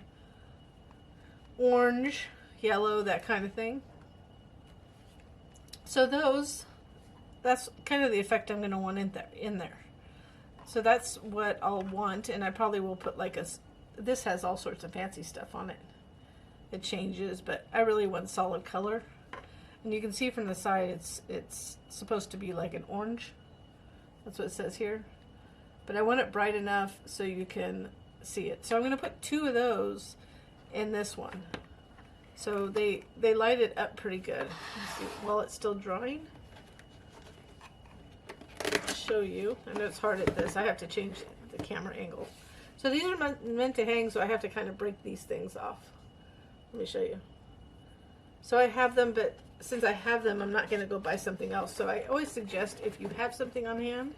orange, yellow, that kind of thing. So that's kind of the effect I'm going to want in there. So that's what I'll want, and I probably will put like this has all sorts of fancy stuff on it. It changes, but I really want solid color. And you can see from the side it's supposed to be like an orange. That's what it says here. But I want it bright enough so you can see it. So I'm going to put 2 of those in this one. So they light it up pretty good. Let's see, while it's still drying. Show you. I know it's hard at this. I have to change the camera angle. So these are meant to hang, so I have to kind of break these things off. Let me show you. So I have them, but since I have them, I'm not going to go buy something else. So I always suggest if you have something on hand,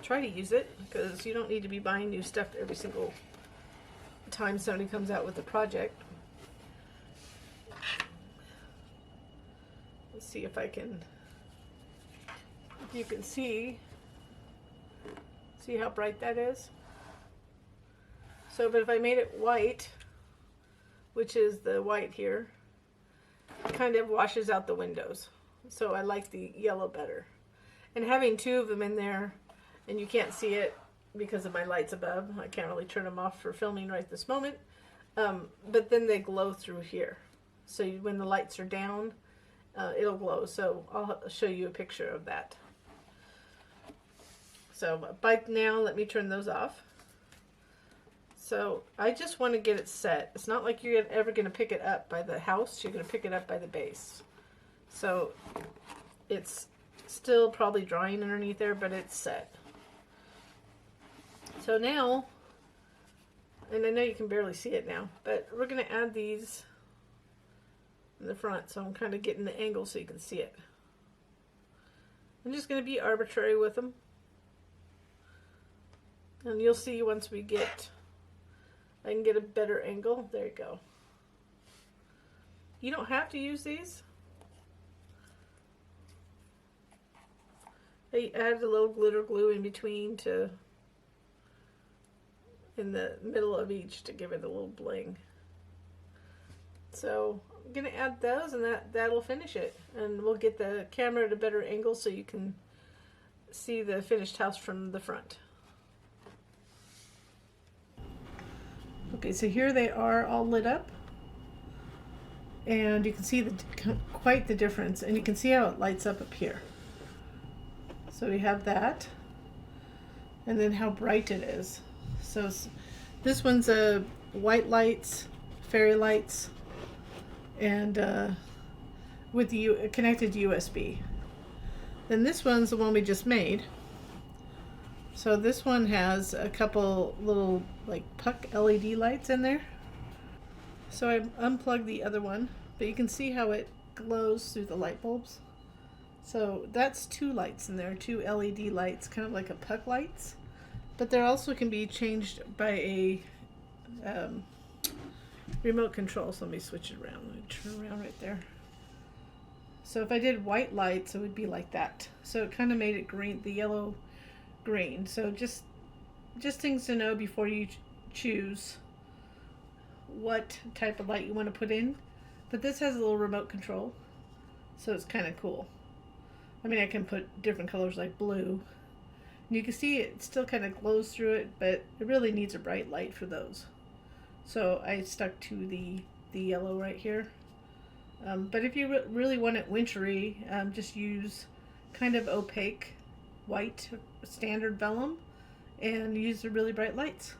try to use it, because you don't need to be buying new stuff every single time somebody comes out with a project. Let's see if I can, if you can see how bright that is. So, but if I made it white, which is the white here, it kind of washes out the windows. So I like the yellow better. And having two of them in there, and you can't see it because of my lights above, I can't really turn them off for filming right this moment, but then they glow through here. So when the lights are down, it'll glow. So I'll show you a picture of that. So by now, let me turn those off. So I just want to get it set. It's not like you're ever going to pick it up by the house. You're going to pick it up by the base. So it's still probably drying underneath there, but it's set. So now, and I know you can barely see it now, but we're going to add these in the front. So I'm kind of getting the angle so you can see it. I'm just going to be arbitrary with them. And you'll see once we get, I can get a better angle. There you go. You don't have to use these. I added a little glitter glue in between to, in the middle of each to give it a little bling. So I'm going to add those and that'll finish it. And we'll get the camera at a better angle so you can see the finished house from the front. Okay, so here they are all lit up, and you can see quite the difference, and you can see how it lights up here. So we have that, and then how bright it is. So this one's a white lights, fairy lights, and with the connected to USB. Then this one's the one we just made. So this one has a couple little like puck LED lights in there. So I unplugged the other one, but you can see how it glows through the light bulbs. So that's two lights in there, two LED lights, kind of like a puck lights. But they also can be changed by a remote control. So let me switch it around. Let me turn around right there. So if I did white lights, it would be like that. So it kind of made it green, the yellow green. So just things to know before you choose what type of light you want to put in. But this has a little remote control, so it's kind of cool. I mean, I can put different colors like blue, and you can see it still kind of glows through it, but it really needs a bright light for those. So I stuck to the yellow right here. But if you really want it wintry, just use kind of opaque white standard vellum and use the really bright lights.